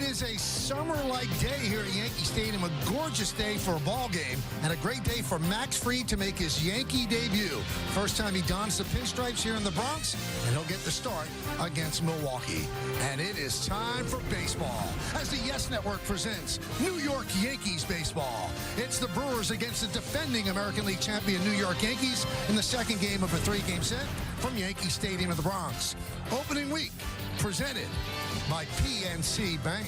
is a summer-like day here at Yankee Stadium, a gorgeous day for a ball game, and a great day for Max Fried to make his Yankee debut. First time he dons the pinstripes here in the Bronx, and he'll get the start against Milwaukee. And it is time for baseball, as the Yes Network presents New York Yankees baseball. It's the Brewers against the defending American League champion New York Yankees in the second game of a three-game set from Yankee Stadium in the Bronx. Opening week, presented by PNC Bank.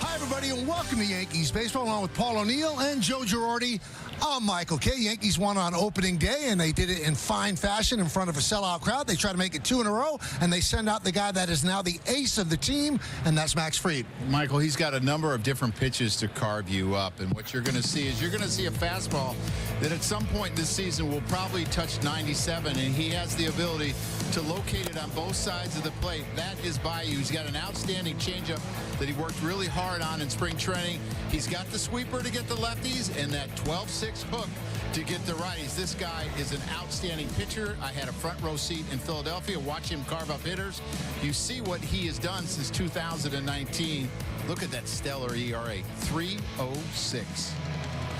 Hi, everybody, and welcome to Yankees Baseball, along with Paul O'Neill and Joe Girardi. I'm Michael Kay. Yankees won on opening day, and they did it in fine fashion in front of a sellout crowd. They try to make it two in a row, and they send out the guy that is now the ace of the team, and that's Max Fried. Michael, he's got a number of different pitches to carve you up, and what you're going to see is you're going to see a fastball that at some point this season will probably touch 97, and he has the ability to locate it on both sides of the plate. That is Bayou. He's got an outstanding changeup that he worked really hard on in spring training. He's got the sweeper to get the lefties and that 12-6 hook to get the righties. This guy is an outstanding pitcher. I had a front row seat in Philadelphia. Watch him carve up hitters. You see what he has done since 2019. Look at that stellar ERA, 3.06.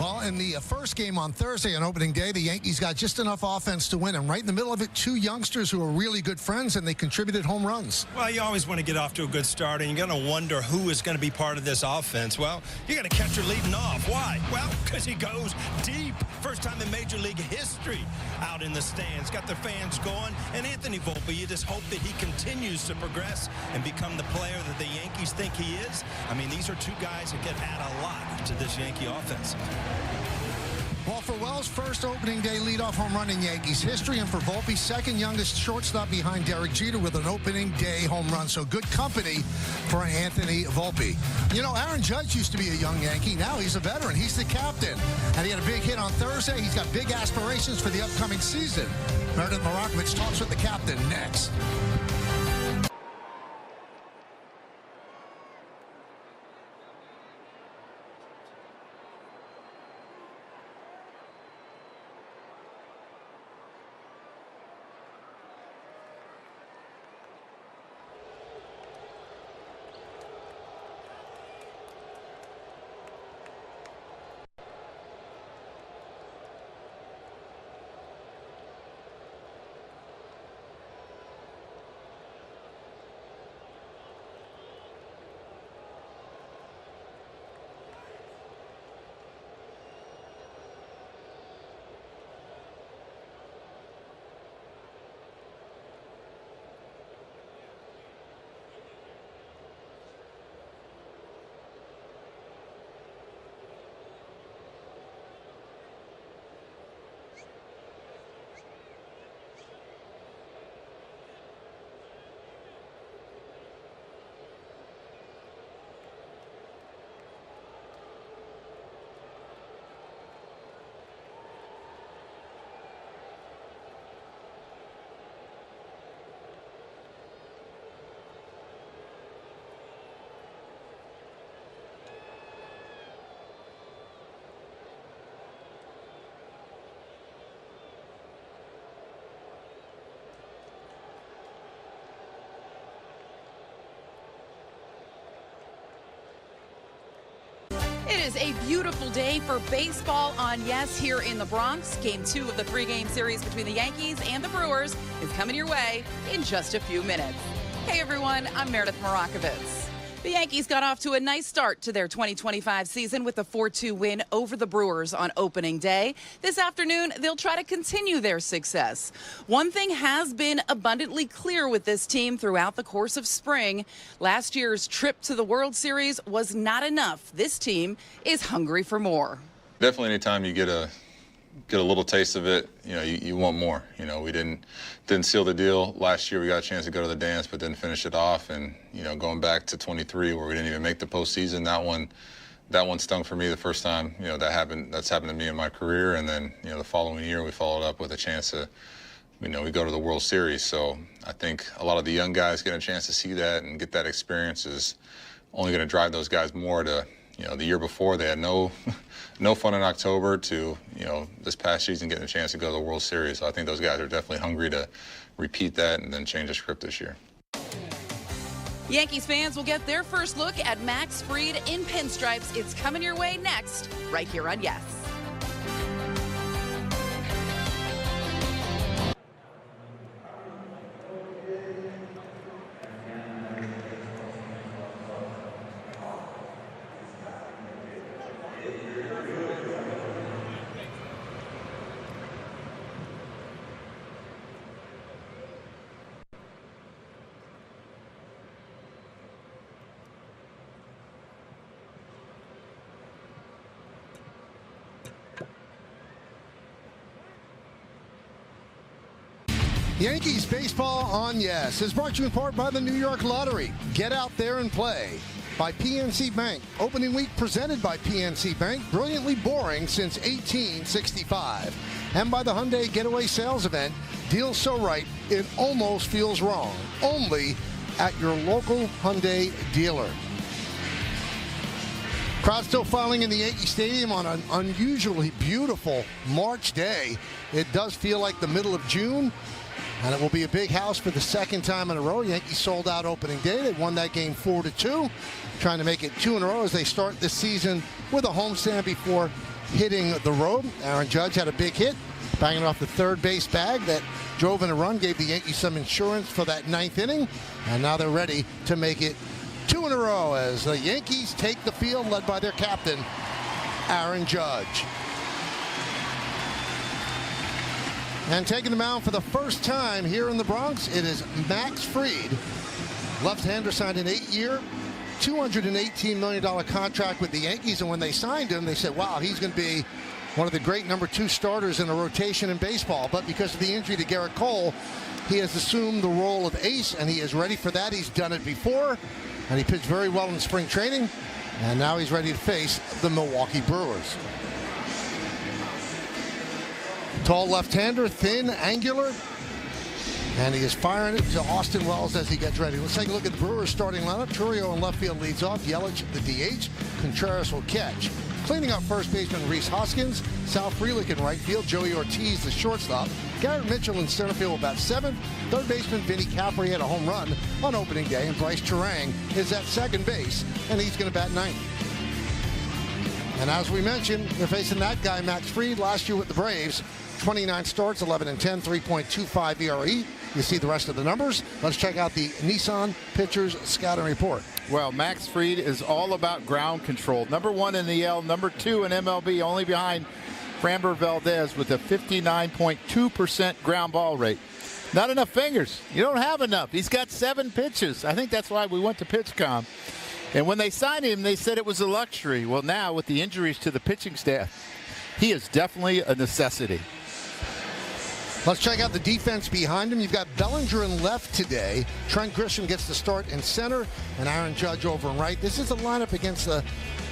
Well, in the first game on Thursday on opening day, the Yankees got just enough offense to win. And right in the middle of it, two youngsters who are really good friends, and they contributed home runs. Well, you always want to get off to a good start, and you're going to wonder who is going to be part of this offense. Well, you got a catcher leading off. Why? Well, because he goes deep. First time in Major League history out in the stands. Got the fans going. And Anthony Volpe, you just hope that he continues to progress and become the player that the Yankees think he is. I mean, these are two guys that can add a lot to this Yankee offense. Well, for Wells' first opening day leadoff home run in Yankees history, and for Volpe, second youngest shortstop behind Derek Jeter with an opening day home run. So good company for Anthony Volpe. You know, Aaron Judge used to be a young Yankee. Now he's a veteran. He's the captain. And he had a big hit on Thursday. He's got big aspirations for the upcoming season. Meredith Marakovits talks with the captain next. It is a beautiful day for baseball on Yes here in the Bronx. Game 2 of the three-game series between the Yankees and the Brewers is coming your way in just a few minutes. Hey everyone, I'm Meredith Marakovits. The Yankees got off to a nice start to their 2025 season with a 4-2 win over the Brewers on opening day. This afternoon, they'll try to continue their success. One thing has been abundantly clear with this team throughout the course of spring. Last year's trip to the World Series was not enough. This team is hungry for more. Definitely anytime you get a little taste of it, you know, you want more. You know, we didn't seal the deal last year. We got a chance to go to the dance, but didn't finish it off. And, you know, going back to 23 where we didn't even make the postseason, that one stung for me the first time, you know, that's happened to me in my career. And then, you know, the following year we followed up with a chance to, you know, we go to the World Series. So I think a lot of the young guys getting a chance to see that and get that experience is only going to drive those guys more to, you know, the year before they had no fun in October to, you know, this past season getting a chance to go to the World Series. So I think those guys are definitely hungry to repeat that and then change the script this year. Yankees fans will get their first look at Max Fried in pinstripes. It's coming your way next, right here on Yes. Yankees baseball on Yes is brought to you in part by the New York Lottery. Get out there and play. By PNC Bank. Opening week presented by PNC Bank. Brilliantly boring since 1865. And by the Hyundai Getaway Sales Event. Deals so right, it almost feels wrong. Only at your local Hyundai dealer. Crowd still filing in the Yankee Stadium on an unusually beautiful March day. It does feel like the middle of June. And it will be a big house for the second time in a row. Yankees sold out opening day. They won that game 4-2, trying to make it 2 in a row as they start this season with a homestand before hitting the road. Aaron Judge had a big hit, banging off the third base bag that drove in a run, gave the Yankees some insurance for that 9th inning. And now they're ready to make it 2 in a row as the Yankees take the field, led by their captain, Aaron Judge. And taking the mound for the first time here in the Bronx, it is Max Fried. Left-hander signed an 8-year, $218 million contract with the Yankees. And when they signed him, they said, wow, he's going to be one of the great number 2 starters in a rotation in baseball. But because of the injury to Garrett Cole, he has assumed the role of ace, and he is ready for that. He's done it before, and he pitched very well in spring training. And now he's ready to face the Milwaukee Brewers. Tall left-hander, thin, angular, and he is firing it to Austin Wells as he gets ready. Let's take a look at the Brewers starting lineup. Chourio in left field leads off. Yelich, the DH. Contreras will catch. Cleaning up first baseman Rhys Hoskins. Sal Frelick in right field. Joey Ortiz, the shortstop. Garrett Mitchell in center field about 7th. Third baseman Vinny Capri had a home run on opening day, and Bryce Turang is at second base, and he's going to bat 9th. And as we mentioned, they're facing that guy, Max Fried, last year with the Braves. 29 starts, 11-10, 3.25 ERA. You see the rest of the numbers. Let's check out the Nissan Pitchers Scouting Report. Well, Max Fried is all about ground control. Number 1 in the L, number 2 in MLB, only behind Framber Valdez with a 59.2% ground ball rate. Not enough fingers. You don't have enough. He's got 7 pitches. I think that's why we went to PitchCom. And when they signed him, they said it was a luxury. Well, now with the injuries to the pitching staff, he is definitely a necessity. Let's check out the defense behind him. You've got Bellinger in left today. Trent Grisham gets the start in center, and Aaron Judge over in right. This is a lineup against the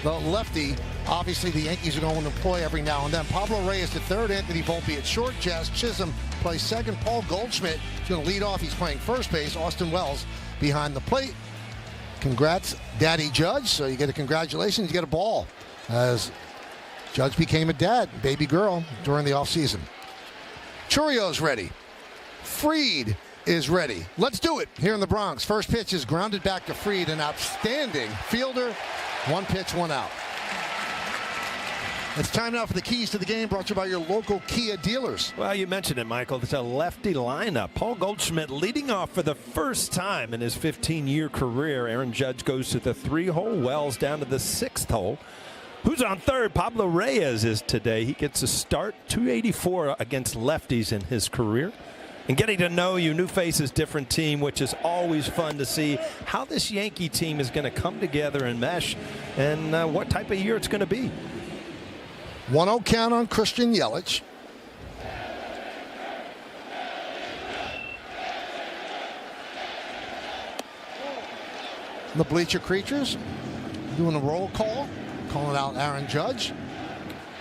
lefty. Obviously, the Yankees are going to employ every now and then. Pablo Reyes at third, Anthony Volpe at short, Jazz Chisholm plays second, Paul Goldschmidt is going to lead off. He's playing first base. Austin Wells behind the plate. Congrats, Daddy Judge. So you get a congratulations, you get a ball, as Judge became a dad, baby girl, during the offseason. Chourio's ready. Fried is ready. Let's do it here in the Bronx. First pitch is grounded back to Fried, an outstanding fielder. 1 pitch, 1 out. It's time now for the keys to the game, brought to you by your local Kia dealers. Well, you mentioned it, Michael. It's a lefty lineup. Paul Goldschmidt leading off for the first time in his 15-year career. Aaron Judge goes to the 3-hole. Wells down to the 6th hole. Who's on third? Pablo Reyes is today. He gets a start, 284 against lefties in his career. And getting to know you, new faces, different team, which is always fun to see how this Yankee team is going to come together and mesh, and what type of year it's going to be. 1-0 count on Christian Yelich. The bleacher creatures doing a roll call, calling out Aaron Judge.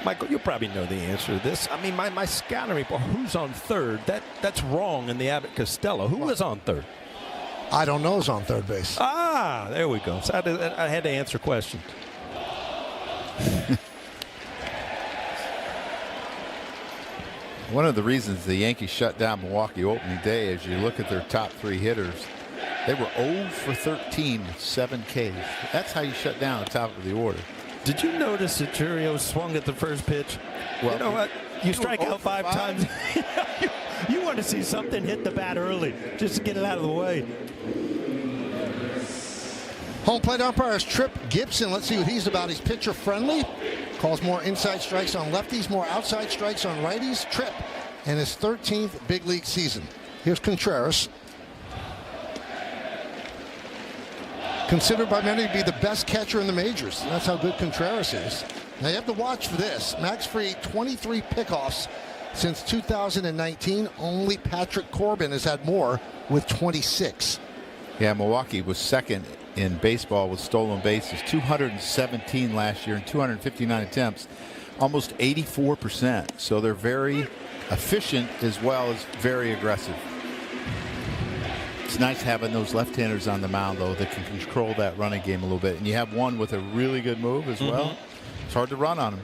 Michael, you probably know the answer to this. I mean, my scouting report, who's on third? That's wrong in the Abbott Costello. Who was on third? I don't know who's on third base. Ah, there we go. So I had to answer questions. One of the reasons the Yankees shut down Milwaukee opening day is you look at their top 3 hitters. They were 0 for 13 with 7 Ks. That's how you shut down the top of the order. Did you notice that Churio swung at the first pitch? Well, you know what? You strike out 5 times. You want to see something hit the bat early just to get it out of the way. Home plate umpire is Tripp Gibson. Let's see what he's about. He's pitcher friendly. Calls more inside strikes on lefties, more outside strikes on righties. Tripp in his 13th big league season. Here's Contreras. Considered by many to be the best catcher in the majors. That's how good Contreras is. Now you have to watch for this. Max Fried, 23 pickoffs since 2019. Only Patrick Corbin has had more with 26. Yeah, Milwaukee was second in baseball with stolen bases, 217 last year and 259 attempts, almost 84%. So they're very efficient as well as very aggressive. It's nice having those left-handers on the mound, though, that can control that running game a little bit. And you have one with a really good move as well. It's hard to run on him.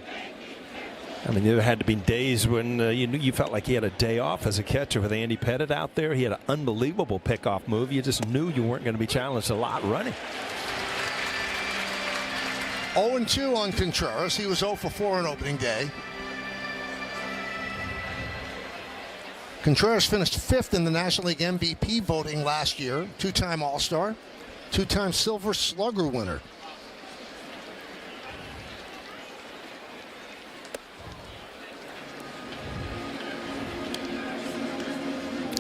I mean, there had to be days when you felt like he had a day off as a catcher with Andy Pettitte out there. He had an unbelievable pickoff move. You just knew you weren't going to be challenged a lot running. 0-2 on Contreras. He was 0 for 4 on opening day. Contreras finished 5th in the National League MVP voting last year. 2-time All-Star, 2-time Silver Slugger winner.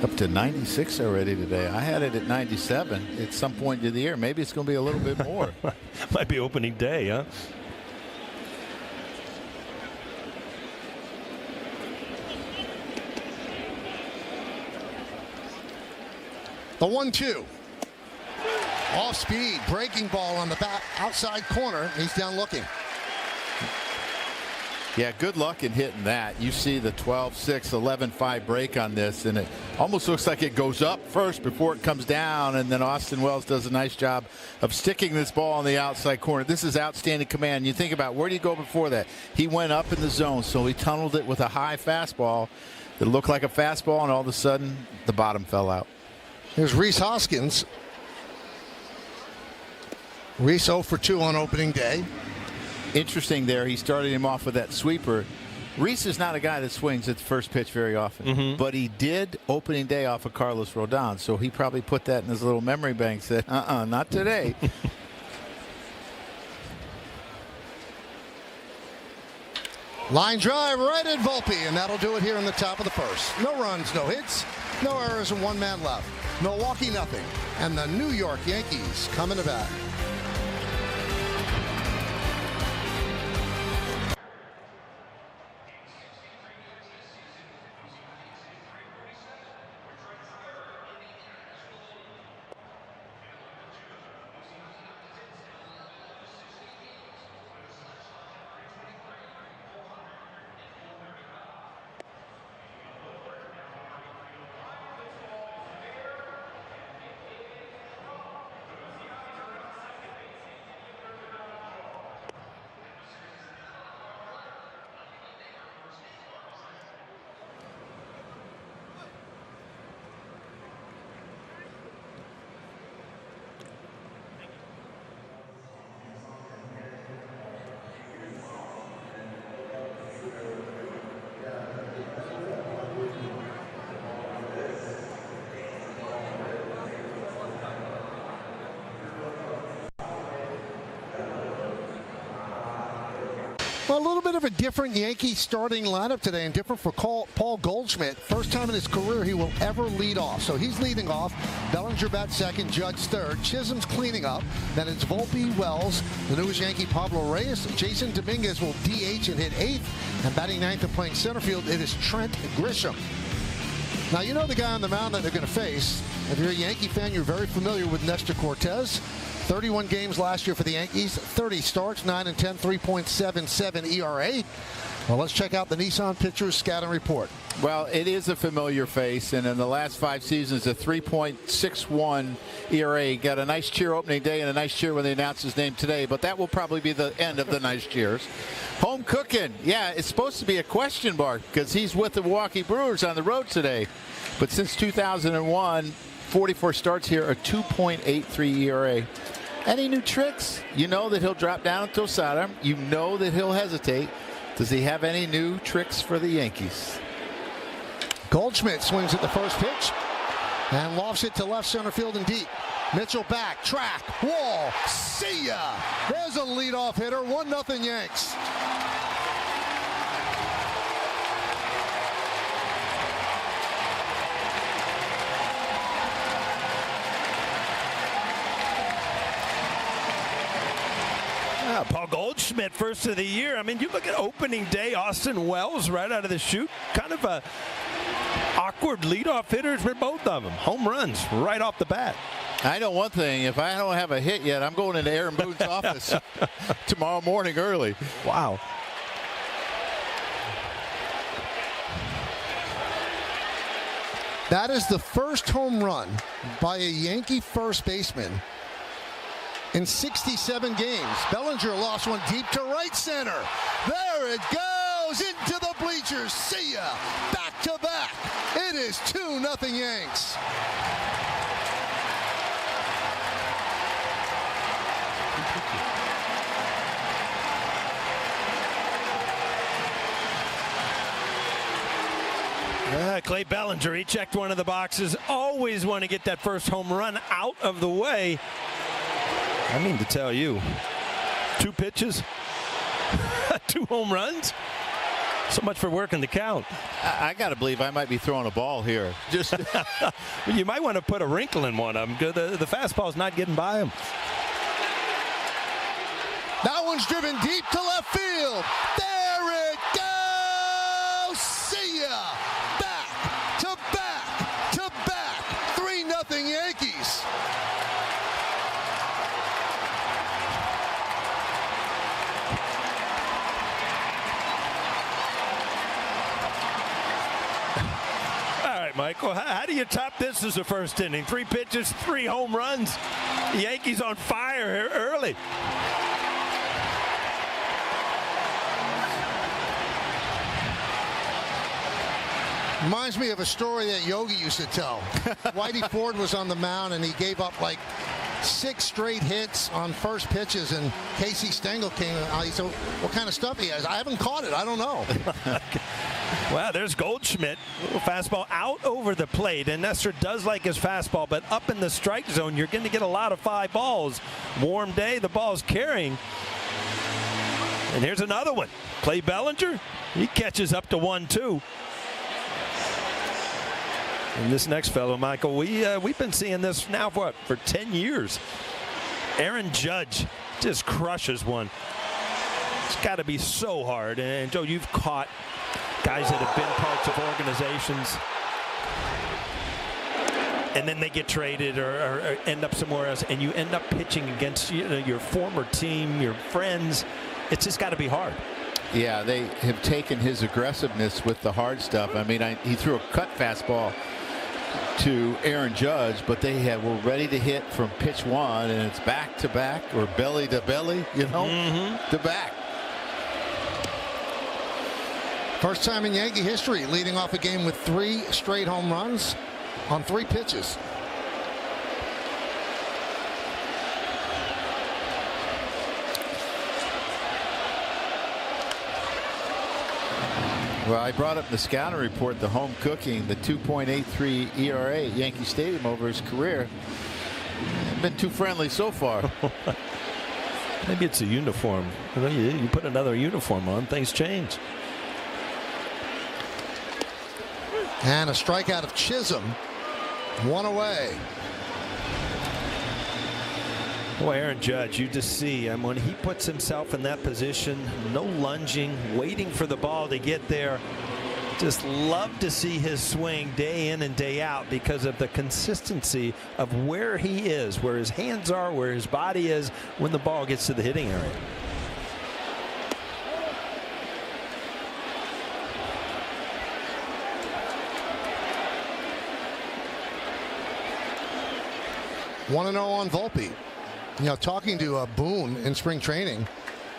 Up to 96 already today. I had it at 97 at some point in the year. Maybe it's going to be a little bit more. Might be opening day, huh? The 1-2. Off speed, breaking ball on the back outside corner. He's down looking. Yeah, good luck in hitting that. You see the 12-6, 11-5 break on this, and it almost looks like it goes up first before it comes down, and then Austin Wells does a nice job of sticking this ball on the outside corner. This is outstanding command. You think about where did he go before that? He went up in the zone, so he tunneled it with a high fastball that looked like a fastball, and all of a sudden the bottom fell out. Here's Rhys Hoskins. Rhys 0 for 2 on opening day. Interesting there. He started him off with that sweeper. Rhys is not a guy that swings at the first pitch very often, but he did opening day off of Carlos Rodon, so he probably put that in his little memory bank, said, not today. Line drive right at Volpe, and that'll do it here in the top of the first. No runs, no hits, no errors, and 1 man left. Milwaukee nothing, and the New York Yankees coming to bat. Well, a little bit of a different Yankee starting lineup today, and different for Paul Goldschmidt. First time in his career he will ever lead off. So he's leading off. Bellinger bats second, Judge third. Chisholm's cleaning up. Then it's Volpe, Wells, the newest Yankee Pablo Reyes. Jason Dominguez will DH and hit 8th. And batting 9th and playing center field, it is Trent Grisham. Now, you know the guy on the mound that they're going to face. If you're a Yankee fan, you're very familiar with Nestor Cortez. 31 games last year for the Yankees, 30 starts, 9 and 10, 3.77 ERA. Well, let's check out the Nissan pitcher's scouting report. Well, it is a familiar face, and in the last 5 seasons, a 3.61 ERA. Got a nice cheer opening day and a nice cheer when they announced his name today, but that will probably be the end of the nice cheers. Home cooking. Yeah, it's supposed to be a question mark because he's with the Milwaukee Brewers on the road today. But since 2001, 44 starts here, a 2.83 ERA. Any new tricks? You know that he'll drop down to a sidearm. You know that he'll hesitate. Does he have any new tricks for the Yankees? Goldschmidt swings at the first pitch and lofts it to left center field and deep. Mitchell back, track, wall, see ya! There's a leadoff hitter, 1-0 Yanks. Paul Goldschmidt, first of the year. I mean, you look at opening day, Austin Wells right out of the chute. Kind of a awkward leadoff hitters for both of them. Home runs right off the bat. I know one thing. If I don't have a hit yet, I'm going into Aaron Boone's office tomorrow morning early. Wow. That is the first home run by a Yankee first baseman in 67 games. Bellinger lost one deep to right center. There it goes into the bleachers. See ya. Back to back. It is 2-0 Yanks. Clay Bellinger, he checked one of the boxes. Always want to get that first home run out of the way. I mean to tell you, 2 pitches, 2 home runs. So much for working the count. I got to believe I might be throwing a ball here. Just you might want to put a wrinkle in one of them. The fastball's not getting by him. That one's driven deep to left field. There it goes. See ya. Back to back to back. 3-0 Yankees. Michael, how do you top this as a first inning? 3 pitches, 3 home runs. The Yankees on fire here early. Reminds me of a story that Yogi used to tell. Whitey Ford was on the mound and he gave up like 6 straight hits on first pitches, and Casey Stengel came out. He said, what kind of stuff he has? I haven't caught it. I don't know. Well, there's Goldschmidt. Little fastball out over the plate, and Nestor does like his fastball, but up in the strike zone, you're going to get a lot of 5 balls. Warm day, the ball's carrying. And here's another one. Clay Bellinger, he catches up to 1-2. And this next fellow, Michael, we've been seeing this now for 10 years. Aaron Judge just crushes one. It's got to be so hard. And Joe, you've caught guys that have been parts of organizations, and then they get traded or end up somewhere else, and you end up pitching against your former team, your friends. It's just got to be hard. Yeah, they have taken his aggressiveness with the hard stuff. I mean, he threw a cut fastball to Aaron Judge, but they were ready to hit from pitch 1, and it's back to back or belly to belly, to back. First time in Yankee history leading off a game with 3 straight home runs on 3 pitches. Well, I brought up in the scouting report the home cooking, the 2.83 ERA at Yankee Stadium over his career. Been too friendly so far. Maybe it's a uniform. You put another uniform on, things change. And a strikeout of Chisholm. 1 away. Boy, Aaron Judge, you just see, when he puts himself in that position, no lunging, waiting for the ball to get there. Just love to see his swing day in and day out because of the consistency of where he is, where his hands are, where his body is when the ball gets to the hitting area. One 1-0 on Volpe. Talking to Boone in spring training,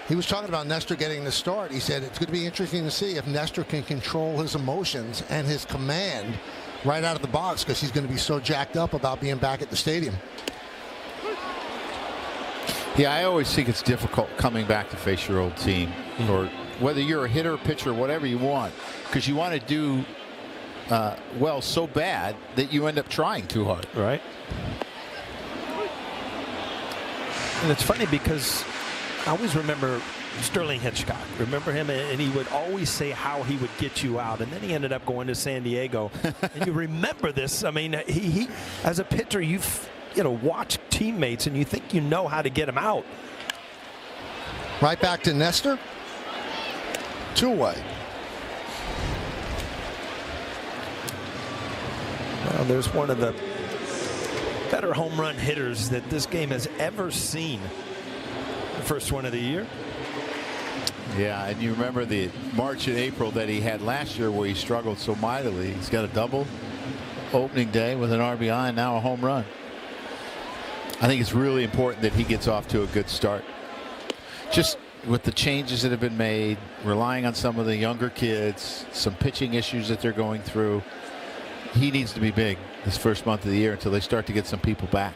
he was talking about Nestor getting the start. He said it's going to be interesting to see if Nestor can control his emotions and his command right out of the box because he's going to be so jacked up about being back at the stadium. Yeah, I always think it's difficult coming back to face your old team, or whether you're a hitter, pitcher, whatever you want, because you want to do well so bad that you end up trying too hard. Right. And it's funny because I always remember Sterling Hitchcock. Remember him? And he would always say how he would get you out. And then he ended up going to San Diego. And you remember this. I mean, he as a pitcher, you've watch teammates and you think you know how to get him out. Right back to Nestor. 2 away. Well, there's one of the better home run hitters that this game has ever seen. The first one of the year. Yeah, and you remember the March and April that he had last year where he struggled so mightily. He's got a double opening day with an RBI and now a home run. I think it's really important that he gets off to a good start. Just with the changes that have been made, relying on some of the younger kids, some pitching issues that they're going through, he needs to be big this first month of the year until they start to get some people back.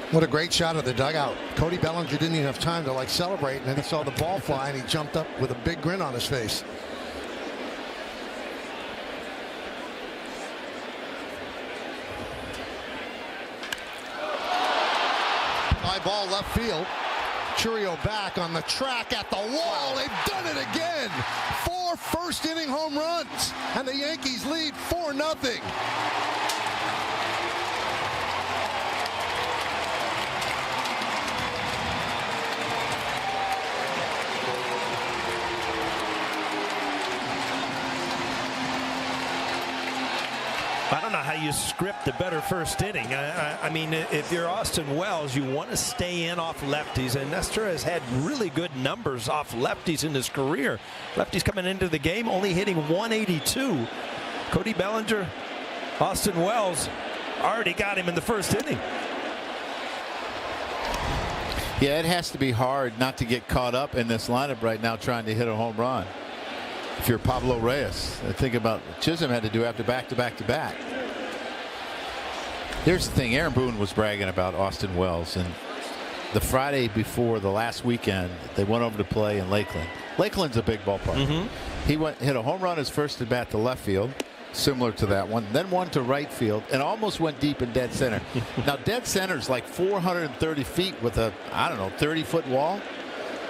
What a great shot of the dugout. Cody Bellinger didn't even have time to celebrate, and then he saw the ball fly and he jumped up with a big grin on his face. High ball left field. Churio back on the track at the wall. They've done it again. 4 first-inning home runs, and the Yankees lead 4-0. I don't know how you script a better first inning. I mean, if you're Austin Wells, you want to stay in off lefties, and Nestor has had really good numbers off lefties in his career. Lefties coming into the game only hitting 182. Cody Bellinger, Austin Wells already got him in the first inning. Yeah, it has to be hard not to get caught up in this lineup right now trying to hit a home run. If you're Pablo Reyes, think about what Chisholm had to do after back-to-back-to-back. Here's the thing. Aaron Boone was bragging about Austin Wells, and the Friday before the last weekend, they went over to play in Lakeland. Lakeland's a big ballpark. He hit a home run his first at bat to left field, similar to that one, then one to right field, and almost went deep in dead center. Now, dead center's like 430 feet with a, 30-foot wall.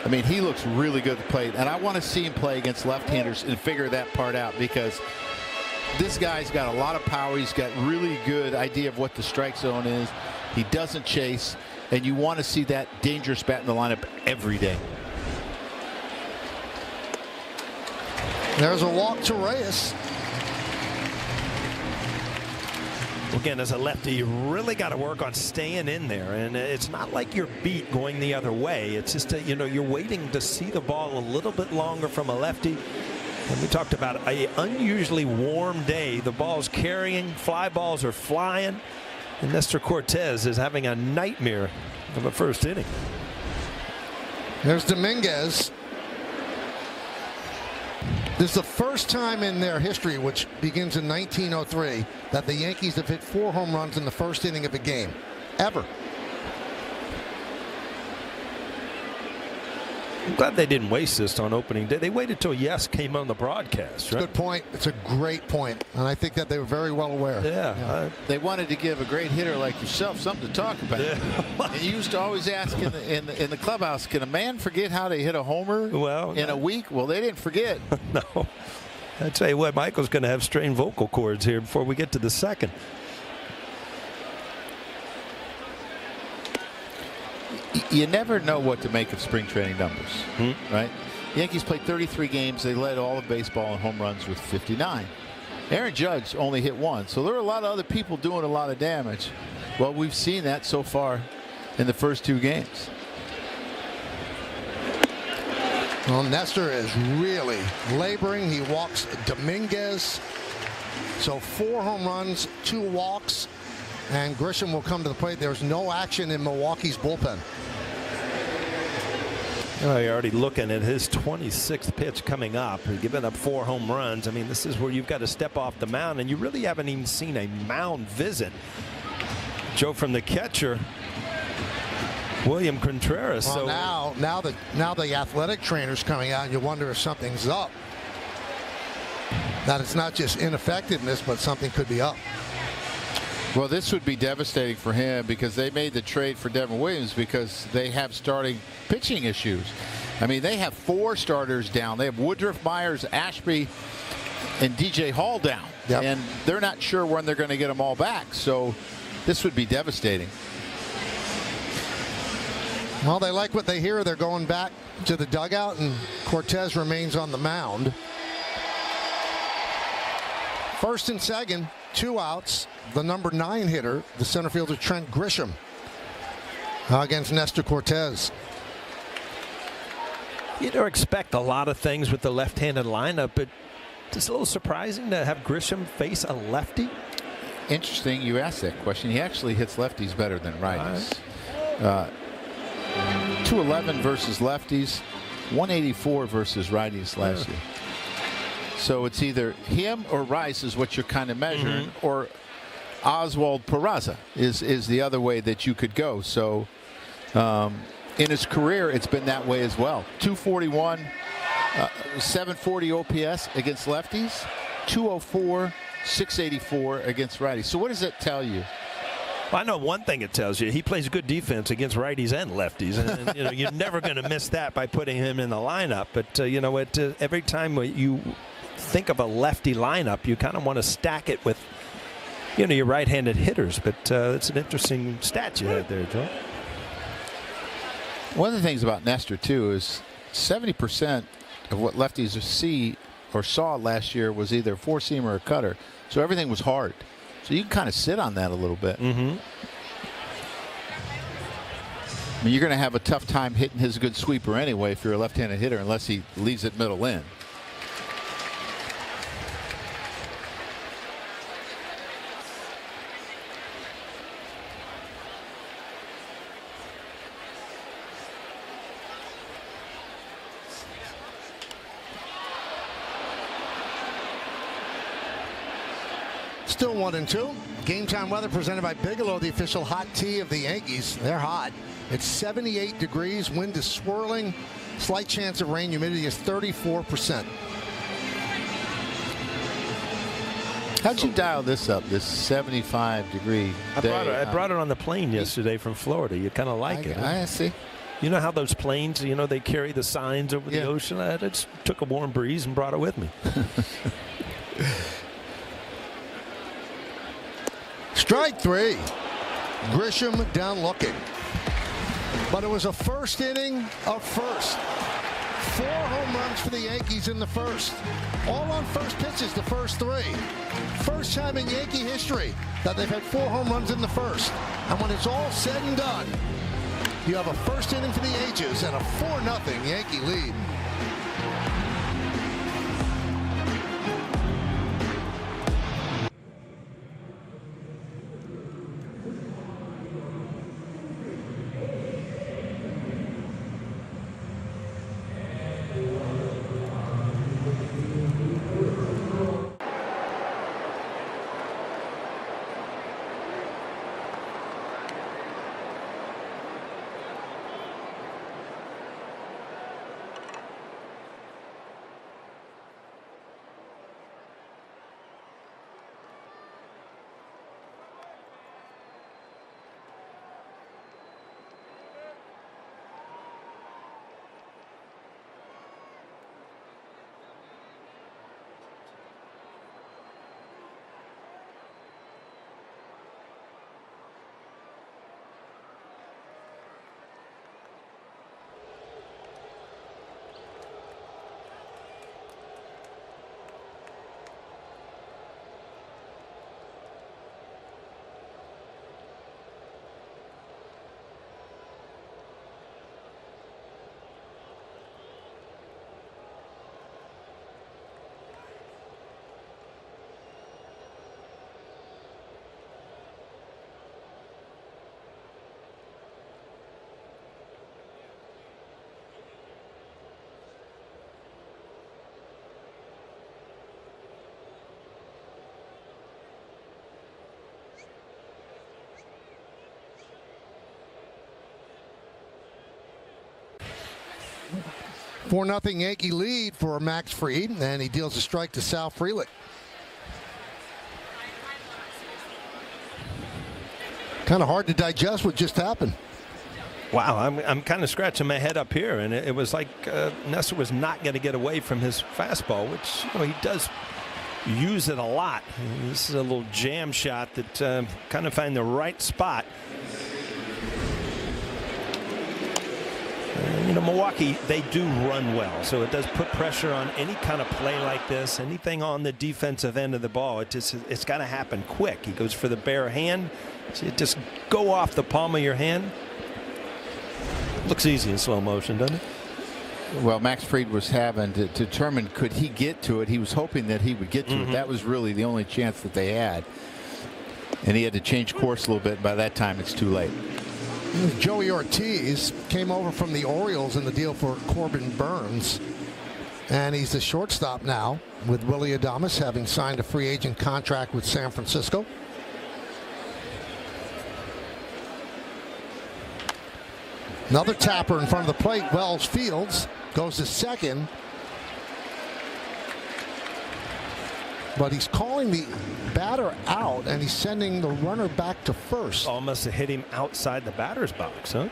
I mean, he looks really good at the plate, and I want to see him play against left-handers and figure that part out, because this guy's got a lot of power. He's got really good idea of what the strike zone is. He doesn't chase, and you want to see that dangerous bat in the lineup every day. There's a walk to Reyes. Again, as a lefty, you really got to work on staying in there, and it's not like you're beat going the other way. It's just that, you're waiting to see the ball a little bit longer from a lefty. And we talked about an unusually warm day. The ball's carrying, fly balls are flying, and Nestor Cortez is having a nightmare of a first inning. There's Dominguez. This is the first time in their history, which begins in 1903, that the Yankees have hit 4 home runs in the first inning of a game, ever. I'm glad they didn't waste this on opening day. They waited till Yes came on the broadcast. Right? Good point. It's a great point, and I think that they were very well aware. Yeah. They wanted to give a great hitter like yourself something to talk about. Yeah. And you used to always ask in the clubhouse, can a man forget how to hit a homer in a week? Well, they didn't forget. No. I tell you what, Michael's going to have strained vocal cords here before we get to the second. You never know what to make of spring training numbers, right? The Yankees played 33 games. They led all of baseball in home runs with 59. Aaron Judge only hit 1, so there are a lot of other people doing a lot of damage. Well, we've seen that so far in the first 2 games. Well, Nestor is really laboring. He walks Dominguez. So 4 home runs, 2 walks, and Grisham will come to the plate. There's no action in Milwaukee's bullpen. Well, you're already looking at his 26th pitch coming up. He's given up 4 home runs. I mean, this is where you've got to step off the mound, and you really haven't even seen a mound visit. Joe, from the catcher, William Contreras. Well, so now the athletic trainer's coming out, and you wonder if something's up. That it's not just ineffectiveness, but something could be up. Well, this would be devastating for him because they made the trade for Devin Williams because they have starting pitching issues. I mean, they have 4 starters down. They have Woodruff, Myers, Ashby, and DJ Hall down. Yep. And they're not sure when they're going to get them all back. So this would be devastating. Well, they like what they hear. They're going back to the dugout, and Cortez remains on the mound. First and second, 2 outs. The number 9 hitter, the center fielder Trent Grisham, against Nestor Cortez. You don't expect a lot of things with the left-handed lineup, but it's a little surprising to have Grisham face a lefty. Interesting you asked that question. He actually hits lefties better than righties. 211 versus lefties, 184 versus righties last year. So it's either him or Rice is what you're kind of measuring, or Oswald Peraza is the other way that you could go. So in his career, it's been that way as well. 241, 740 OPS against lefties, 204, 684 against righties. So what does that tell you? Well, I know one thing it tells you. He plays good defense against righties and lefties. And you know, you're never going to miss that by putting him in the lineup. But, you know, every time you think of a lefty lineup, you kind of want to stack it with, you know, your right-handed hitters. But it's an interesting stat you had there, Joe. One of the things about Nestor, too, is 70% of what lefties see or saw last year was either a four-seamer or a cutter. So everything was hard. So you can kind of sit on that a little bit. I mean, you're going to have a tough time hitting his good sweeper anyway if you're a left-handed hitter unless he leaves it middle in. Still 1-2. Game time weather presented by Bigelow, the official hot tea of the Yankees. They're hot. It's 78 degrees. Wind is swirling. Slight chance of rain. Humidity is 34%. How'd you dial this up, this 75-degree day? I brought it on the plane yesterday from Florida. You kind of like it. I see. You know how those planes, you know, they carry the signs over the ocean? I just took a warm breeze and brought it with me. Strike 3. Grisham down looking. But it was a first inning of first. 4 home runs for the Yankees in the first. All on first pitches, the first 3. First time in Yankee history that they've had 4 home runs in the first. And when it's all said and done, you have a first inning for the ages and a 4-0 Yankee lead. 4-0 Yankee lead for Max Fried, and he deals a strike to Sal Frelick. Kind of hard to digest what just happened. Wow, I'm kind of scratching my head up here, and it was like Nestor was not going to get away from his fastball, which he does use it a lot. This is a little jam shot that kind of find the right spot. Milwaukee, they do run well, so it does put pressure on any kind of play like this. Anything on the defensive end of the ball, it's got to happen quick. He goes for the bare hand. So it just go off the palm of your hand. Looks easy in slow motion, doesn't it? Well, Max Fried was having to determine could he get to it. He was hoping that he would get to it. That was really the only chance that they had. And he had to change course a little bit. By that time, it's too late. Joey Ortiz came over from the Orioles in the deal for Corbin Burns. And he's the shortstop now, with Willie Adames having signed a free agent contract with San Francisco. Another tapper in front of the plate. Wells Fields goes to second. But he's calling the batter out, and he's sending the runner back to first. Almost hit him outside the batter's box, huh?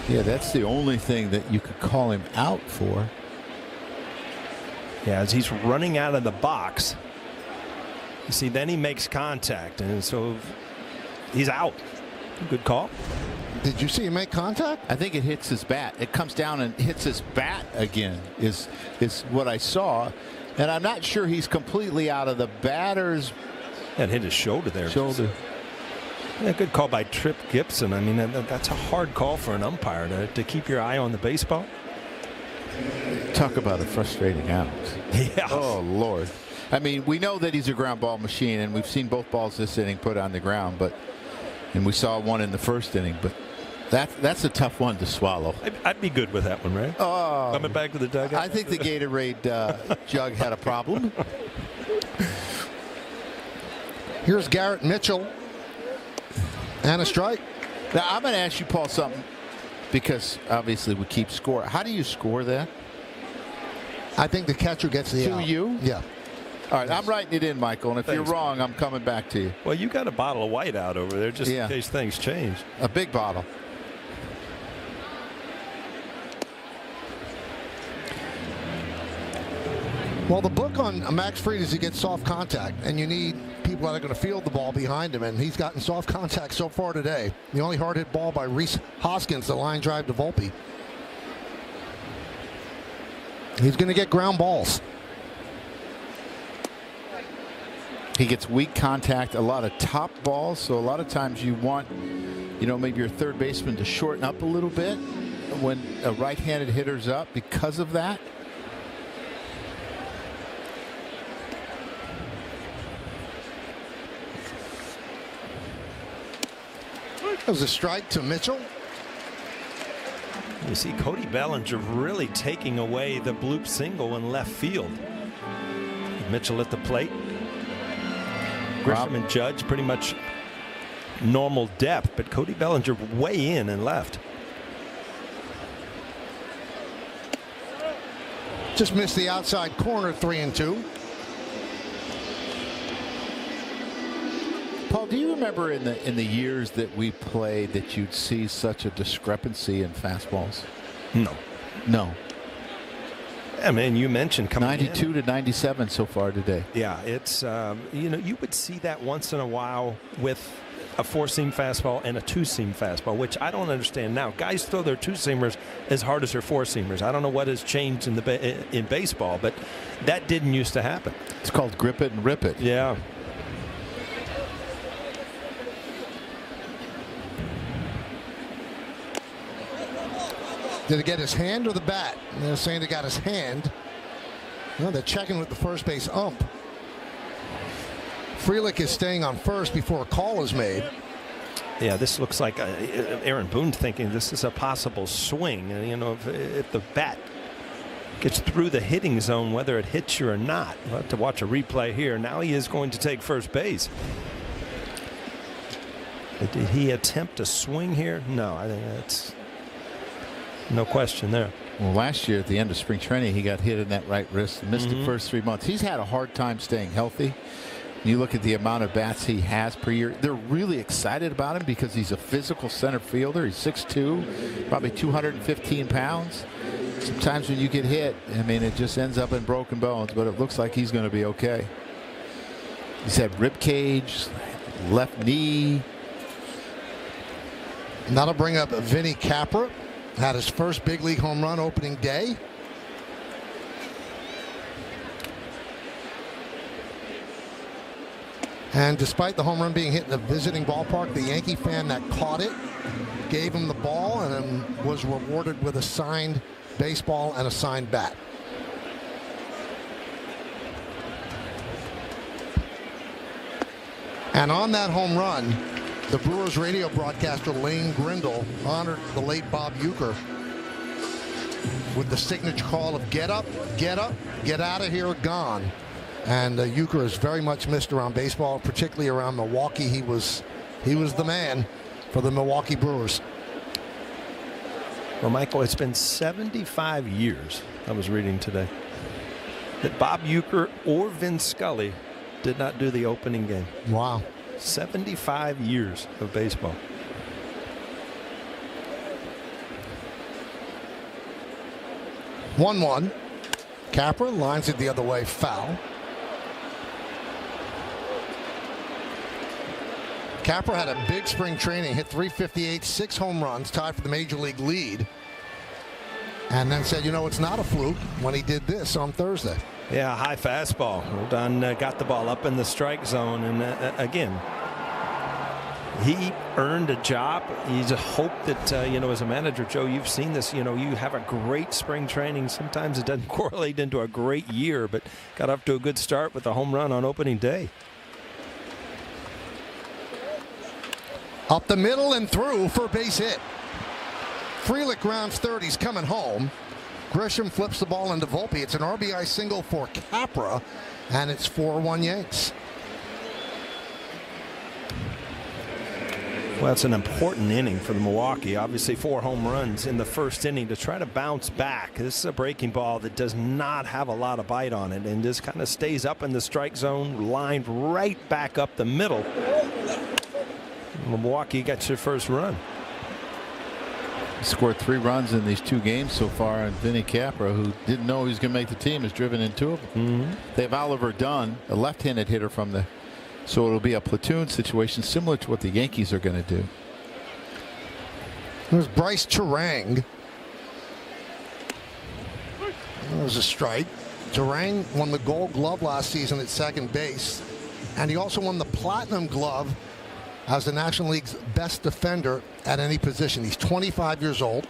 Yeah, that's the only thing that you could call him out for. Yeah, as he's running out of the box, you see, then he makes contact, and so he's out. Good call. Did you see him make contact? I think it hits his bat. It comes down and hits his bat again is what I saw. And I'm not sure he's completely out of the batter's. That hit his shoulder there. Shoulder. Yeah, good call by Trip Gibson. I mean, that's a hard call for an umpire to keep your eye on the baseball. Talk about a frustrating out. Yeah. Oh, Lord. I mean, we know that he's a ground ball machine, and we've seen both balls this inning put on the ground, and we saw one in the first inning, but that's a tough one to swallow. I'd be good with that one, right? Oh, coming back to the dugout. I think the Gatorade jug had a problem. Here's Garrett Mitchell and a strike. Now I'm going to ask you, Paul, something, because obviously we keep score. How do you score that? I think the catcher gets the out. To you? Yeah. All right, I'm writing it in, Michael, and if you're wrong, I'm coming back to you. Well, you got a bottle of white out over there just in case things change. A big bottle. Well, the book on Max Fried is he gets soft contact, and you need people that are going to field the ball behind him, and he's gotten soft contact so far today. The only hard hit ball by Rhys Hoskins, the line drive to Volpe. He's going to get ground balls. He gets weak contact, a lot of top balls, so a lot of times you want, maybe your third baseman to shorten up a little bit when a right-handed hitter's up because of that. That was a strike to Mitchell. You see Cody Bellinger really taking away the bloop single in left field. Mitchell at the plate. Grisham and Judge pretty much normal depth, but Cody Bellinger way in and left. Just missed the outside corner, 3-2. Paul, do you remember in the years that we played that you'd see such a discrepancy in fastballs? No. I mean, you mentioned coming 92 to 97 so far today. Yeah, it's you would see that once in a while with a four-seam fastball and a two-seam fastball, which I don't understand now. Guys throw their two-seamers as hard as their four-seamers. I don't know what has changed in baseball, but that didn't used to happen. It's called grip it and rip it. Yeah. Did it get his hand or the bat? They're saying it got his hand. No, they're checking with the first base ump. Frelick is staying on first before a call is made. Yeah, this looks like Aaron Boone thinking this is a possible swing. And, if the bat gets through the hitting zone, whether it hits you or not. We'll have to watch a replay here. Now he is going to take first base. But did he attempt a swing here? No, I think that's no question there. Well, last year at the end of spring training, he got hit in that right wrist and missed the first 3 months. He's had a hard time staying healthy. You look at the amount of bats he has per year. They're really excited about him because he's a physical center fielder. He's 6'2", probably 215 pounds. Sometimes when you get hit, I mean, it just ends up in broken bones, but it looks like he's going to be okay. He's had rib cage, left knee. Now to bring up Vinny Capra. Had his first big league home run opening day. And despite the home run being hit in a visiting ballpark, the Yankee fan that caught it gave him the ball and then was rewarded with a signed baseball and a signed bat. And on that home run, the Brewers radio broadcaster Lane Grindle honored the late Bob Uecker with the signature call of get up, get out of here, gone. And Uecker is very much missed around baseball, particularly around Milwaukee. He was the man for the Milwaukee Brewers. Well, Michael, it's been 75 years, I was reading today, that Bob Uecker or Vin Scully did not do the opening game. Wow. 75 years of baseball. One. Capra lines it the other way, foul. Capra had a big spring training, hit .358, 6 home runs, tied for the major league lead. And then said, you know, it's not a fluke when he did this on Thursday. Yeah, high fastball. Rodon got the ball up in the strike zone. And again, he earned a job. You just hope that, you know, as a manager, Joe, you've seen this, you know, you have a great spring training. Sometimes it doesn't correlate into a great year, but got off to a good start with a home run on opening day. Up the middle and through for a base hit. Frelick grounds third. He's coming home. Grisham flips the ball into Volpe. It's an RBI single for Capra, and it's 4-1 Yanks. Well, it's an important inning for the Milwaukee. Obviously, 4 home runs in the first inning to try to bounce back. This is a breaking ball that does not have a lot of bite on it and just kind of stays up in the strike zone, lined right back up the middle. Milwaukee got your first run. Scored 3 runs in these 2 games so far, and Vinny Capra, who didn't know he was going to make the team, has driven in 2 of them. They have Oliver Dunn, a left-handed hitter from the, so it'll be a platoon situation similar to what the Yankees are going to do. There's Bryce Turang. That was a strike. Turang won the Gold Glove last season at second base, and he also won the Platinum Glove as the National League's best defender at any position. He's 25 years old.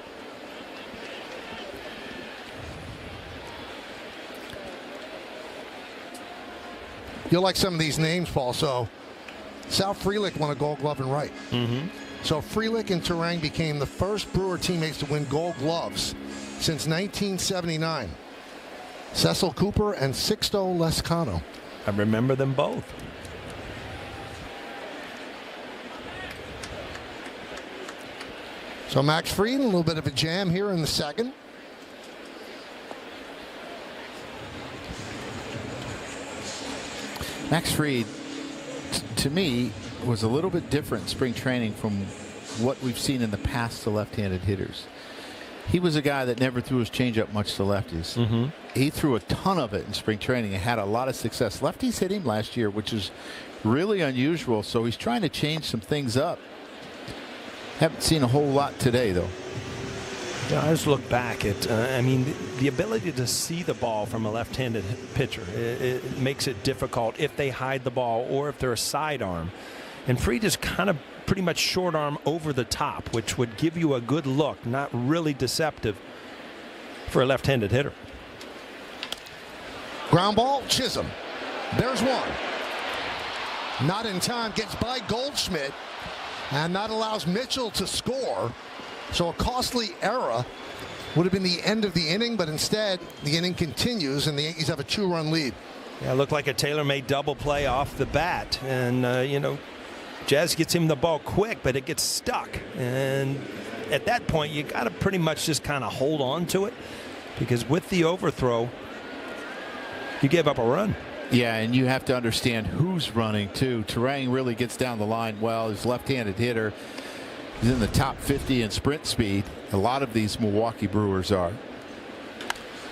You'll like some of these names, Paul. So Sal Frelick won a Gold Glove in right. So Frelick and Turang became the first Brewer teammates to win Gold Gloves since 1979. Cecil Cooper and Sixto Lescano. I remember them both. So Max Fried, a little bit of a jam here in the second. Max Fried, to me, was a little bit different spring training from what we've seen in the past to left-handed hitters. He was a guy that never threw his changeup much to lefties. He threw a ton of it in spring training and had a lot of success. Lefties hit him last year, which is really unusual, so he's trying to change some things up. Haven't seen a whole lot today, though. Yeah, I just look back at, I mean, the ability to see the ball from a left-handed pitcher, it makes it difficult if they hide the ball or if they're a sidearm. And Fried is kind of pretty much short arm over the top, which would give you a good look, not really deceptive for a left-handed hitter. Ground ball, Chisholm. There's one. Not in time, gets by Goldschmidt. And that allows Mitchell to score. So a costly error would have been the end of the inning, but instead the inning continues and the Yankees have a 2-run lead. Yeah, it looked like a tailor-made double play off the bat. And, you know, Jazz gets him the ball quick, but it gets stuck. And at that point, you got to pretty much just kind of hold on to it, because with the overthrow, you gave up a run. Yeah, and you have to understand who's running, too. Turang really gets down the line well. He's a left-handed hitter. He's in the top 50 in sprint speed. A lot of these Milwaukee Brewers are.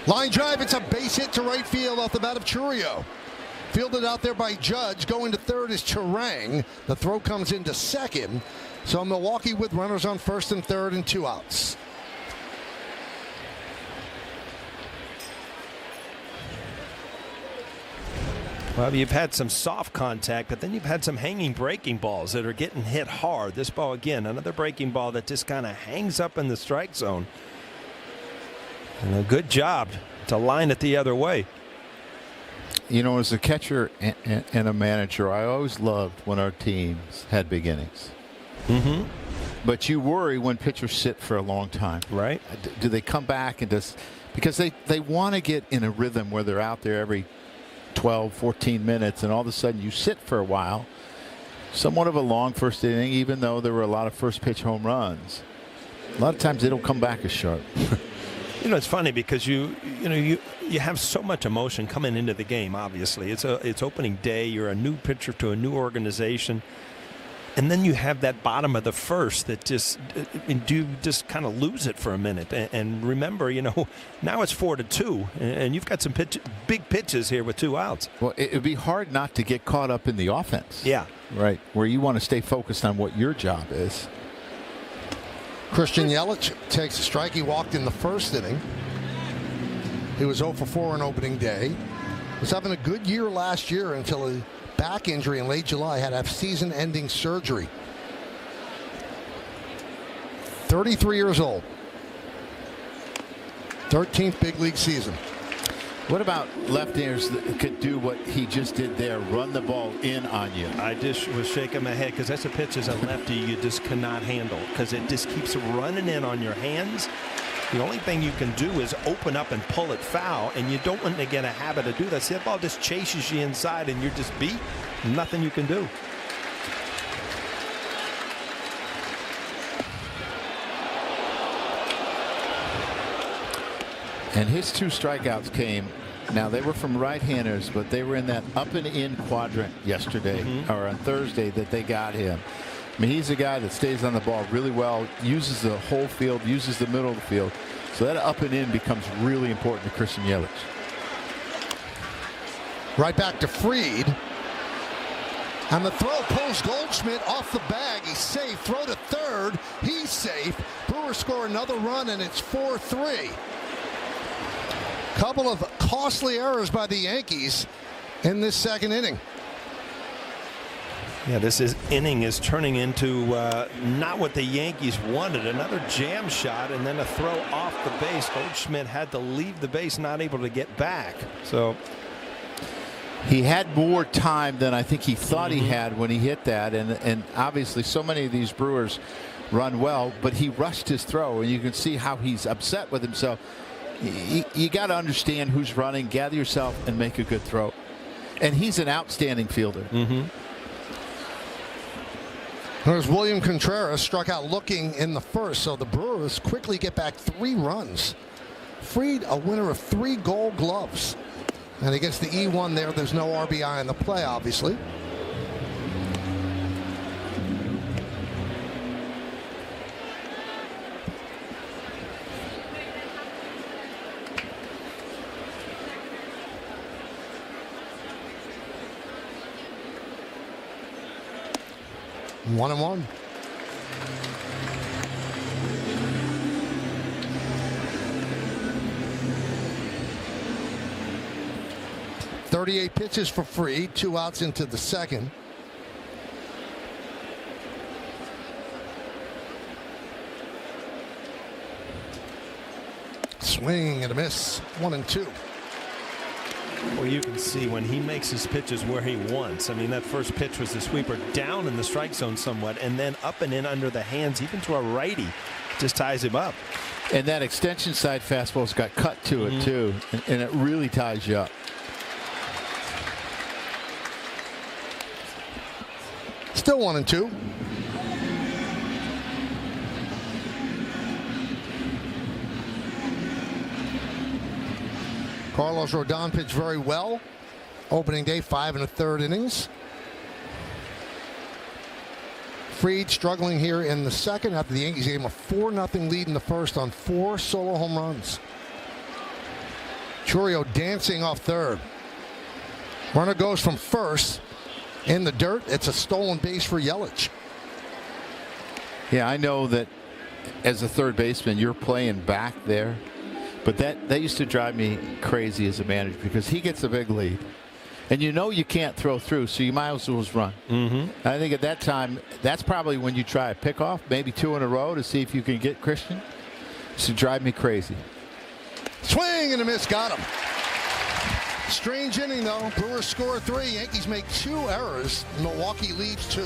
Line drive. It's a base hit to right field off the bat of Chourio. Fielded out there by Judge. Going to third is Turang. The throw comes into second. So Milwaukee with runners on first and third and 2 outs. Well, you've had some soft contact, but then you've had some hanging breaking balls that are getting hit hard. This ball, again, another breaking ball that just kind of hangs up in the strike zone. And a good job to line it the other way. You know, as a catcher and a manager, I always loved when our teams had big innings. Mm-hmm. But you worry when pitchers sit for a long time. Right. Do they come back and just, because they want to get in a rhythm where they're out there every 12, 14 minutes, and all of a sudden you sit for a while. Somewhat of a long first inning, even though there were a lot of first pitch home runs. A lot of times they don't come back as sharp. You know, it's funny because you have so much emotion coming into the game. Obviously, it's opening day. You're a new pitcher to a new organization, and then you have that bottom of the first that just do just kind of lose it for a minute. And remember, you know, now it's 4-2, and you've got some big pitches here with 2 outs. Well, it would be hard not to get caught up in the offense. Yeah, right. Where you want to stay focused on what your job is. Christian Yelich takes a strike. He walked in the first inning. He was 0 for 4 on opening day. Was having a good year last year until a back injury in late July. Had to have season-ending surgery. 33 years old. 13th big league season. What about left-handers that could do what he just did there, run the ball in on you? I just was shaking my head because that's a pitch as a lefty you just cannot handle because it just keeps running in on your hands. The only thing you can do is open up and pull it foul, and you don't want to get a habit of do that. See, that ball just chases you inside, and you're just beat. Nothing you can do. And his 2 strikeouts came. Now, they were from right-handers, but they were in that up and in quadrant yesterday or on Thursday that they got him. I mean, he's a guy that stays on the ball really well, uses the whole field, uses the middle of the field. So that up and in becomes really important to Christian Yelich. Right back to Fried. And the throw pulls Goldschmidt off the bag. He's safe. Throw to third. He's safe. Brewers score another run, and it's 4-3. Couple of costly errors by the Yankees in this second inning. Yeah, this inning is turning into not what the Yankees wanted. Another jam shot and then a throw off the base. Goldschmidt had to leave the base, not able to get back. So he had more time than I think he thought he had when he hit that. And obviously so many of these Brewers run well, but he rushed his throw, and you can see how he's upset with himself. You got to understand who's running, gather yourself, and make a good throw. And he's an outstanding fielder. There's William Contreras, struck out looking in the first, so the Brewers quickly get back 3 runs. Fried, a winner of 3 Gold Gloves. And against the E1 there's no RBI in the play, obviously. One and one. .38 pitches for Fried, 2 outs into the second. Swing and a miss. 1-2. Well, you can see when he makes his pitches where he wants. I mean, that first pitch was the sweeper down in the strike zone somewhat, and then up and in under the hands, even to a righty, just ties him up. And that extension side fastball's got cut to it too, and it really ties you up. Still 1-2. Carlos Rodon pitched very well. Opening day, 5 1/3 innings. Fried struggling here in the second after the Yankees gave him a 4-0 lead in the first on 4 solo home runs. Churio dancing off third. Runner goes from first in the dirt. It's a stolen base for Yelich. Yeah, I know that as a third baseman, you're playing back there. But that used to drive me crazy as a manager because he gets a big lead. And you know you can't throw through, so you might as well run. I think at that time, that's probably when you try a pickoff, maybe 2 in a row to see if you can get Christian. It used to drive me crazy. Swing and a miss, got him. Strange inning, though. Brewers score 3. Yankees make 2 errors. Milwaukee leads 2.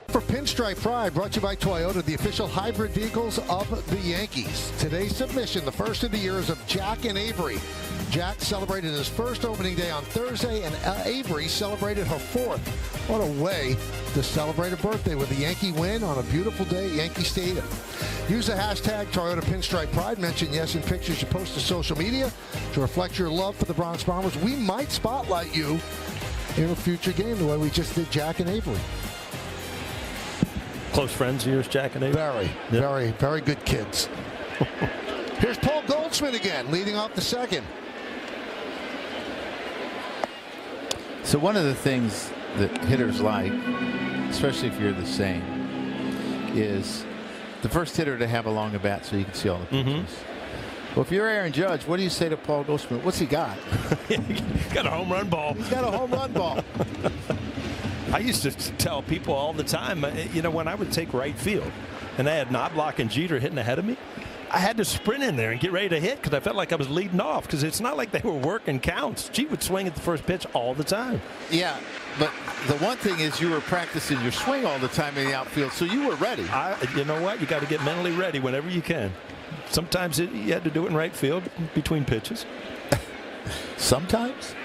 For Pinstripe Pride, brought to you by Toyota, the official hybrid vehicles of the Yankees. Today's submission, the first of the year, is of Jack and Avery. Jack celebrated his first opening day on Thursday, and Avery celebrated her 4th. What a way to celebrate a birthday with a Yankee win on a beautiful day at Yankee Stadium. Use the hashtag Toyota Pinstripe Pride. Mention yes in pictures you post to social media to reflect your love for the Bronx Bombers. We might spotlight you in a future game the way we just did Jack and Avery. Close friends of yours, Jack and Avery? Very good kids. Here's Paul Goldschmidt again, leading off the second. So one of the things that hitters like, especially if you're the same, is the first hitter to have a long at bat so you can see all the pitches. Well, if you're Aaron Judge, what do you say to Paul Goldschmidt? What's he got? He's got a home run ball. He's got a home run ball. I used to tell people all the time, you know, when I would take right field and I had Knobloch and Jeter hitting ahead of me, I had to sprint in there and get ready to hit because I felt like I was leading off because it's not like they were working counts. Jeter would swing at the first pitch all the time. Yeah, but the one thing is you were practicing your swing all the time in the outfield, so you were ready. You know what? You got to get mentally ready whenever you can. Sometimes you had to do it in right field between pitches. Sometimes?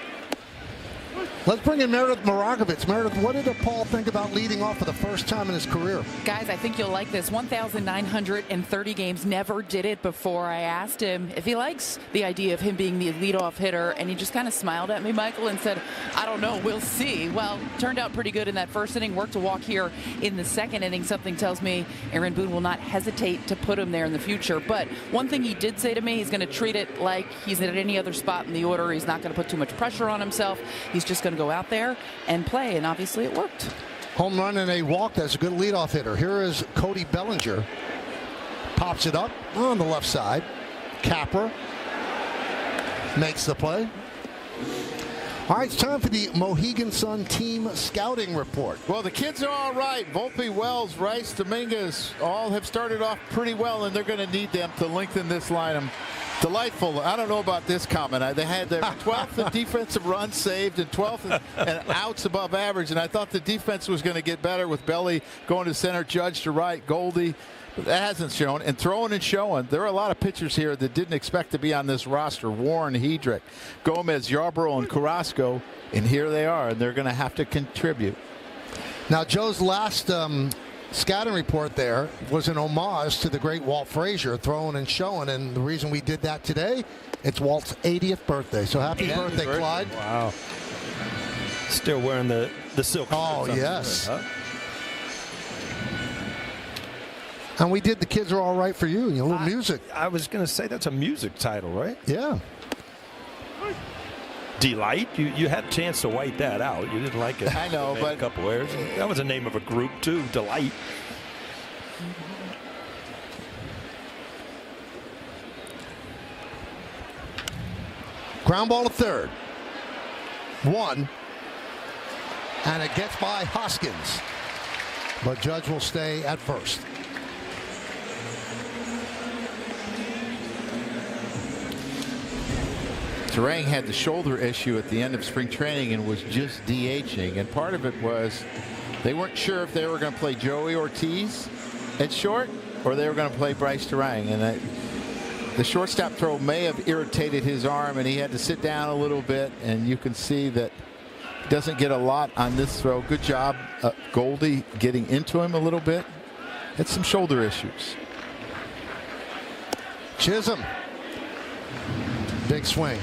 Let's bring in Meredith Marakovits. Meredith, what did Paul think about leading off for the first time in his career? Guys, I think you'll like this. 1,930 games, never did it before. I asked him if he likes the idea of him being the leadoff hitter, and he just kind of smiled at me, Michael, and said, I don't know, we'll see. Well, turned out pretty good in that first inning. Worked a walk here in the second inning. Something tells me Aaron Boone will not hesitate to put him there in the future. But one thing he did say to me, he's going to treat it like he's at any other spot in the order. He's not going to put too much pressure on himself. He's just going to go out there and play, and obviously it worked. Home run and a walk. That's a good leadoff hitter. Here is Cody Bellinger. Pops it up on the left side. Capra makes the play. All right, it's time for the Mohegan Sun team scouting report. Well, the kids are all right. Volpe, Wells, Rice, Dominguez all have started off pretty well, and they're going to need them to lengthen this lineup Delightful. I don't know about this comment. They had their 12th in defensive runs saved and 12th and outs above average, and I thought the defense was going to get better with Belly going to center, Judge to right, Goldie. But that hasn't shown. And throwing and showing. There are a lot of pitchers here that didn't expect to be on this roster. Warren, Hedrick, Gomez, Yarbrough, and Carrasco. And here they are, and they're going to have to contribute. Now, Joe's last scouting report there was an homage to the great Walt Frazier, throwing and showing, and the reason we did that today, it's Walt's 80th birthday. So happy birthday, Clyde. Wow. Still wearing the silk. Oh, yes. And we did The Kids Are All Right for You, a little music. I was going to say that's a music title, right? Yeah. Delight. You had a chance to white that out. You didn't like it. I know, but a couple errors. That was the name of a group too. Delight. Ground ball to third. 1. And it gets by Hoskins. But Judge will stay at first. Turang had the shoulder issue at the end of spring training and was just DHing. And part of it was they weren't sure if they were going to play Joey Ortiz at short or they were going to play Bryce Turang. And the shortstop throw may have irritated his arm, and he had to sit down a little bit. And you can see that he doesn't get a lot on this throw. Good job, Goldie, getting into him a little bit. Had some shoulder issues. Chisholm. Big swing.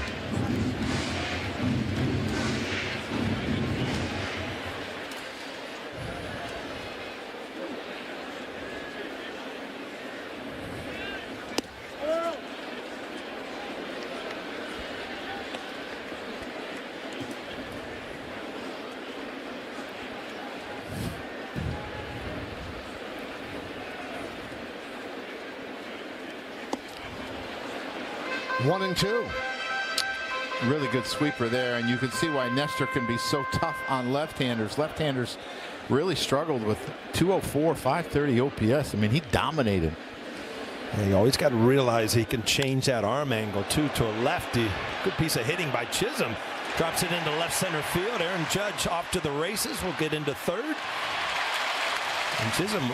One and two. Really good sweeper there, and you can see why Nestor can be so tough on left-handers. Left-handers really struggled with 204, 530 OPS. I mean, he dominated. Yeah, you always got to realize he can change that arm angle too to a lefty. Good piece of hitting by Chisholm. Drops it into left center field. Aaron Judge off to the races. Will get into third. And Chisholm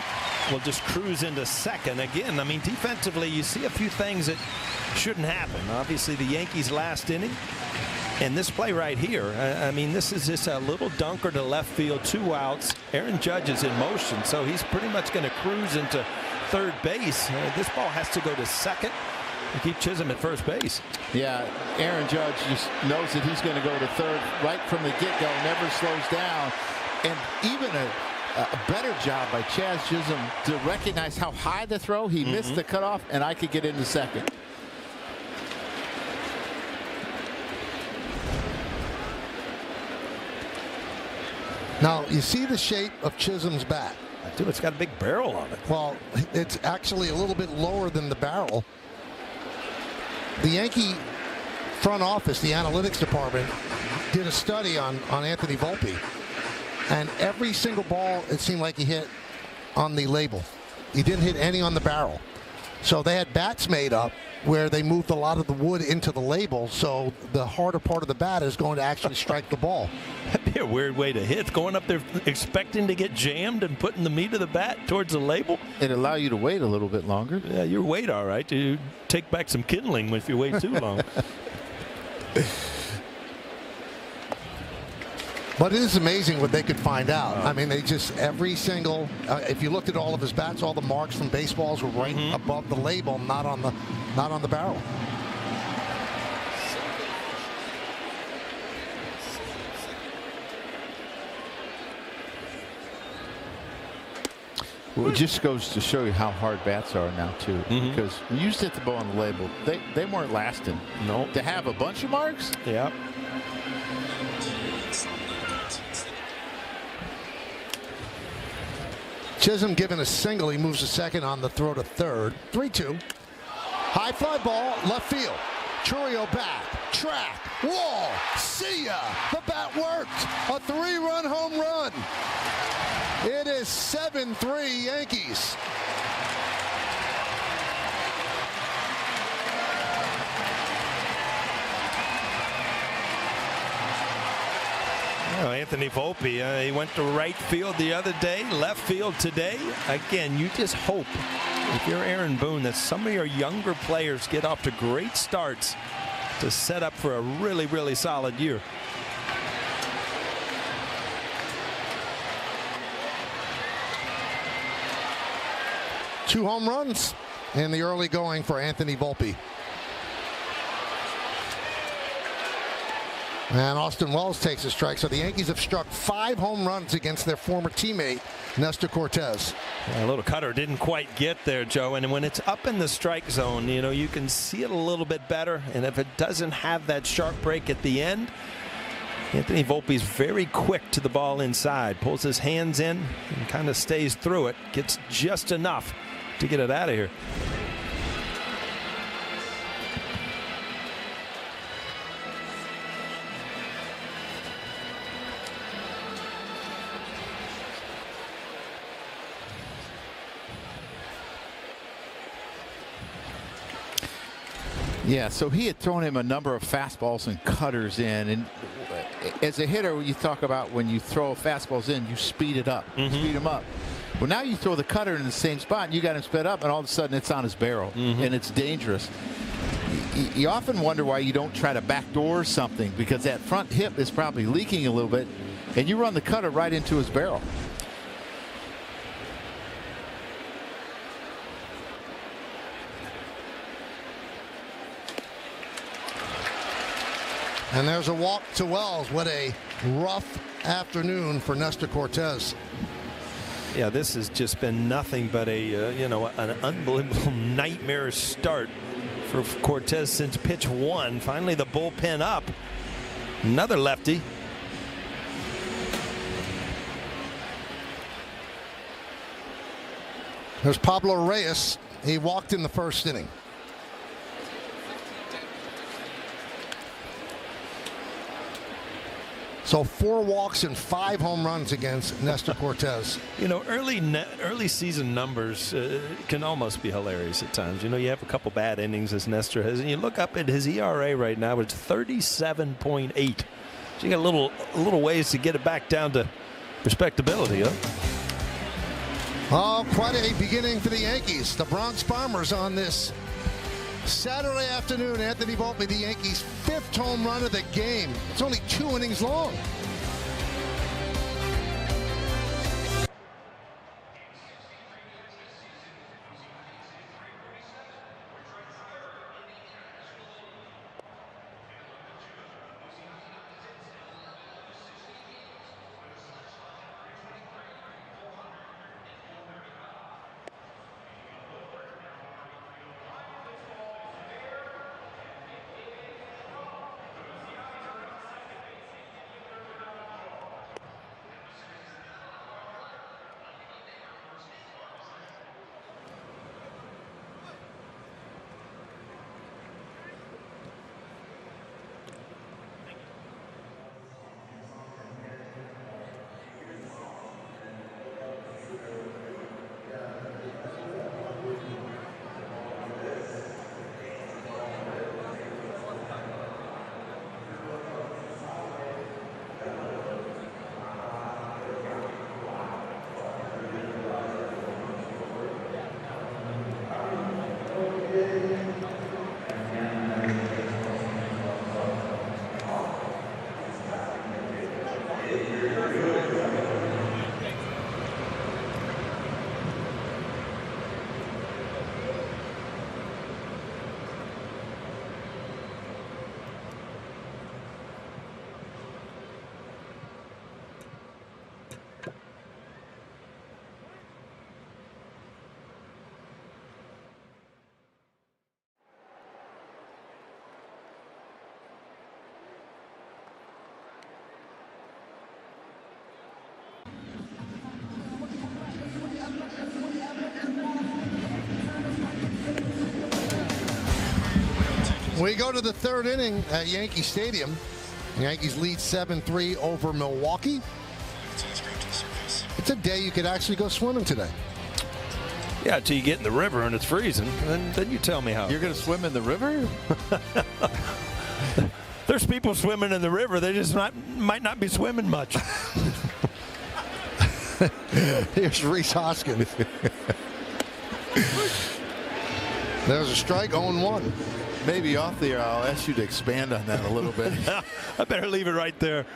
will just cruise into second. Again, I mean, defensively, you see a few things that shouldn't happen. Obviously, the Yankees' last inning. And this play right here, I mean, this is just a little dunker to left field, 2 outs. Aaron Judge is in motion, so he's pretty much going to cruise into third base. This ball has to go to second to keep Chisholm at first base. Yeah, Aaron Judge just knows that he's going to go to third right from the get-go, never slows down. And even a better job by Chaz Chisholm to recognize how high the throw. He missed the cutoff, and I could get into second. Now, you see the shape of Chisholm's bat. I do. It's got a big barrel on it. Well, it's actually a little bit lower than the barrel. The Yankee front office, the analytics department, did a study on Anthony Volpe. And every single ball, it seemed like he hit on the label. He didn't hit any on the barrel. So they had bats made up where they moved a lot of the wood into the label, so the harder part of the bat is going to actually strike the ball. That'd be a weird way to hit. Going up there expecting to get jammed and putting the meat of the bat towards the label. It'd allow you to wait a little bit longer. Yeah, you wait all right. You take back some kindling if you wait too long. But it is amazing what they could find out. I mean, they just every single. If you looked at all of his bats, all the marks from baseballs were right above the label, not on the barrel. Well, it just goes to show you how hard bats are now too. Because when you used to hit the ball on the label, they weren't lasting. No. To have a bunch of marks. Yeah. Chisholm given a single. He moves to second on the throw to third. 3-2. High fly ball, left field. Churio back, track, wall, see ya. The bat worked. A 3-run home run. It is 7-3 Yankees. Oh, Anthony Volpe, he went to right field the other day, left field today. Again, you just hope, if you're Aaron Boone, that some of your younger players get off to great starts to set up for a really, really solid year. Two home runs in the early going for Anthony Volpe. And Austin Wells takes a strike. So the Yankees have struck 5 home runs against their former teammate, Nestor Cortes. A little cutter didn't quite get there, Joe. And when it's up in the strike zone, you know, you can see it a little bit better. And if it doesn't have that sharp break at the end, Anthony Volpe's very quick to the ball inside. Pulls his hands in and kind of stays through it. Gets just enough to get it out of here. Yeah, so he had thrown him a number of fastballs and cutters in, and as a hitter, you talk about when you throw fastballs in, you speed it up, speed him up. Well, now you throw the cutter in the same spot, and you got him sped up, and all of a sudden it's on his barrel, and it's dangerous. You often wonder why you don't try to backdoor something, because that front hip is probably leaking a little bit, and you run the cutter right into his barrel. And there's a walk to Wells. What a rough afternoon for Nestor Cortes. Yeah, this has just been nothing but a you know, an unbelievable nightmare start for Cortes since pitch 1. Finally the bullpen up. Another lefty. There's Pablo Reyes. He walked in the first inning. So 4 walks and 5 home runs against Nestor Cortes. You know, early season numbers can almost be hilarious at times. You know, you have a couple bad innings as Nestor has, and you look up at his ERA right now, it's 37.8. So you got a little ways to get it back down to respectability, huh? Oh, quite a beginning for the Yankees. The Bronx Bombers on this Saturday afternoon. Anthony Volpe, the Yankees' 5th home run of the game. It's only 2 innings long. We go to the 3rd inning at Yankee Stadium. The Yankees lead 7-3 over Milwaukee. It's a day you could actually go swimming today. Yeah, until you get in the river and it's freezing, and then you tell me how. You're going to swim in the river? There's people swimming in the river. They just might not be swimming much. Here's Rhys Hoskins. There's a strike, 0-1. Maybe off the air, I'll ask you to expand on that a little bit. I better leave it right there.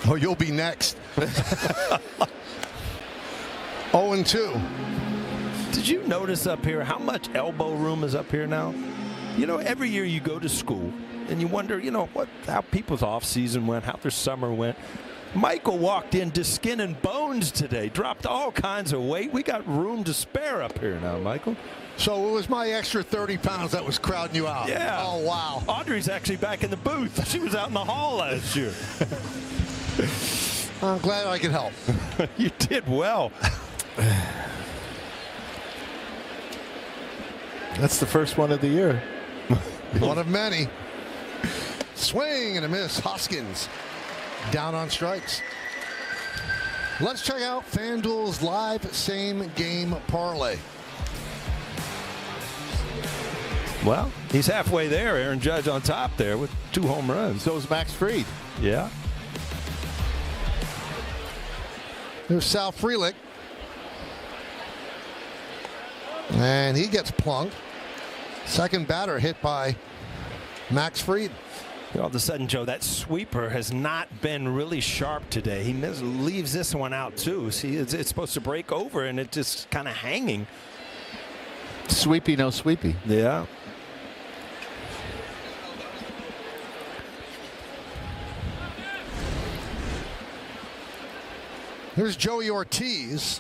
Oh, you'll be next. 0-2. Did you notice up here how much elbow room is up here now? You know, every year you go to school and you wonder, you know, how people's off season went, how their summer went. Michael walked in to skin and bones today, dropped all kinds of weight. We got room to spare up here now, Michael. So it was my extra 30 pounds that was crowding you out. Yeah. Oh, wow. Audrey's actually back in the booth. She was out in the hall last year. I'm glad I could help. You did well. That's the first one of the year. One of many. Swing and a miss. Hoskins down on strikes. Let's check out FanDuel's live same game parlay. Well, he's halfway there. Aaron Judge on top there with 2 home runs. So is Max Fried. Yeah. There's Sal Frelick. And he gets plunked. Second batter hit by Max Fried. All of a sudden, Joe, that sweeper has not been really sharp today. He leaves this one out, too. See, it's supposed to break over, and it's just kind of hanging. Sweepy, no sweepy. Yeah. Here's Joey Ortiz.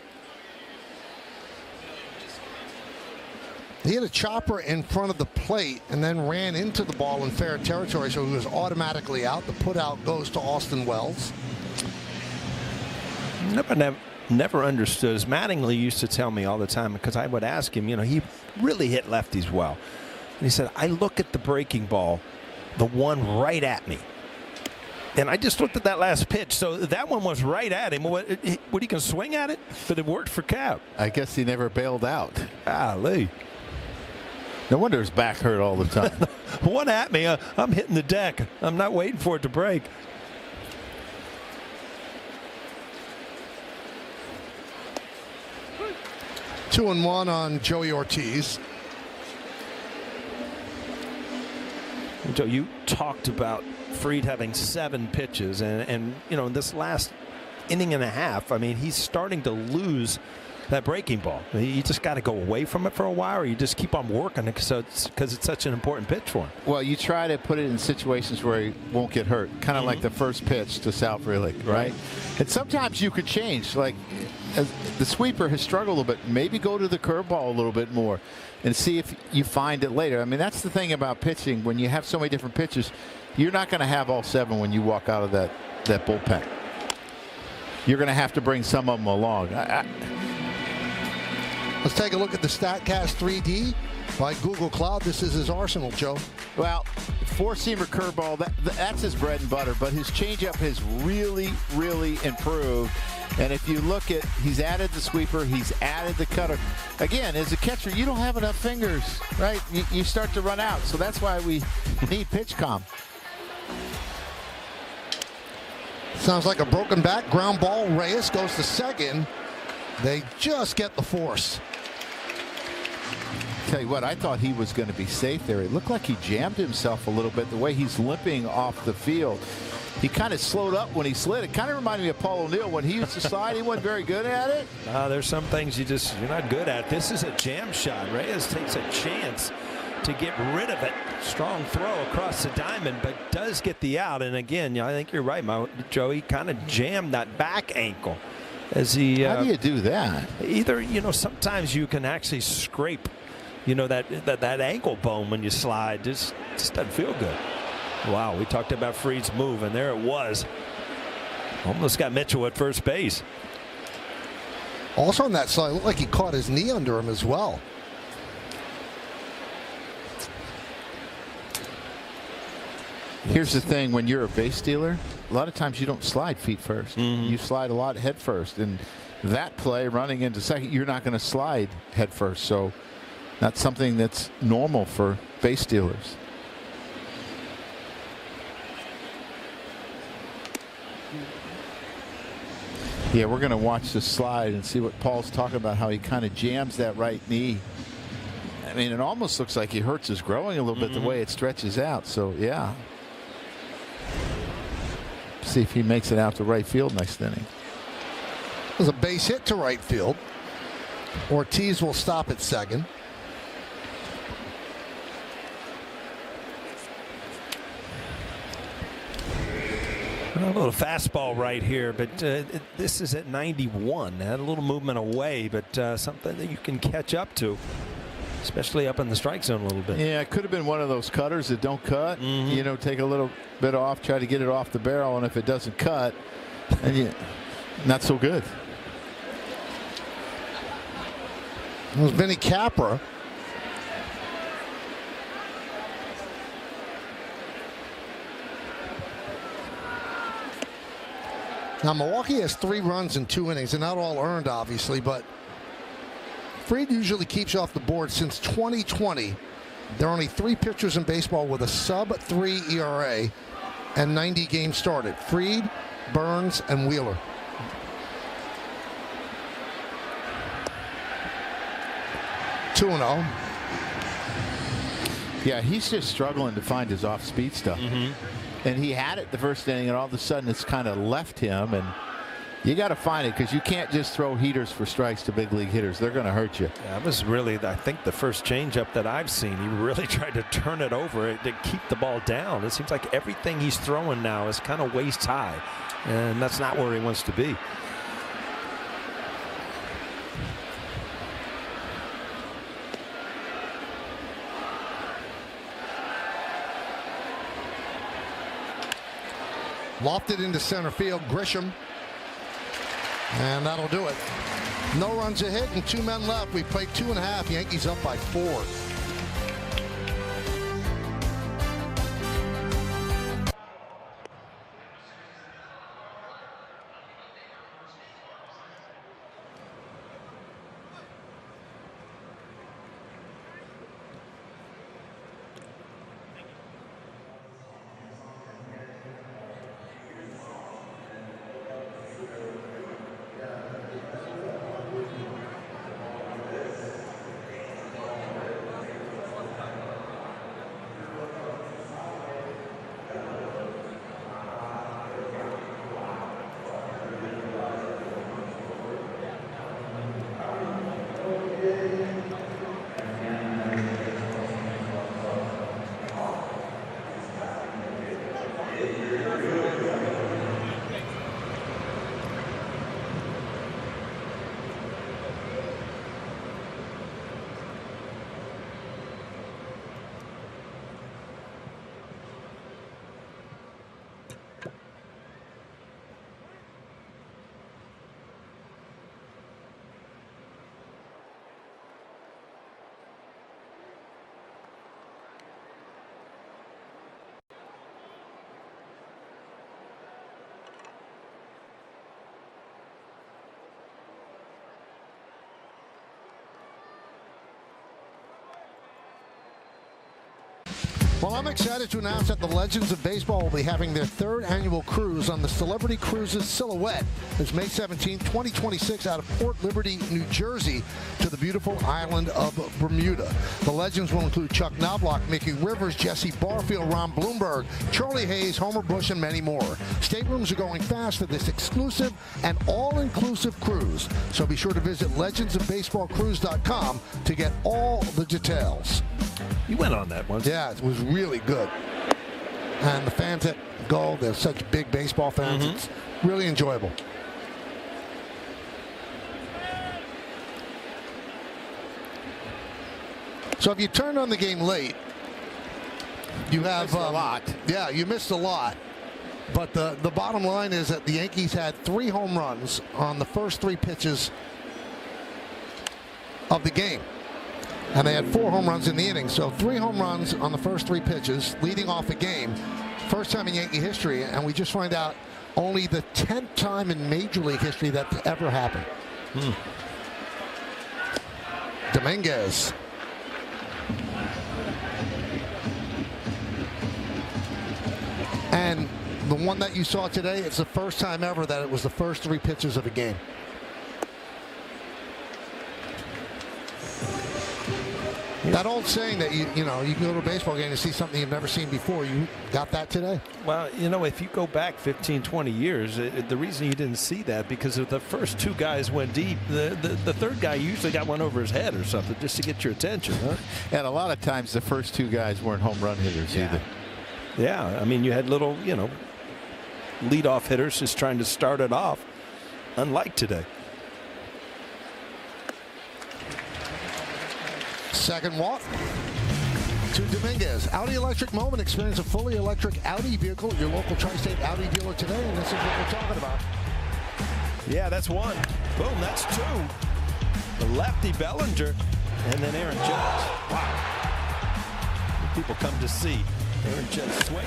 He had a chopper in front of the plate and then ran into the ball in fair territory, so he was automatically out. The put out goes to Austin Wells. Never understood. As Mattingly used to tell me all the time, because I would ask him, you know, he really hit lefties well. And he said, I look at the breaking ball, the one right at me. And I just looked at that last pitch, so that one was right at him. What he can swing at it? But it worked for Cap. I guess he never bailed out. Golly. No wonder his back hurt all the time. One at me, I'm hitting the deck. I'm not waiting for it to break. Two and one on Joey Ortiz. Joe, you talked about Fried having 7 pitches, and you know, in this last inning and a half, I mean, he's starting to lose that breaking ball. You just got to go away from it for a while, or you just keep on working it because it's such an important pitch for him. Well, you try to put it in situations where he won't get hurt, kind of like the first pitch to Sal Frelick, right? And sometimes you could change, like as the sweeper has struggled a little bit, maybe go to the curveball a little bit more and see if you find it later. I mean, that's the thing about pitching. When you have so many different pitches, you're not going to have all 7 when you walk out of that bullpen. You're going to have to bring some of them along. Let's take a look at the StatCast 3D by Google Cloud. This is his arsenal, Joe. Well, 4-seamer curveball, that's his bread and butter, but his changeup has really, really improved. And if you look at, he's added the sweeper, he's added the cutter. Again, as a catcher, you don't have enough fingers, right? You start to run out, so that's why we need pitch comp. Sounds like a broken bat. Ground ball. Reyes goes to second. They just get the force. Tell you what, I thought he was going to be safe there. It looked like he jammed himself a little bit the way he's limping off the field. He kind of slowed up when he slid. It kind of reminded me of Paul O'Neill when he used to slide. He wasn't very good at it. There's some things you're not good at. This is a jam shot. Reyes takes a chance to get rid of it. Strong throw across the diamond, but does get the out. And again, I think you're right, Joe. He kind of jammed that back ankle as he. How do you do that? Either, sometimes you can actually scrape, that ankle bone when you slide. Just doesn't feel good. Wow, we talked about Fried's move, and there it was. Almost got Mitchell at first base. Also on that side, it looked like he caught his knee under him as well. Here's the thing, when you're a base stealer, a lot of times you don't slide feet first. You slide a lot head first. And that play, running into second, you're not going to slide head first. So that's something that's normal for base stealers. Yeah, we're going to watch the slide and see what Paul's talking about, how he kind of jams that right knee. I mean, it almost looks like he hurts his growing a little bit the way it stretches out. So, yeah. See if he makes it out to right field next inning. There's a base hit to right field. Ortiz will stop at second. A little fastball right here, but this is at 91. Had a little movement away, but something that you can catch up to, especially up in the strike zone a little bit. Yeah, it could have been one of those cutters that don't cut. You know, take a little bit off, try to get it off the barrel, and if it doesn't cut, then not so good. It was Vinny Capra. Now, Milwaukee has 3 runs in 2 innings, and not all earned, obviously, but Fried usually keeps you off the board. Since 2020, there are only 3 pitchers in baseball with a sub-3 ERA and 90 games started: Fried, Burns, and Wheeler. Two and 0. Yeah, he's just struggling to find his off-speed stuff. And he had it the first inning, and all of a sudden it's kind of left him. And you got to find it, because you can't just throw heaters for strikes to big league hitters. They're going to hurt you. Yeah, that was really, I think, the first changeup that I've seen. He really tried to turn it over to keep the ball down. It seems like everything he's throwing now is kind of waist high, and that's not where he wants to be. Lofted into center field. Grisham. And that'll do it. No runs a hit and 2 men left. We played 2.5. Yankees up by 4. Well, I'm excited to announce that the Legends of Baseball will be having their 3rd annual cruise on the Celebrity Cruises Silhouette. It's May 17, 2026, out of Port Liberty, New Jersey, to the beautiful island of Bermuda. The Legends will include Chuck Knobloch, Mickey Rivers, Jesse Barfield, Ron Bloomberg, Charlie Hayes, Homer Bush, and many more. Staterooms are going fast for this exclusive and all-inclusive cruise, so be sure to visit legendsofbaseballcruise.com to get all the details. You went on that once. Yeah, it was really good. And the fans that go, they're such big baseball fans. It's really enjoyable. So if you turned on the game late, you have a lot. Yeah, you missed a lot. But the bottom line is that the Yankees had 3 home runs on the first 3 pitches of the game. And they had 4 home runs in the inning. So 3 home runs on the first 3 pitches, leading off a game. First time in Yankee history. And we just find out only the 10th time in Major League history that ever happened. Dominguez. And the one that you saw today, it's the first time ever that it was the first 3 pitches of a game. That old saying that you can go to a baseball game and see something you've never seen before. You got that today? Well, if you go back 15, 20 years, the reason you didn't see that because if the first 2 guys went deep, the third guy usually got one over his head or something just to get your attention. Huh? And a lot of times the first 2 guys weren't home run hitters either. Yeah, I mean, you had little, leadoff hitters just trying to start it off, unlike today. Second walk to Dominguez. Audi Electric Moment. Experience a fully electric Audi vehicle at your local Tri-State Audi dealer today, and this is what we're talking about. Yeah, that's 1. Boom, that's 2. The lefty Bellinger, and then Aaron Judge. Wow. People come to see Aaron Judge swing.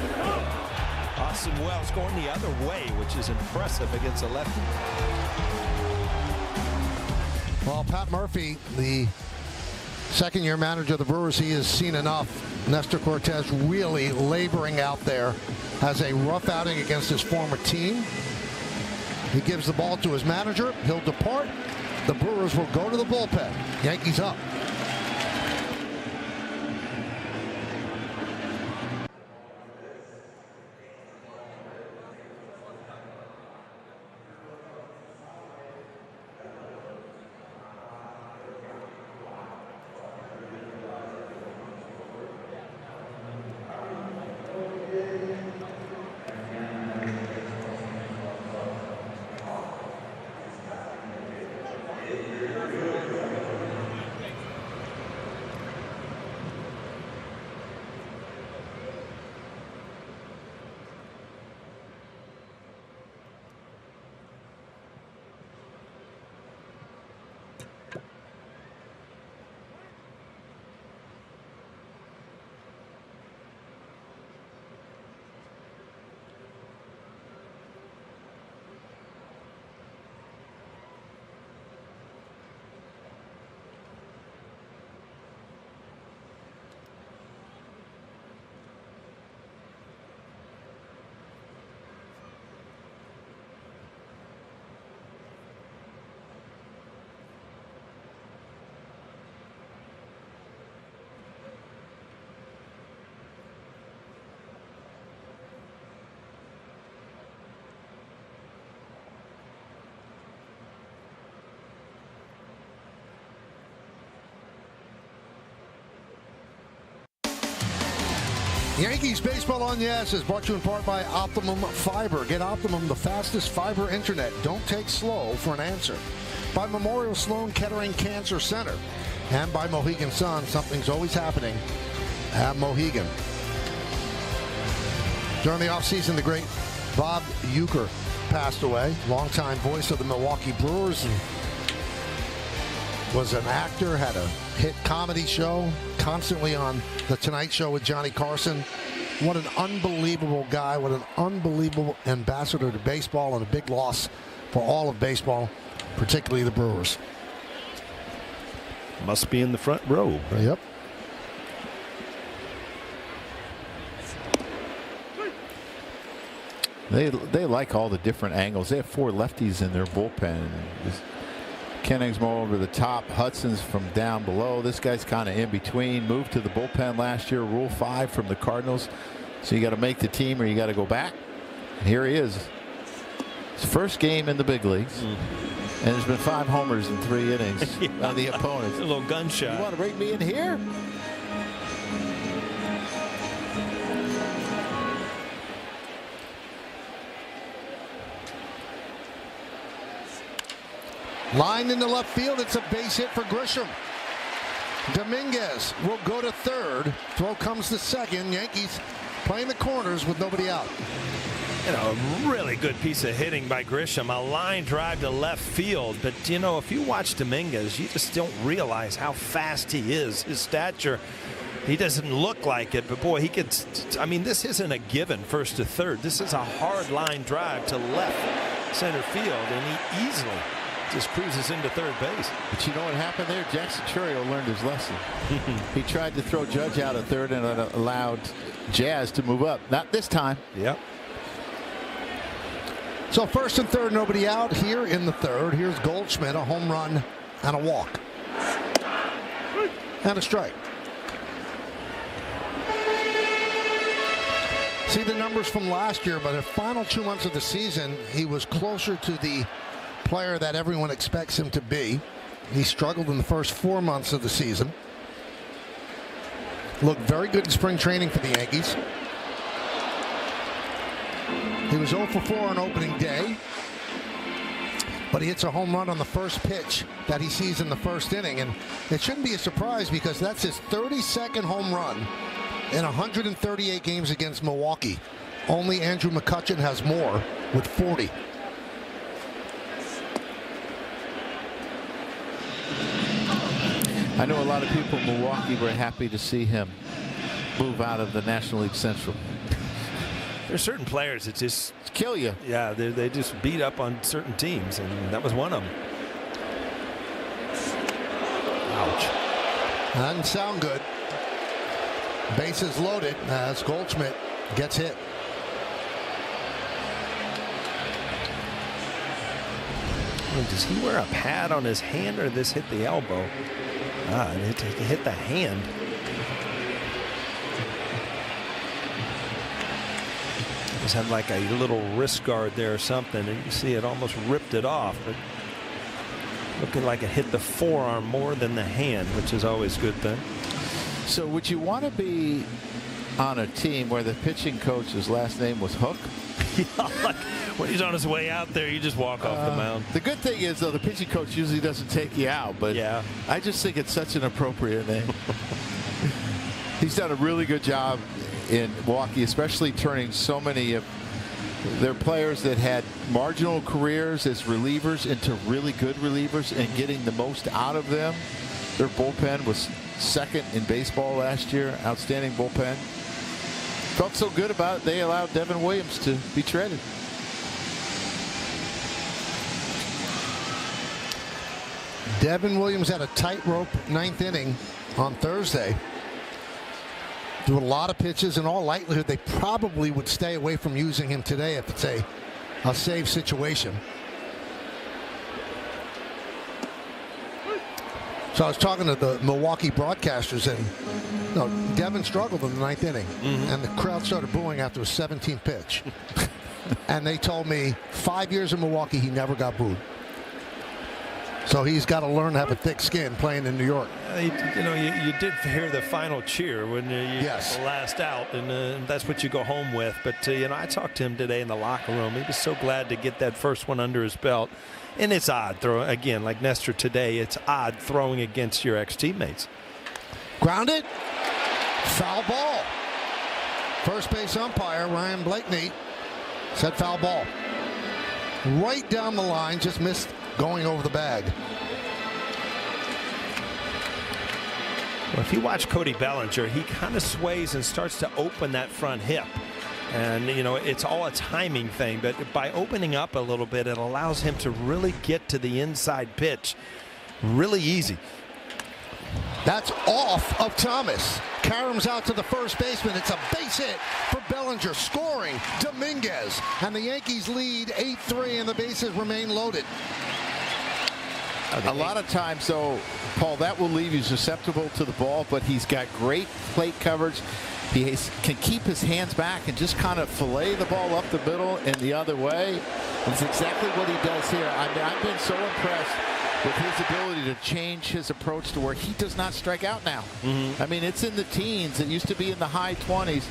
Austin Wells going the other way, which is impressive against a lefty. Well, Pat Murphy, the second-year manager of the Brewers, he has seen enough. Nestor Cortez really laboring out there. Has a rough outing against his former team. He gives the ball to his manager. He'll depart. The Brewers will go to the bullpen. Yankees up. Yankees Baseball on Yes is brought to you in part by Optimum Fiber. Get Optimum, the fastest fiber internet. Don't take slow for an answer. By Memorial Sloan Kettering Cancer Center. And by Mohegan Sun. Something's always happening at Mohegan. During the offseason, the great Bob Uecker passed away. Longtime voice of the Milwaukee Brewers. And was an actor, had a hit comedy show, constantly on The Tonight Show with Johnny Carson. What an unbelievable guy, what an unbelievable ambassador to baseball, and a big loss for all of baseball, particularly the Brewers. Must be in the front row. Right? Yep. They like all the different angles. They have 4 lefties in their bullpen. Kenning's more over the top. Hudson's from down below. This guy's kind of in between. Moved to the bullpen last year. Rule 5 from the Cardinals. So you got to make the team or you got to go back. And here he is. His first game in the big leagues. And there's been 5 homers in 3 innings on the opponents. A little gunshot. You want to bring me in here? Line into left field. It's a base hit for Grisham. Dominguez will go to third. Throw comes to second. Yankees playing the corners with nobody out. A really good piece of hitting by Grisham. A line drive to left field. But, if you watch Dominguez, you just don't realize how fast he is. His stature, he doesn't look like it. But, boy, he gets, this isn't a given first to third. This is a hard line drive to left center field. And he easily just cruises into third base. But you know what happened there? Jackson Chourio learned his lesson. He tried to throw Judge out of third and allowed Jazz to move up. Not this time. Yep. So first and third, nobody out here in the third. Here's Goldschmidt, a home run and a walk. And a strike. See the numbers from last year, but the final 2 months of the season, he was closer to the player that everyone expects him to be. He struggled in the first 4 months of the season. Looked very good in spring training for the Yankees. He was 0 for 4 on opening day, but he hits a home run on the first pitch that he sees in the first inning, and it shouldn't be a surprise because that's his 32nd home run in 138 games against Milwaukee. Only Andrew McCutchen has more with 40. I know a lot of people in Milwaukee were happy to see him move out of the National League Central. There's certain players that just kill you. Yeah, they just beat up on certain teams, and that was one of them. Ouch. That didn't sound good. Bases loaded as Goldschmidt gets hit. Does he wear a pad on his hand, or did this hit the elbow? It hit the hand. Just had like a little wrist guard there or something, and you see it almost ripped it off. But looking like it hit the forearm more than the hand, which is always a good thing. So would you want to be on a team where the pitching coach's last name was Hook? Yeah, like when he's on his way out there, you just walk off the mound. The good thing is, though, the pitching coach usually doesn't take you out, but yeah. I just think it's such an appropriate name. He's done a really good job in Milwaukee, especially turning so many of their players that had marginal careers as relievers into really good relievers and getting the most out of them. Their bullpen was second in baseball last year. Outstanding bullpen. Felt so good about it, they allowed Devin Williams to be traded. Devin Williams had a tightrope ninth inning on Thursday. Threw a lot of pitches. In all likelihood, they probably would stay away from using him today if it's a save situation. So I was talking to the Milwaukee broadcasters, and Devin struggled in the ninth inning, and the crowd started booing after his 17th pitch. And they told me 5 years in Milwaukee, he never got booed. So he's got to learn to have a thick skin playing in New York. You did hear the final cheer when you yes. got the last out, and that's what you go home with. But, I talked to him today in the locker room. He was so glad to get that first one under his belt. And it's odd throwing, again, like Nestor today, it's odd throwing against your ex-teammates. Grounded. Foul ball. First base umpire, Ryan Blakeney, said foul ball. Right down the line, just missed going over the bag. Well, if you watch Cody Bellinger, he kind of sways and starts to open that front hip. And, it's all a timing thing, but by opening up a little bit, it allows him to really get to the inside pitch really easy. That's off of Thomas. Karam's out to the first baseman. It's a base hit for Bellinger. Scoring Dominguez. And the Yankees lead 8-3, and the bases remain loaded. A lot of times, though, Paul, that will leave you susceptible to the ball, but he's got great plate coverage. He can keep his hands back and just kind of fillet the ball up the middle and the other way. That's exactly what he does here. I've been so impressed with his ability to change his approach to where he does not strike out now. I mean, it's in the teens. It used to be in the high 20s.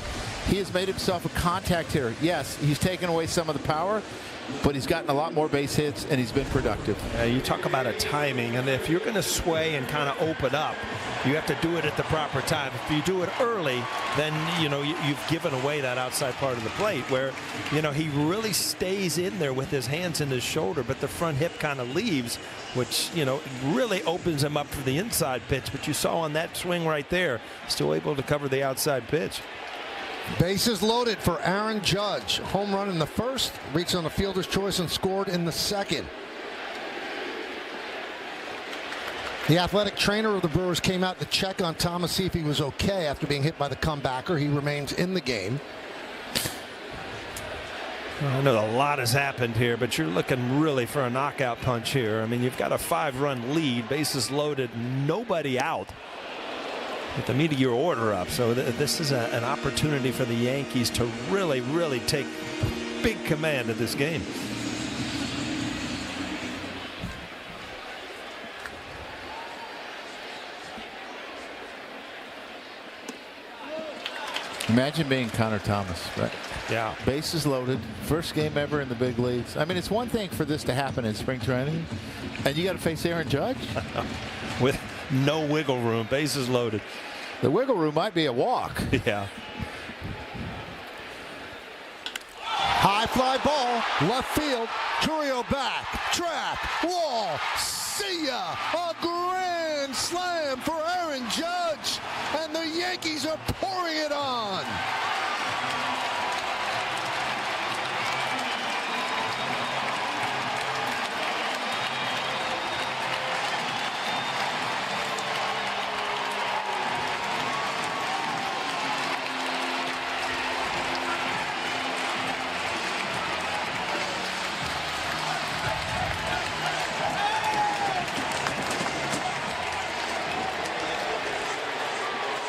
He has made himself a contact hitter. Yes, he's taken away some of the power, but he's gotten a lot more base hits, and he's been productive. You talk about a timing, and if you're going to sway and kind of open up, you have to do it at the proper time. If you do it early, then, you've given away that outside part of the plate where, he really stays in there with his hands in his shoulder, but the front hip kind of leaves, which, really opens him up for the inside pitch. But you saw on that swing right there, still able to cover the outside pitch. Bases loaded for Aaron Judge. Home run in the first, reached on the fielder's choice and scored in the second. The athletic trainer of the Brewers came out to check on Thomas, see if he was okay after being hit by the comebacker. He remains in the game. I know a lot has happened here, but you're looking really for a knockout punch here. I mean, you've got a 5-run lead, bases loaded, nobody out with the meat of your order up. So this is an opportunity for the Yankees to really, really take big command of this game. Imagine being Connor Thomas, right? Yeah. Bases loaded, first game ever in the big leagues. I mean, it's one thing for this to happen in spring training, and you got to face Aaron Judge with no wiggle room, bases loaded. The wiggle room might be a walk. Yeah. High fly ball, left field. Curio back, track, wall. See ya! A grand slam for Aaron Judge, and the Yankees are pouring it on.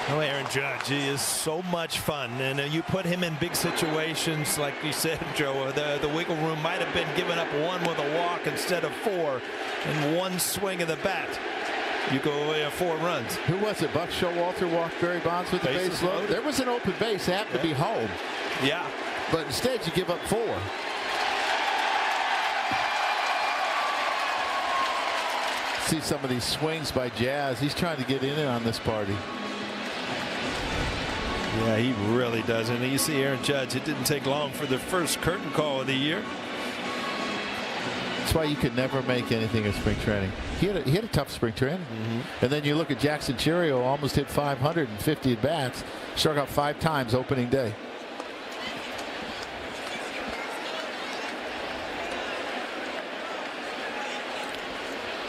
Oh, Aaron Judge, he is so much fun, and you put him in big situations like you said, Joe. The wiggle room might have been giving up one with a walk instead of 4 in one swing of the bat. You go away 4 runs. Who was it? Buck Showalter walked Barry Bonds with the base loaded. There was an open base, happened to be home. Yeah. But instead you give up 4. See some of these swings by Jazz. He's trying to get in on this party. Yeah, he really does. And you see Aaron Judge, it didn't take long for the first curtain call of the year. That's why you could never make anything in spring training. He had a tough spring training. And then you look at Jackson Chourio, almost hit 550 at bats, struck out 5 times opening day.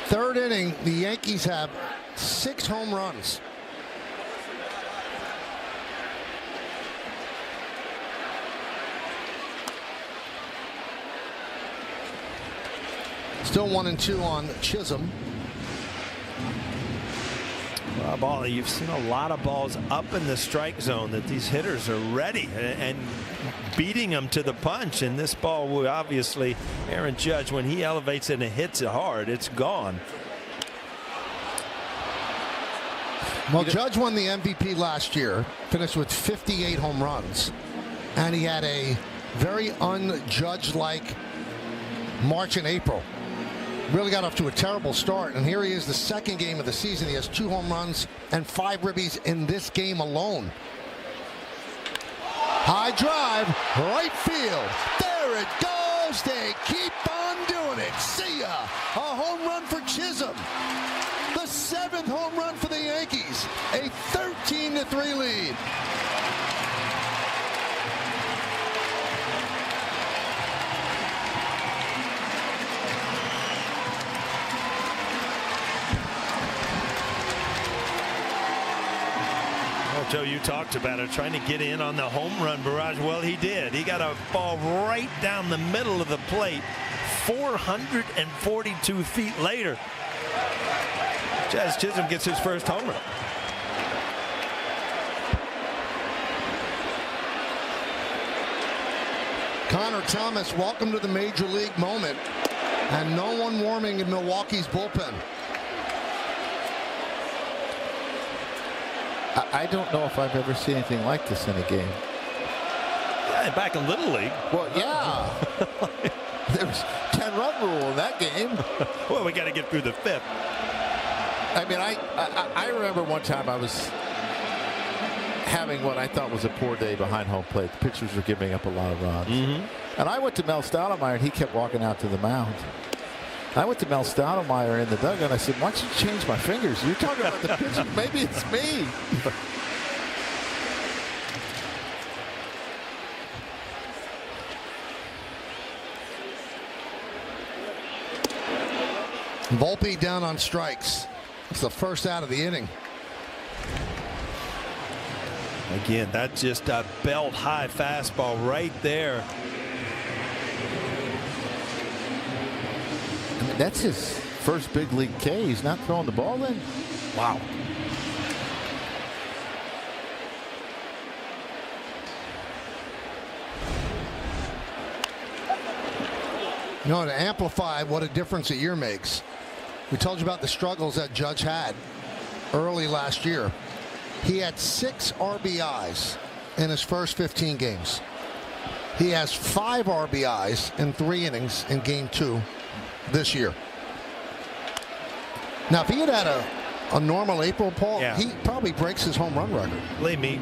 Third inning, the Yankees have 6 home runs. Still 1-2 on Chisholm. Well, Bally, you've seen a lot of balls up in the strike zone that these hitters are ready and beating them to the punch. And this ball will obviously, Aaron Judge, when he elevates it and hits it hard, it's gone. Well, Judge won the MVP last year, finished with 58 home runs, and he had a very un-Judge-like March and April. Really got off to a terrible start, and here he is, the second game of the season. He has 2 home runs and 5 ribbies in this game alone. High drive, right field. There it goes. They keep on doing it. See ya. A home run for Chisholm. The 7th home run for the Yankees. A 13-3 lead. Joe, you talked about it, trying to get in on the home run barrage. Well, he did. He got a ball right down the middle of the plate 442 feet later. Jazz Chisholm gets his first home run. Connor Thomas, welcome to the major league moment. And no one warming in Milwaukee's bullpen. I don't know if I've ever seen anything like this in a game. Yeah, back in Little League. Well, yeah. There was 10-run rule in that game. Well, we got to get through the 5th. I mean, I remember one time I was having what I thought was a poor day behind home plate. The pitchers were giving up a lot of runs. And I went to Mel Stoudemire, and he kept walking out to the mound. I went to Mel Stoudemire in the dugout, and I said, why don't you change my fingers? You're talking about the pitcher. Maybe it's me. Volpe down on strikes. It's the first out of the inning. Again, that's just a belt high fastball right there. That's his first big league K. He's not throwing the ball in. Wow. You know, to amplify what a difference a year makes, we told you about the struggles that Judge had early last year. He had 6 RBIs in his first 15 games. He has 5 RBIs in 3 innings in Game 2 this year. Now, if he had had a normal April, Paul, he probably breaks his home run record. Believe me,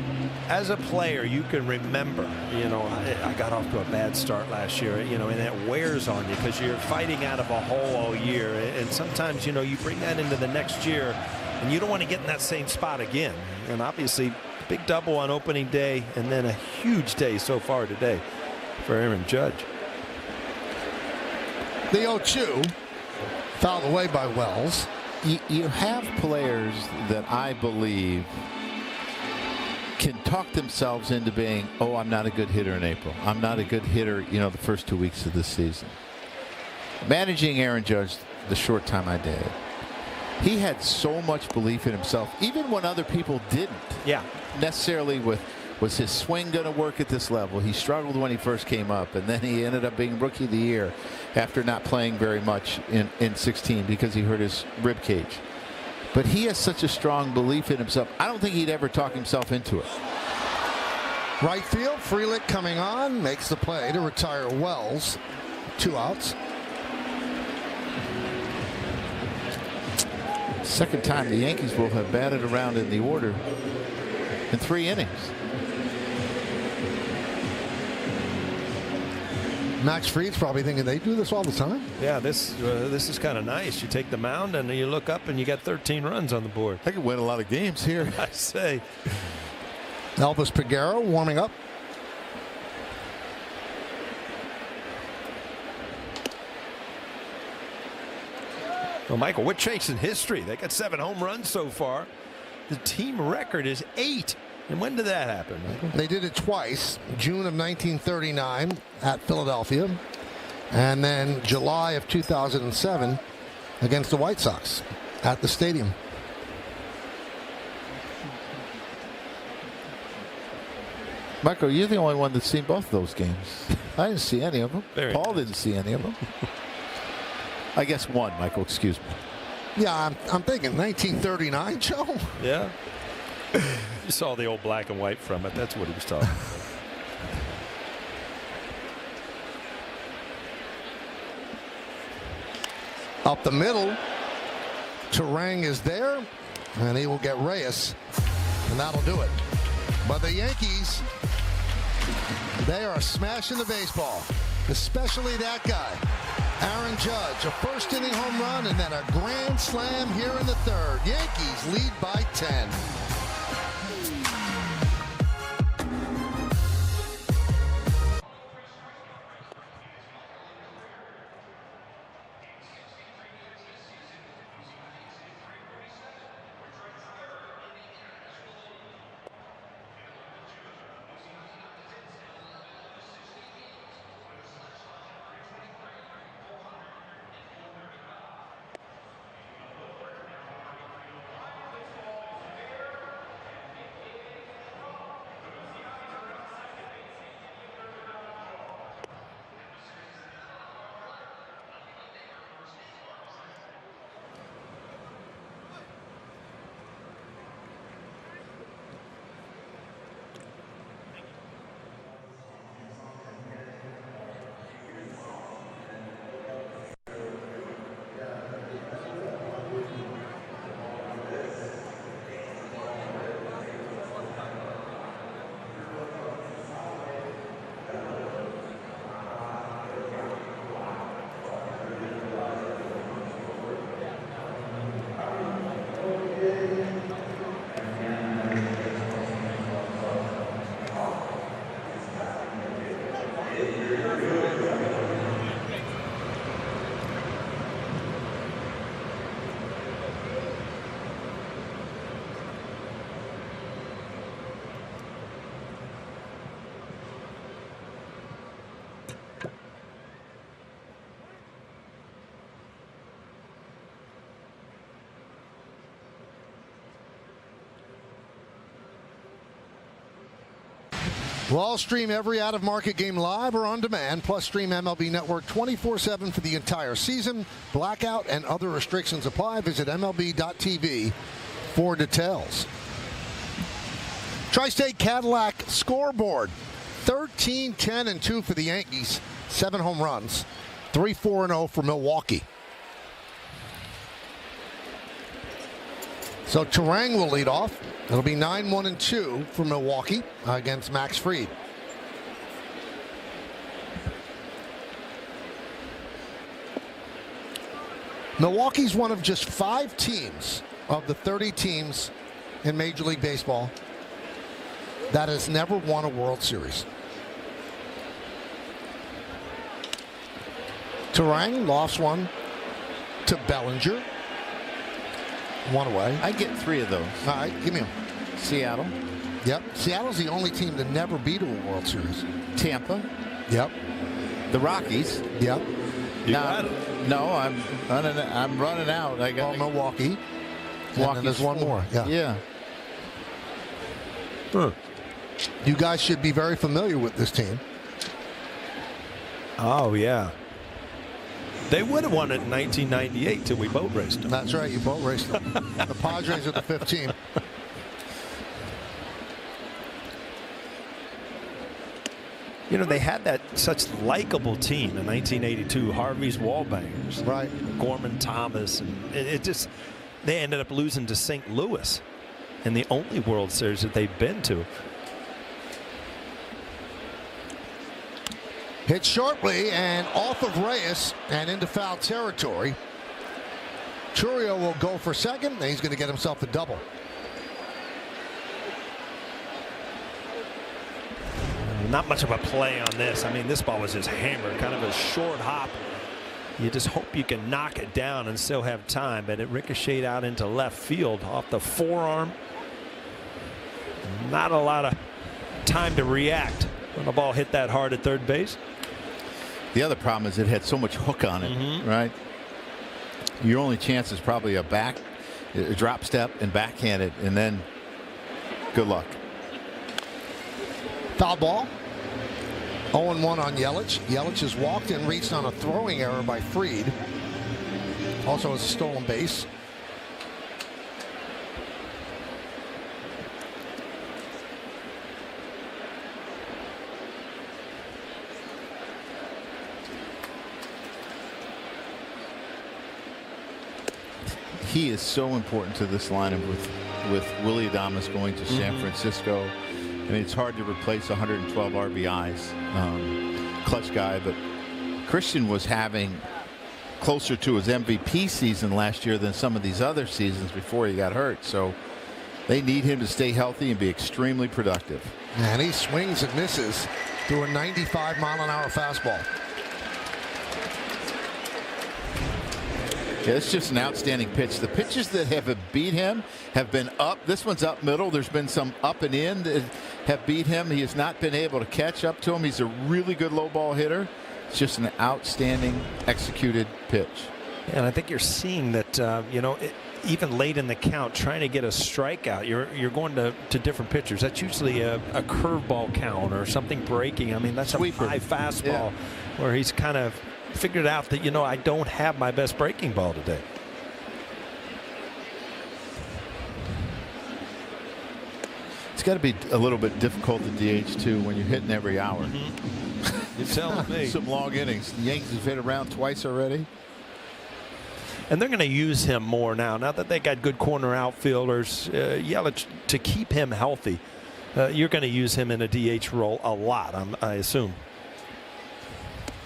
as a player, you can remember, you know, I got off to a bad start last year, you know, and that wears on you because you're fighting out of a hole all year. And sometimes, you know, you bring that into the next year and you don't want to get in that same spot again. And obviously, big double on opening day and then a huge day so far today for Aaron Judge. The 0-2 fouled away by Wells. You have players that I believe can talk themselves into being, oh, I'm not a good hitter in April. I'm not a good hitter, you know, the first 2 weeks of this season. Managing Aaron Judge the short time I did, he had so much belief in himself, even when other people didn't. Yeah. Necessarily Was his swing going to work at this level? He struggled when he first came up, and then he ended up being Rookie of the Year after not playing very much in 16 because he hurt his rib cage. But he has such a strong belief in himself. I don't think he'd ever talk himself into it. Right field, Frelick coming on, makes the play to retire Wells. 2 outs. Second time the Yankees will have batted around in the order in 3 innings. Max Fried's probably thinking they do this all the time. Yeah, this is kind of nice. You take the mound and you look up and you got 13 runs on the board. I could win a lot of games here. I say. Elvis Peguero warming up. Well, Michael, we're chasing history. They got 7 home runs so far. The team record is 8. And when did that happen, Michael? They did it twice. June of 1939 at Philadelphia, and then July of 2007 against the White Sox at the stadium. Michael, you're the only one that's seen both of those games. I didn't see any of them. Paul didn't see any of them. I guess one, Michael, excuse me. Yeah, I'm thinking 1939, Joe. Yeah. You saw the old black and white from it. That's what he was talking about. Up the middle. Terang is there, and he will get Reyes, and that'll do it. But the Yankees, they are smashing the baseball, especially that guy, Aaron Judge. A first inning home run and then a grand slam here in the 3rd. Yankees lead by 10. Well, stream every out-of-market game live or on demand, plus stream MLB Network 24/7 for the entire season. Blackout and other restrictions apply. Visit MLB.tv for details. Tri-State Cadillac scoreboard. 13-10-2 for the Yankees. 7 home runs. 3-4-0 for Milwaukee. So Turang will lead off. It'll be 9-1-2 for Milwaukee against Max Fried. Milwaukee's one of just 5 teams of the 30 teams in Major League Baseball that has never won a World Series. Turang lost one to Bellinger. 1 away. I get 3 of those. All right, give me them. Seattle. Yep. Seattle's the only team to never beat a World Series. Tampa. Yep. The Rockies. Yep. No, I'm running out. I got Milwaukee. And then there's one more. Yeah. You guys should be very familiar with this team. Oh, yeah. They would have won it in 1998 till we boat raced them. That's right. You boat raced them. The Padres are the 5th team. You know, they had that such likable team in 1982. Harvey's Wallbangers. Right. Gorman Thomas. And it just, they ended up losing to St. Louis in the only World Series that they've been to. Hit shortly and off of Reyes and into foul territory. Churio will go for second, and he's going to get himself a double. Not much of a play on this. I mean, this ball was just hammered, kind of a short hop. You just hope you can knock it down and still have time, but it ricocheted out into left field off the forearm. Not a lot of time to react when the ball hit that hard at third base. The other problem is it had so much hook on it, right? Your only chance is probably a drop step and backhanded, and then good luck. Foul ball. 0-1 on Yelich. Yelich has walked and reached on a throwing error by Fried. Also has a stolen base. He is so important to this lineup with Willie Adames going to San Francisco. I mean, it's hard to replace 112 RBIs. Clutch guy, but Christian was having closer to his MVP season last year than some of these other seasons before he got hurt. So they need him to stay healthy and be extremely productive. And he swings and misses through a 95-mile-an-hour fastball. Yeah, it's just an outstanding pitch. The pitches that have beat him have been up. This one's up middle. There's been some up and in that have beat him. He has not been able to catch up to him. He's a really good low ball hitter. It's just an outstanding executed pitch. And I think you're seeing that, you know, even late in the count, trying to get a strikeout, you're going to different pitchers. That's usually a curveball count or something breaking. I mean, that's Sweeper. A high fastball where he's kind of figured out that, you know, I don't have my best breaking ball today. It's got to be a little bit difficult to DH too when you're hitting every hour. You're telling me. Some long innings. The Yankees have hit around twice already. And they're going to use him more now that they got good corner outfielders. Yelich, to keep him healthy, you're going to use him in a DH role a lot, I assume.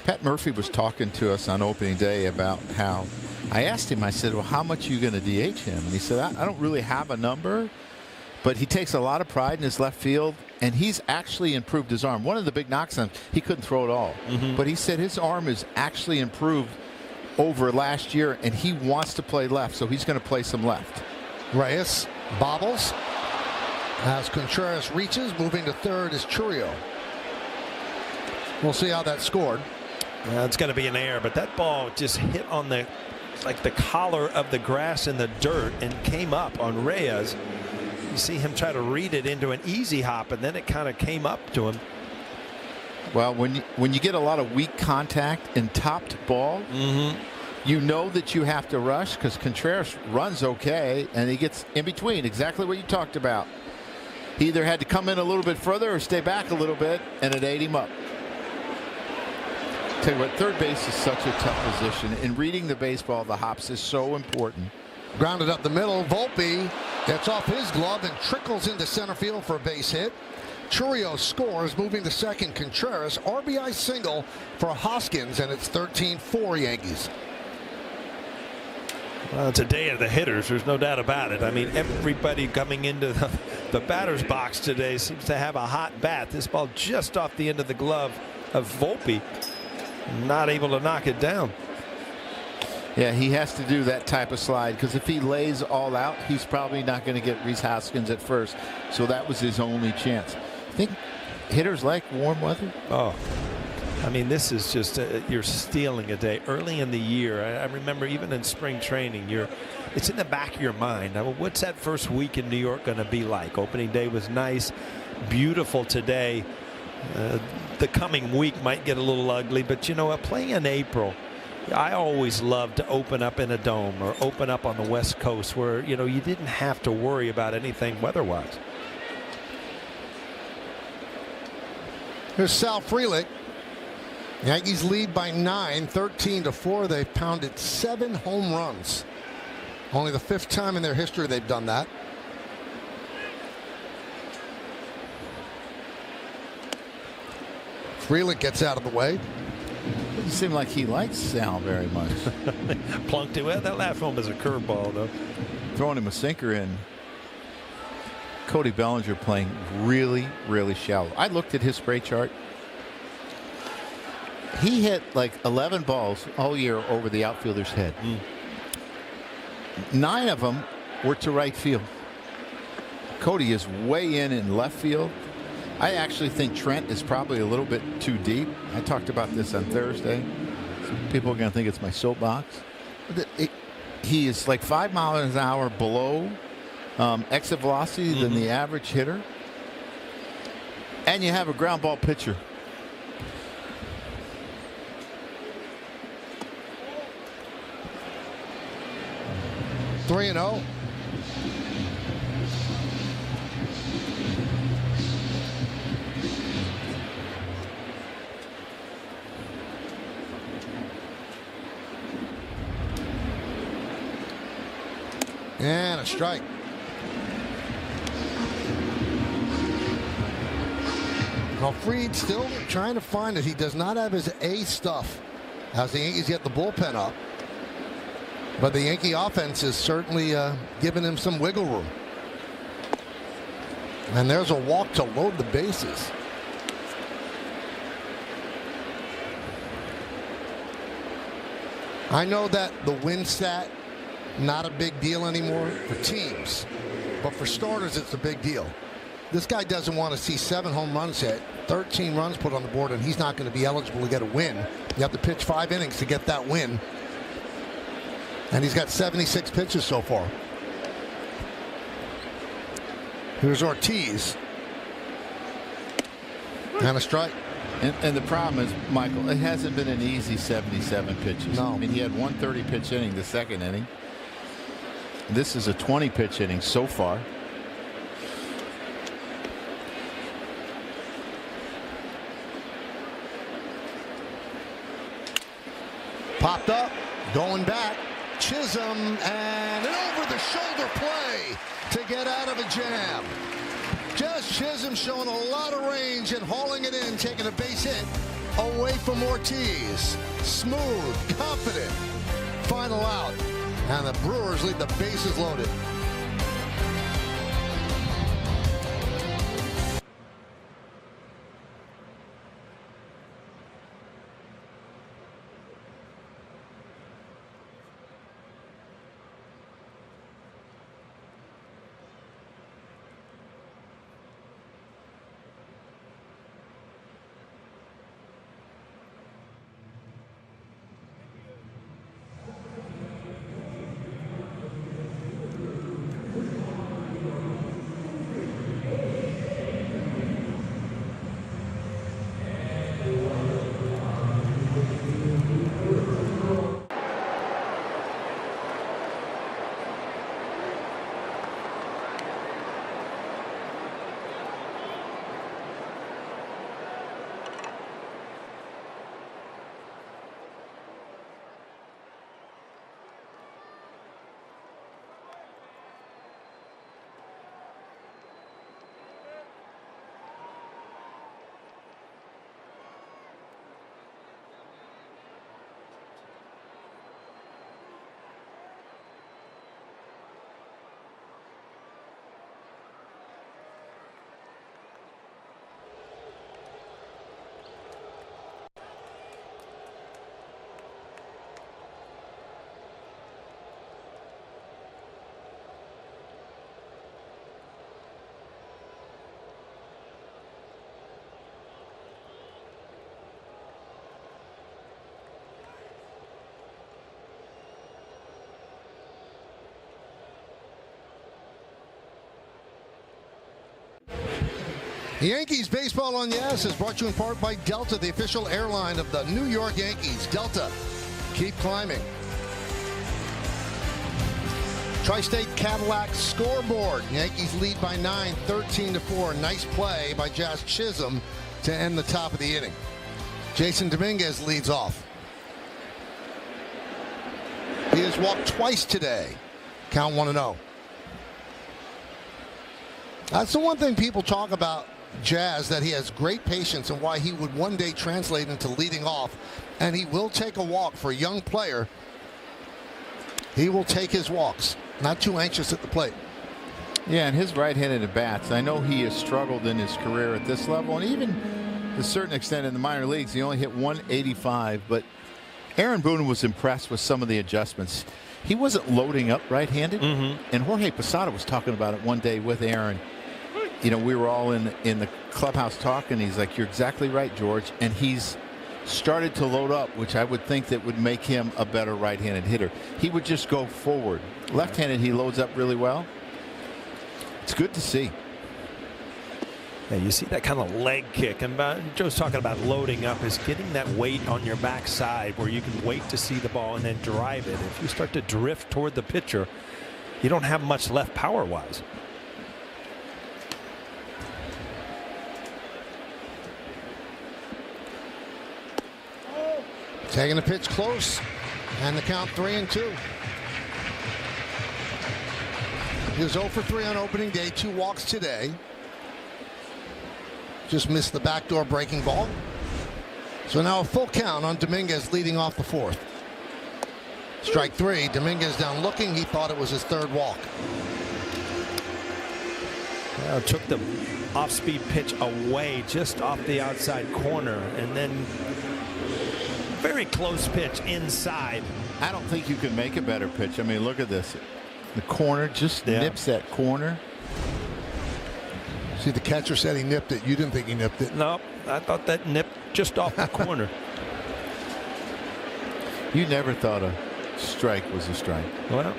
Pat Murphy was talking to us on opening day about how I asked him, I said, well, how much are you going to DH him? And he said, I don't really have a number, but he takes a lot of pride in his left field, and he's actually improved his arm. One of the big knocks on him, he couldn't throw it all. But he said his arm is actually improved over last year, and he wants to play left, so he's going to play some left. Reyes bobbles as Contreras reaches. Moving to third is Churio. We'll see how that scored. It's going to be an error, but that ball just hit on the collar of the grass in the dirt and came up on Reyes. see him try to read it into an easy hop, and then it kind of came up to him. Well, when you get a lot of weak contact and topped ball, you know that you have to rush because Contreras runs okay, and he gets in between. Exactly what you talked about. He either had to come in a little bit further or stay back a little bit, and it ate him up. Tell you what, third base is such a tough position. In reading the baseball, the hops is so important. Grounded up the middle. Volpe gets off his glove and trickles into center field for a base hit. Churio scores, moving to second. Contreras, RBI single for Hoskins, and it's 13-4 Yankees. Well, it's a day of the hitters. There's no doubt about it. I mean, everybody coming into the batter's box today seems to have a hot bat. This ball just off the end of the glove of Volpe. Not able to knock it down. Yeah, he has to do that type of slide because if he lays all out, he's probably not going to get Rhys Hoskins at first. So that was his only chance. I think hitters like warm weather. Oh, I mean, this is just you're stealing a day early in the year. I remember even in spring training, it's in the back of your mind. I mean, what's that first week in New York going to be like? Opening day was nice, beautiful today. The coming week might get a little ugly, but you know what? Playing in April, I always loved to open up in a dome or open up on the West Coast where, you know, you didn't have to worry about anything weather-wise. Here's Sal Frelick. Yankees lead by 9, 13-4. They've pounded 7 home runs. Only the 5th time in their history they've done that. Frelick gets out of the way. Doesn't seem like he likes Sal very much. Plunked it. Well, that last one was a curveball, though. Throwing him a sinker in. Cody Bellinger playing really, really shallow. I looked at his spray chart. He hit like 11 balls all year over the outfielder's head. 9 of them were to right field. Cody is way in left field. I actually think Trent is probably a little bit too deep. I talked about this on Thursday. People are going to think it's my soapbox. He is like 5 miles an hour below exit velocity than the average hitter. And you have a ground ball pitcher. Three and 0. And a strike. Well, Fried still trying to find it. He does not have his A stuff as the Yankees get the bullpen up. But the Yankee offense is certainly giving him some wiggle room. And there's a walk to load the bases. I know that the win stat, not a big deal anymore for teams. But for starters, it's a big deal. This guy doesn't want to see 7 home runs hit, 13 runs put on the board, and he's not going to be eligible to get a win. You have to pitch 5 innings to get that win. And he's got 76 pitches so far. Here's Ortiz. And a strike. And the problem is, Michael, it hasn't been an easy 77 pitches. No. I mean, he had 1 30-pitch inning the second inning. This is a 20-pitch inning so far. Popped up, going back. Chisholm, and an over-the-shoulder play to get out of a jam. Just Chisholm showing a lot of range and hauling it in, taking a base hit away from Ortiz. Smooth, confident. Final out. And the Brewers leave the bases loaded. The Yankees Baseball on Yes is brought to you in part by Delta, the official airline of the New York Yankees. Delta, keep climbing. Tri-State Cadillac scoreboard. Yankees lead by 9, 13-4. Nice play by Jazz Chisholm to end the top of the inning. Jason Dominguez leads off. He has walked twice today. Count 1-0. That's the one thing people talk about Jazz, that he has great patience and why he would one day translate into leading off. And he will take a walk. For a young player, he will take his walks. Not too anxious at the plate. Yeah, and his right-handed at bats. I know he has struggled in his career at this level, and even to a certain extent in the minor leagues. He only hit 185, but Aaron Boone was impressed with some of the adjustments. He wasn't loading up right-handed, and Jorge Posada was talking about it one day with Aaron. You know, we were all in the clubhouse talking. He's like, "You're exactly right, George," and he's started to load up, which I would think that would make him a better right-handed hitter. He would just go forward. Left-handed, he loads up really well. It's good to see. Yeah, you see that kind of leg kick, and Joe's talking about loading up, is getting that weight on your backside where you can wait to see the ball and then drive it. If you start to drift toward the pitcher, you don't have much left power-wise. Taking the pitch close, and the count 3-2. He was 0 for 3 on opening day, 2 walks today. Just missed the backdoor breaking ball. So now a full count on Dominguez leading off the 4th. Strike 3. Dominguez down looking. He thought it was his 3rd walk. Took the off-speed pitch away just off the outside corner, and then very close pitch inside. I don't think you can make a better pitch. I mean, look at this. The corner just nips that corner. See, the catcher said he nipped it. You didn't think he nipped it. No, I thought that nipped just off the corner. You never thought a strike was a strike. Well,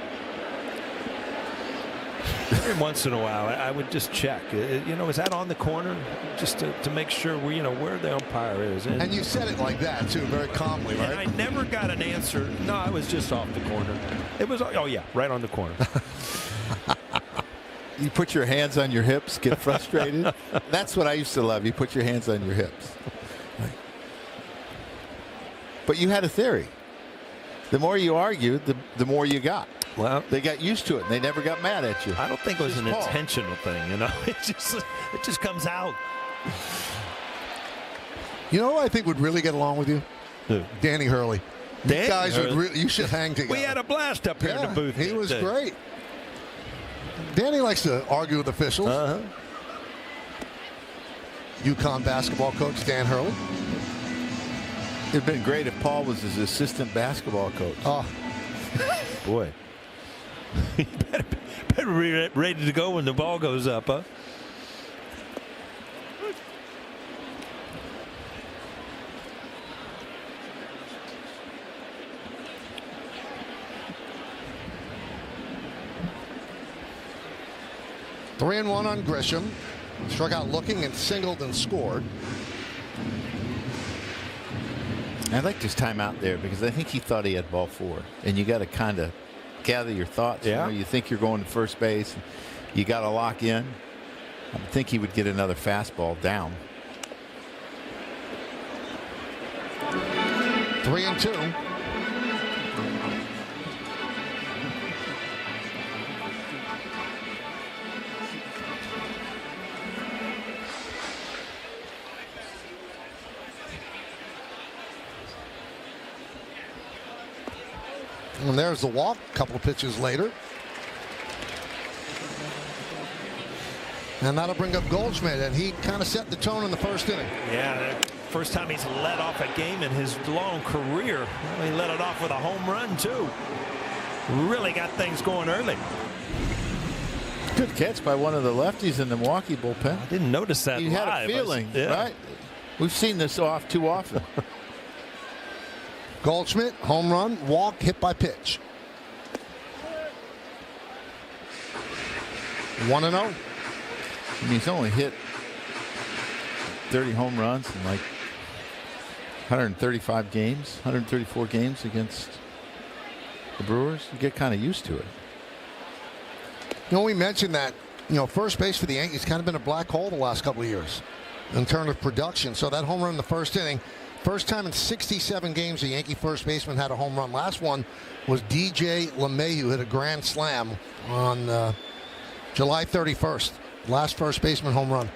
every once in a while, I would just check. You know, is that on the corner? Just to make sure we, you know, where the umpire is. And you said it like that too, very calmly, right? And I never got an answer. No, it was just off the corner. It was, oh yeah, right on the corner. You put your hands on your hips, get frustrated. That's what I used to love. You put your hands on your hips. But you had a theory. The more you argued, the more you got. Well, they got used to it, and they never got mad at you. I don't think it was an intentional thing, you know. It just comes out. You know who I think would really get along with you? Who? Danny Hurley. You guys Hurley. would really, you should hang together. We had a blast up here in the booth. He was great. Danny likes to argue with officials. UConn basketball coach Dan Hurley. It'd been great if Paul was his assistant basketball coach. Oh, boy. You better be ready to go when the ball goes up, huh? Three and 1 on Grisham. Struck out looking and singled and scored. I like this timeout there because I think he thought he had ball 4, and you got to kind of gather your thoughts. Yeah. You know, you think you're going to first base, you got to lock in. I think he would get another fastball down. 3 and 2. And there's the walk a couple of pitches later. And that'll bring up Goldschmidt, and he kind of set the tone in the first inning. Yeah, first time he's led off a game in his long career. Well, he led it off with a home run, too. Really got things going early. Good catch by one of the lefties in the Milwaukee bullpen. I didn't notice that. You had a feeling, right? We've seen this off too often. Goldschmidt, home run, walk, hit by pitch. 1-0. I mean, he's only hit 30 home runs in like 135 games, 134 games against the Brewers. You get kind of used to it. You know, we mentioned that, first base for the Yankees kind of been a black hole the last couple of years in terms of production. So that home run in the first inning, first time in 67 games a Yankee first baseman had a home run. Last one was DJ LeMahieu, hit a grand slam on July 31st. Last first baseman home run.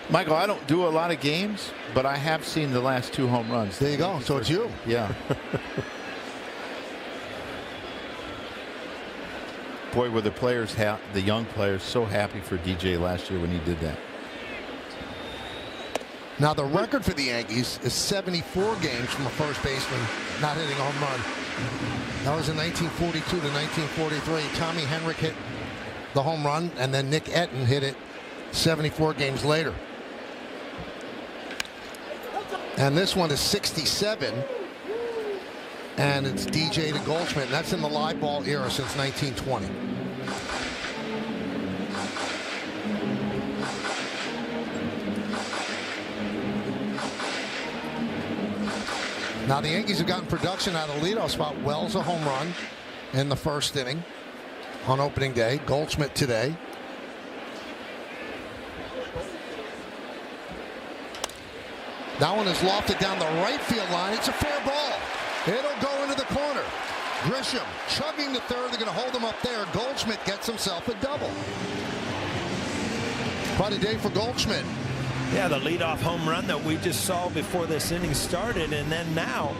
Michael, I don't do a lot of games, but I have seen the last 2 home runs. There you go. So it's you. Yeah. Boy, were the young players so happy for DJ last year when he did that. Now the record for the Yankees is 74 games from a first baseman not hitting a home run. That was in 1942 to 1943. Tommy Henrik hit the home run, and then Nick Etten hit it 74 games later. And this one is 67. And it's DJ to Goldschmidt. And that's in the live ball era since 1920. Now the Yankees have gotten production out of the leadoff spot. Wells a home run in the first inning on opening day. Goldschmidt today. That one is lofted down the right field line. It's a fair ball. It'll go into the corner. Grisham chugging to third. They're going to hold him up there. Goldschmidt gets himself a double. Quite a day for Goldschmidt. Yeah, the leadoff home run that we just saw before this inning started, and then now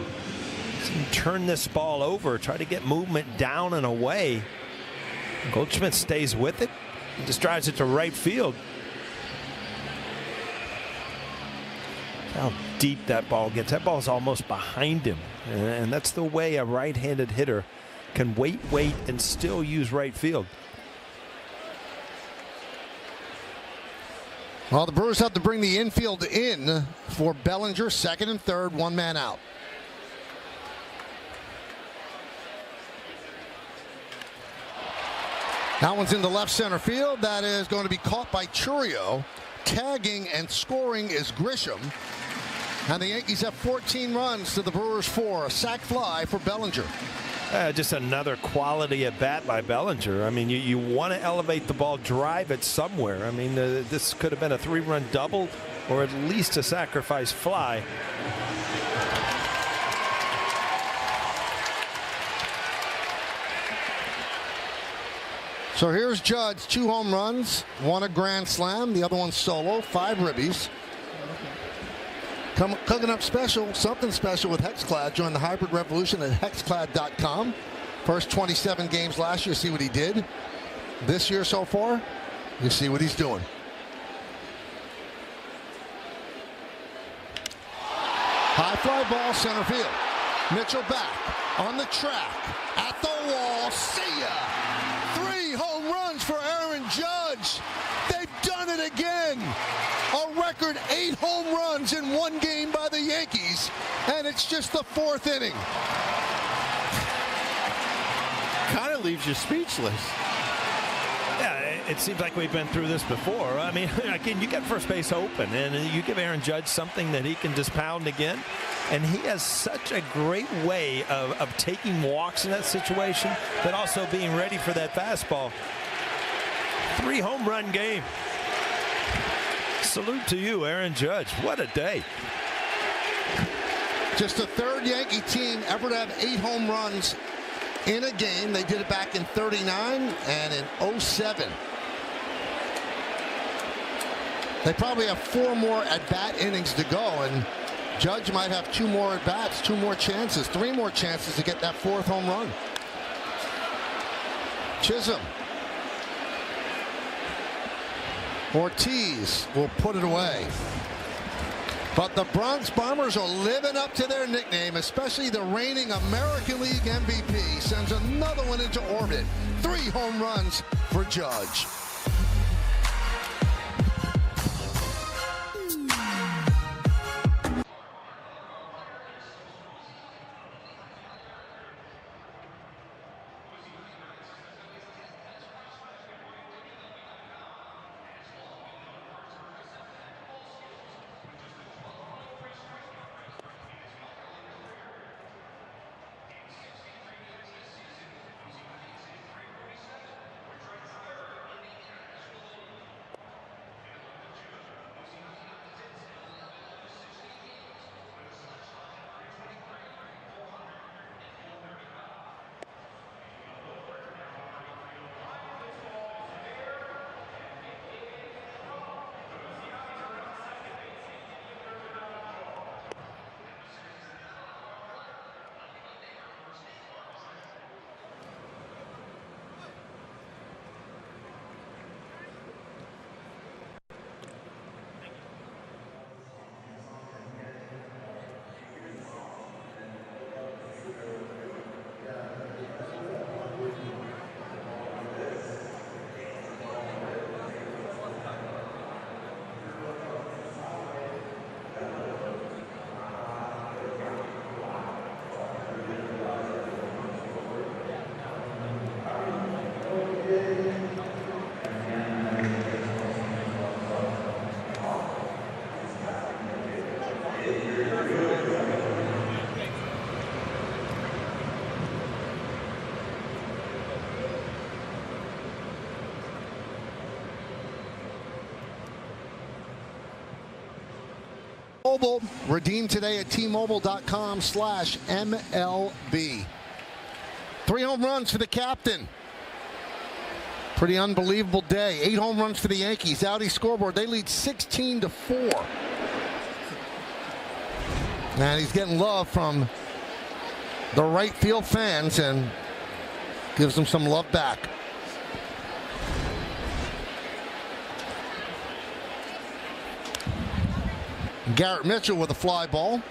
turn this ball over, try to get movement down and away. Goldschmidt stays with it, just drives it to right field. How deep that ball gets. That ball's almost behind him. And that's the way a right-handed hitter can wait, and still use right field. Well, the Brewers have to bring the infield in for Bellinger, second and third, one man out. That one's into left center field. That is going to be caught by Churio. Tagging and scoring is Grisham. And the Yankees have 14 runs to the Brewers 4. A sac fly for Bellinger. Just another quality at bat by Bellinger. I mean, you want to elevate the ball, drive it somewhere. I mean, this could have been a 3-run double or at least a sacrifice fly. So here's Judge, 2 home runs, 1 a grand slam, the other one solo, 5 ribbies. Cooking up special, something special with Hexclad. Join the hybrid revolution at hexclad.com. First 27 games last year, see what he did. This year so far, you see what he's doing. High fly ball, center field. Mitchell back on the track, at the wall, see ya! 3 home runs for Aaron Judge. They've done it again. A record 8 home runs in 1 game by the Yankees, and it's just the 4th inning. Kind of leaves you speechless. Yeah, it seems like we've been through this before. I mean, again, you get first base open, and you give Aaron Judge something that he can just pound again. And he has such a great way of taking walks in that situation, but also being ready for that fastball. 3 home run game. Salute to you, Aaron Judge. What a day. Just the 3rd Yankee team ever to have 8 home runs in a game. They did it back in '39 and in '07. They probably have 4 more at-bat innings to go, and Judge might have 2 more at-bats, 2 more chances, 3 more chances to get that 4th home run. Chisholm. Ortiz will put it away. But the Bronx Bombers are living up to their nickname, especially the reigning American League MVP. Sends another one into orbit. 3 home runs for Judge. T-Mobile. Redeem today at T-Mobile.com/MLB. 3 home runs for the captain. Pretty unbelievable day. 8 home runs for the Yankees. Audi scoreboard. They lead 16-4. And he's getting love from the right field fans and gives them some love back. Garrett Mitchell with a fly ball.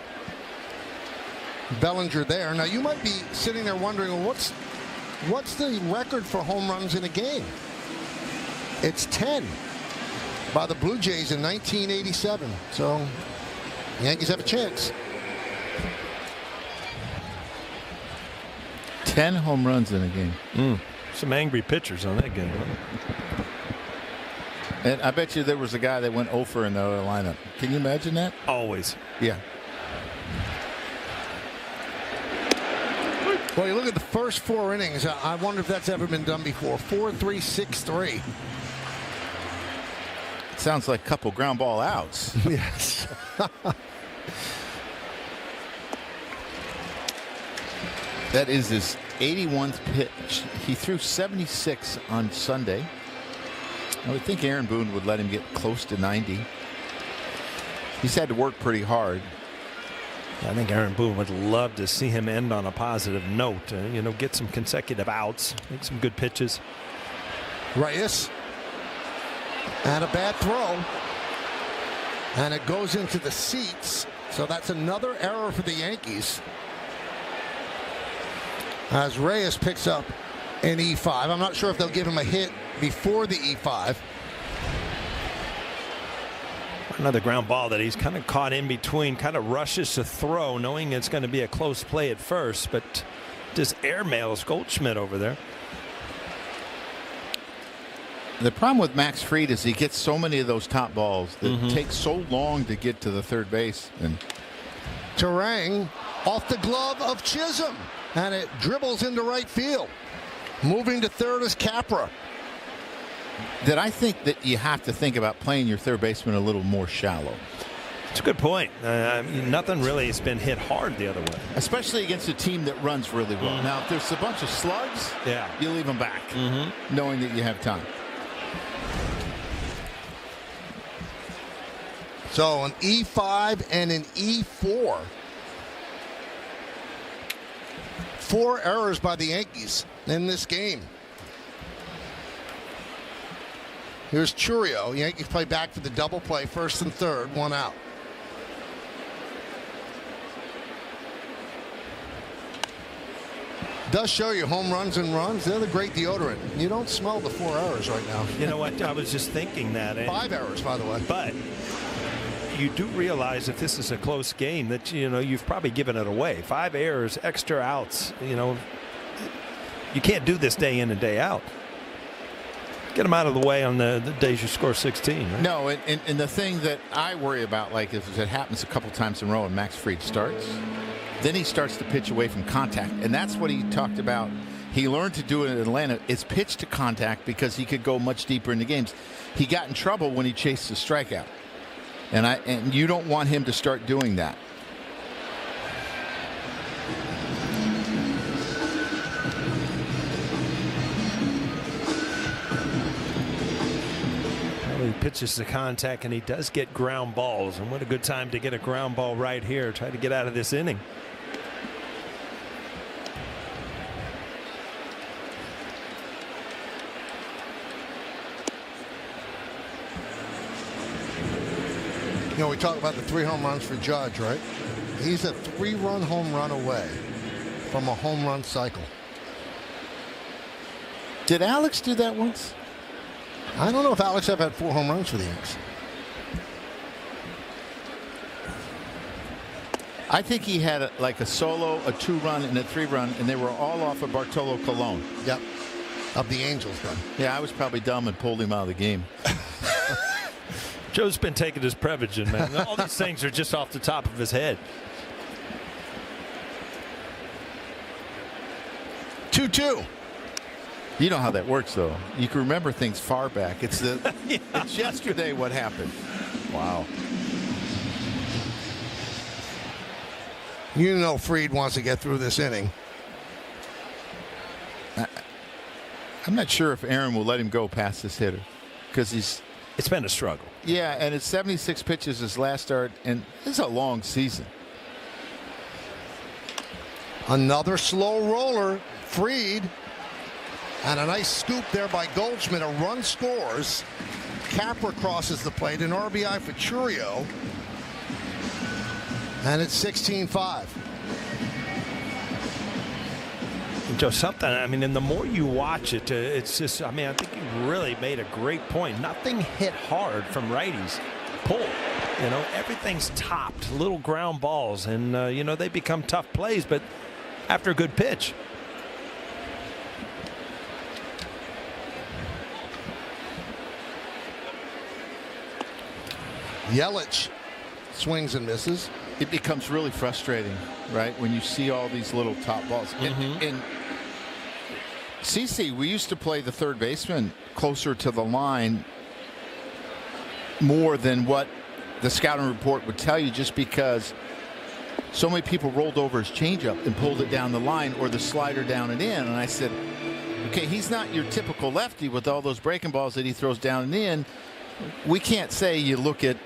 Bellinger there. Now you might be sitting there wondering, well, what's the record for home runs in a game? It's 10 by the Blue Jays in 1987. So the Yankees have a chance. 10 home runs in a game. Some angry pitchers on that game. And I bet you there was a guy that went 0 for in the other lineup. Can you imagine that? Always. Yeah. Well, you look at the first 4 innings. I wonder if that's ever been done before. 4-3, 6-3. Sounds like a couple ground ball outs. Yes. That is his 81st pitch. He threw 76 on Sunday. I would think Aaron Boone would let him get close to 90. He's had to work pretty hard. I think Aaron Boone would love to see him end on a positive note. Get some consecutive outs, make some good pitches. Reyes. And a bad throw. And it goes into the seats. So that's another error for the Yankees. As Reyes picks up an E5. I'm not sure if they'll give him a hit before the E5. Another ground ball that he's kind of caught in between, kind of rushes to throw, knowing it's going to be a close play at first, but just airmails Goldschmidt over there. The problem with Max Fried is he gets so many of those top balls that take so long to get to the third base. And Terang off the glove of Chisholm, and it dribbles into right field. Moving to third is Capra. that I think that you have to think about playing your third baseman a little more shallow. It's a good point. Nothing really has been hit hard the other way. Especially against a team that runs really well. Now, if there's a bunch of slugs, you leave them back, knowing that you have time. So an E5 and an E4. 4 errors by the Yankees in this game. Here's Churio. Yankees play back for the double play, first and third, 1 out. Does show you home runs and runs. They're the great deodorant. You don't smell the 4 errors right now. You know what? I was just thinking that. 5 errors, by the way. But you do realize if this is a close game that, you've probably given it away. 5 errors, extra outs. You can't do this day in and day out. Get them out of the way on the days you score 16. Right? No, and the thing that I worry about, like if it happens a couple times in a row and Max Fried starts, then he starts to pitch away from contact. And that's what he talked about. He learned to do it in Atlanta. It's pitch to contact because he could go much deeper into games. He got in trouble when he chased the strikeout. And you don't want him to start doing that. Well, he pitches the contact and he does get ground balls. And what a good time to get a ground ball right here. Try to get out of this inning. We talk about the 3 home runs for Judge, right? He's a 3-run home run away from a home run cycle. Did Alex do that once? I don't know if Alex ever had 4 home runs for the Yankees. I think he had a solo, a 2-run, and a 3-run, and they were all off of Bartolo Colon. Yep. Of the Angels, then. Yeah, I was probably dumb and pulled him out of the game. Joe's been taking his Prevagen, man. All these things are just off the top of his head. 2-2. You know how that works, though. You can remember things far back. It's it's yesterday what happened. Wow. You know Fried wants to get through this inning. I'm not sure if Aaron will let him go past this hitter because it's been a struggle. Yeah, and it's 76 pitches his last start, and it's a long season. Another slow roller, Fried. And a nice scoop there by Goldschmidt. A run scores. Capra crosses the plate. An RBI for Churio. And it's 16-5. Joe, something, I mean, and the more you watch it, it's just, I mean, I think you really made a great point. Nothing hit hard from righties. Pull. You know, everything's topped. Little ground balls. And, you know, they become tough plays, but after a good pitch. Yelich swings and misses. It becomes really frustrating, right, when you see all these little top balls. And CC, we used to play the third baseman closer to the line more than what the scouting report would tell you, just because so many people rolled over his changeup and pulled it down the line, or the slider down and in. And I said, okay, he's not your typical lefty with all those breaking balls that he throws down and in. We can't say you look at,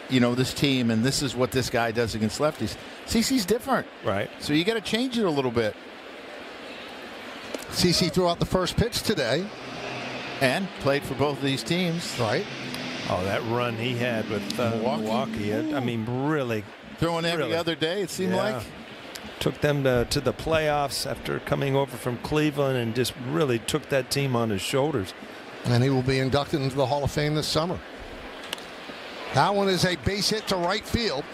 you know, this team and this is what this guy does against lefties. CC's different. Right. So you got to change it a little bit. CC threw out the first pitch today. And played for both of these teams. Right. Oh, that run he had with Milwaukee. I mean, really. Throwing every other day, it seemed like. Took them to the playoffs after coming over from Cleveland, and just really took that team on his shoulders. And he will be inducted into the Hall of Fame this summer. That one is a base hit to right field.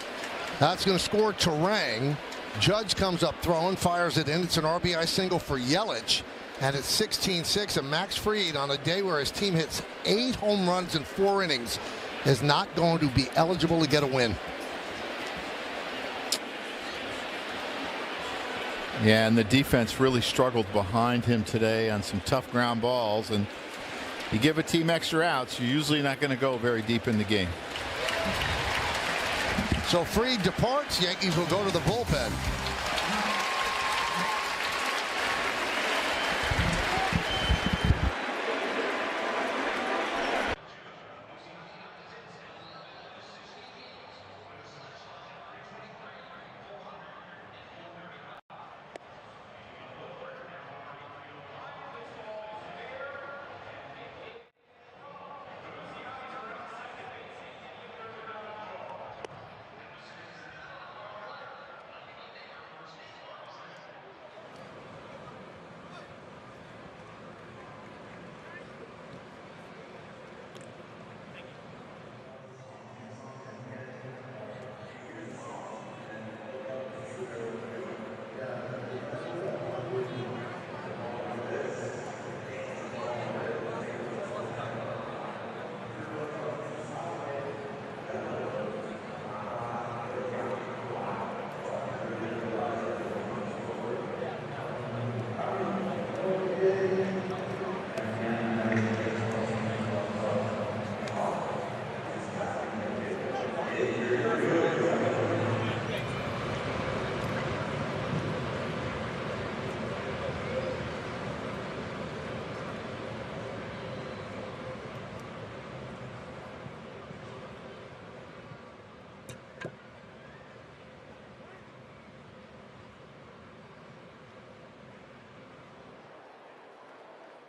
That's going to score Terang. Judge comes up throwing, fires it in. It's an RBI single for Yelich. And it's 16-6. And Max Fried, on a day where his team hits 8 home runs in 4 innings, is not going to be eligible to get a win. Yeah, and the defense really struggled behind him today on some tough ground balls. And you give a team extra outs, you're usually not going to go very deep in the game. So Fried departs. Yankees will go to the bullpen.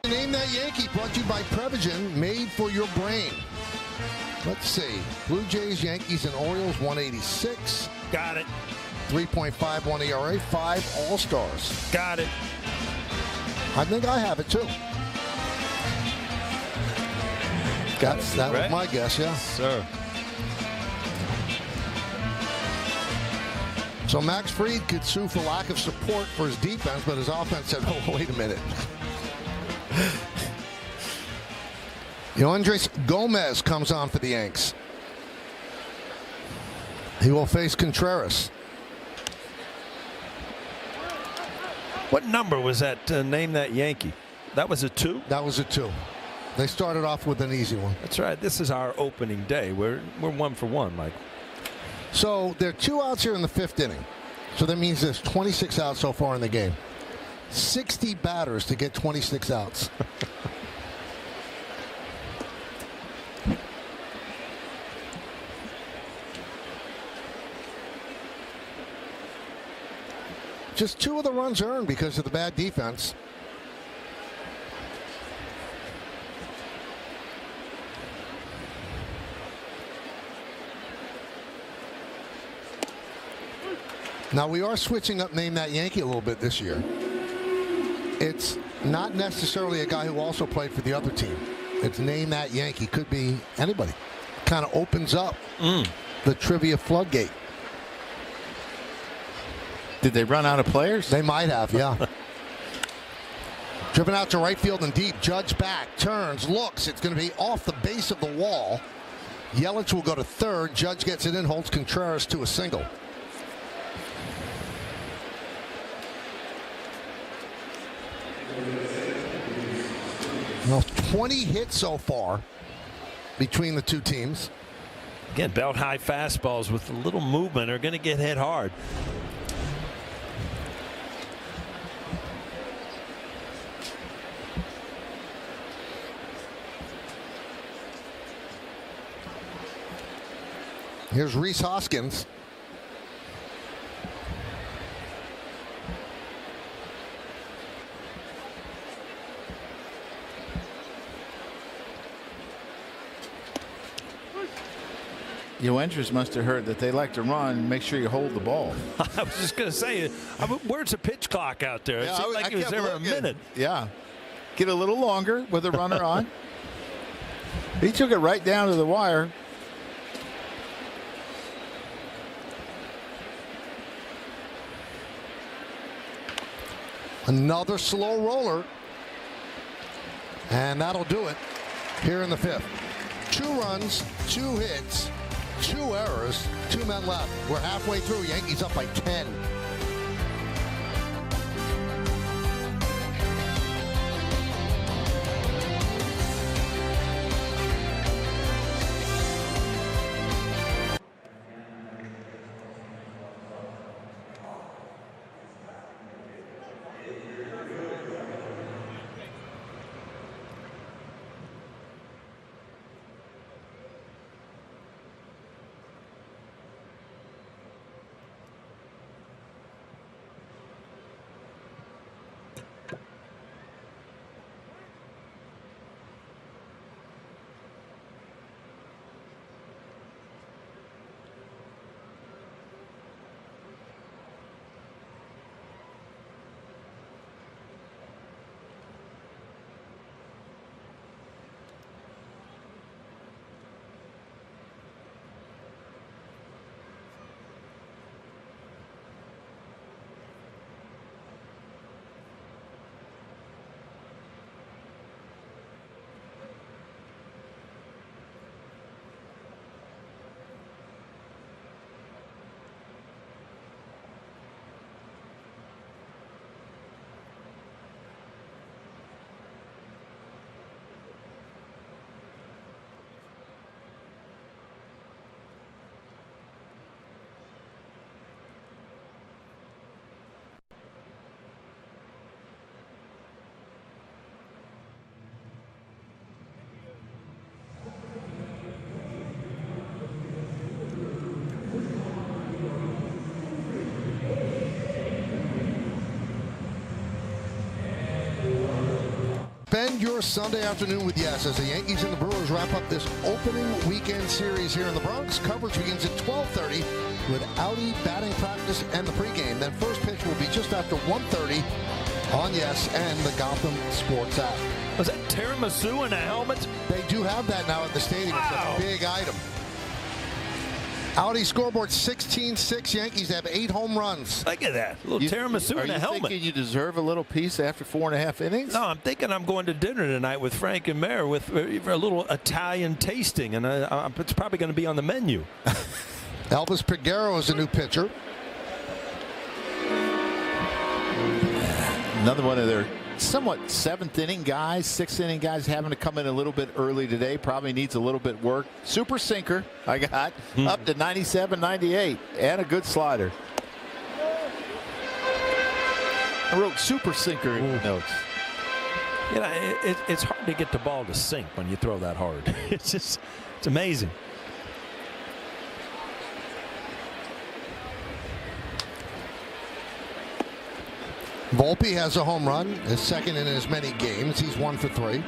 Name That Yankee, brought to you by Prevagen, made for your brain. Let's see. Blue Jays, Yankees, and Orioles, 186. Got it. 3.51 ERA, 5 All-Stars. Got it. I think I have it, too. That was my guess, yeah. Sir. So Max Fried could sue for lack of support for his defense, but his offense said, oh, wait a minute. Andres Gomez comes on for the Yanks. He will face Contreras. What number was that? Name That Yankee. That was a 2? That was a 2. They started off with an easy one. That's right. This is our opening day. We're 1 for 1, Mike. So there are 2 outs here in the 5th inning. So that means there's 26 outs so far in the game. 60 batters to get 26 outs. Just 2 of the runs earned because of the bad defense. Now we are switching up Name That Yankee a little bit this year. It's not necessarily a guy who also played for the other team. It's Name That Yankee. Could be anybody. Kind of opens up the trivia floodgate. Did they run out of players? They might have, yeah. Driven out to right field and deep. Judge back, turns, looks. It's going to be off the base of the wall. Yelich will go to third. Judge gets it in, holds Contreras to a single. Well, 20 hits so far between the two teams. Again, belt high fastballs with a little movement are going to get hit hard. Here's Rhys Hoskins. You enters must have heard that they like to run. Make sure you hold the ball. I was just going to say, where's the pitch clock out there? It seemed like it was there a minute. Yeah. Get a little longer with a runner on. He took it right down to the wire. Another slow roller. And that'll do it here in the 5th. 2 runs, 2 hits, 2 errors, 2 men left. We're halfway through. Yankees up by 10. Spend your Sunday afternoon with Yes as the Yankees and the Brewers wrap up this opening weekend series here in the Bronx. Coverage begins at 12:30 with Audi batting practice and the pregame. Then first pitch will be just after 1:30 on Yes and the Gotham Sports app. Was that tiramisu in a helmet? They do have that now at the stadium. Wow. It's a big item. Audi scoreboard 16-6. Yankees have 8 home runs. Look at that. A little tiramisu in a helmet. Are you thinking you deserve a little piece after 4.5 innings? No, I'm thinking I'm going to dinner tonight with Frank and Mare with a little Italian tasting, and it's probably going to be on the menu. Elvis Peguero is a new pitcher. Another one of their somewhat 7th inning guys, 6th inning guys having to come in a little bit early today. Probably needs a little bit work. Super sinker I got up to 97, 98, and a good slider. I wrote super sinker in the notes. You know, it's hard to get the ball to sink when you throw that hard. It's amazing. Volpe has a home run, his second in as many games. He's 1 for 3.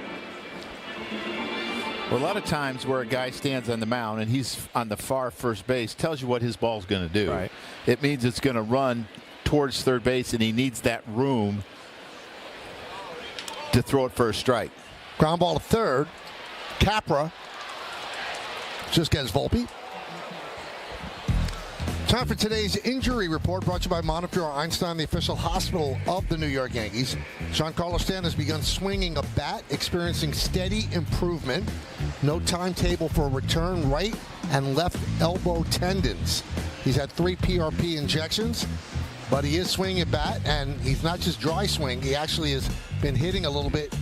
Well, a lot of times where a guy stands on the mound and he's on the far first base tells you what his ball's going to do. Right. It means it's going to run towards third base, and he needs that room to throw it for a strike. Ground ball to third. Capra just gets Volpe. Time for today's injury report, brought to you by Montefiore Einstein, the official hospital of the New York Yankees. Giancarlo Stanton has begun swinging a bat, experiencing steady improvement. No timetable for a return. Right and left elbow tendons. He's had 3 PRP injections, but he is swinging a bat, and he's not just dry swing. He actually has been hitting a little bit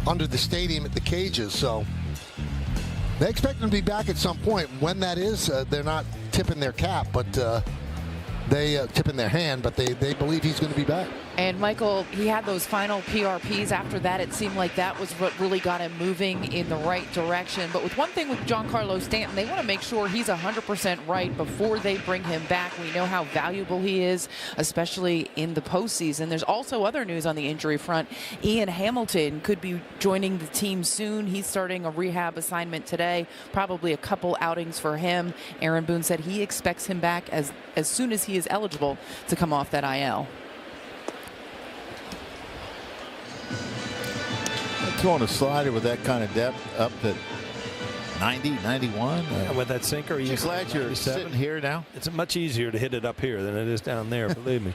under the stadium at the cages, so they expect him to be back at some point. When that is, they're not tipping their cap, but they tipping their hand, but they believe he's going to be back. And Michael, he had those final PRPs. After that, it seemed like that was what really got him moving in the right direction. But with one thing with Giancarlo Stanton, they want to make sure he's 100% right before they bring him back. We know how valuable he is, especially in the postseason. There's also other news on the injury front. Ian Hamilton could be joining the team soon. He's starting a rehab assignment today, probably a couple outings for him. Aaron Boone said he expects him back as soon as he is eligible to come off that IL. Throwing a slider with that kind of depth up to 90, 91. And with that sinker, I'm glad you're sitting here now. It's much easier to hit it up here than it is down there, believe me.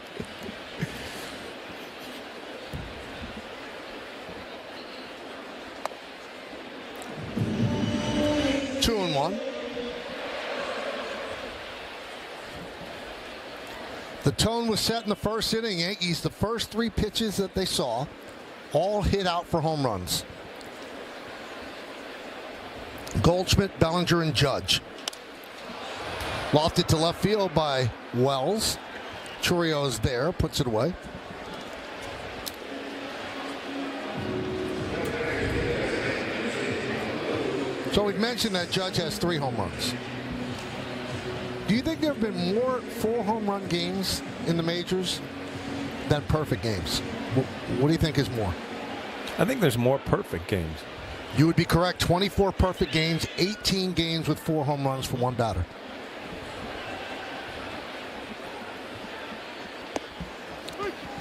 Two and one. The tone was set in the first inning. Yankees, the first 3 pitches that they saw, all hit out for home runs. Goldschmidt, Bellinger, and Judge. Lofted to left field by Wells. Churio's there, puts it away. So we've mentioned that Judge has 3 home runs. Do you think there have been more 4 home run games in the majors than perfect games? What do you think is more? I think there's more perfect games. You would be correct. 24 perfect games, 18 games with 4 home runs for one batter.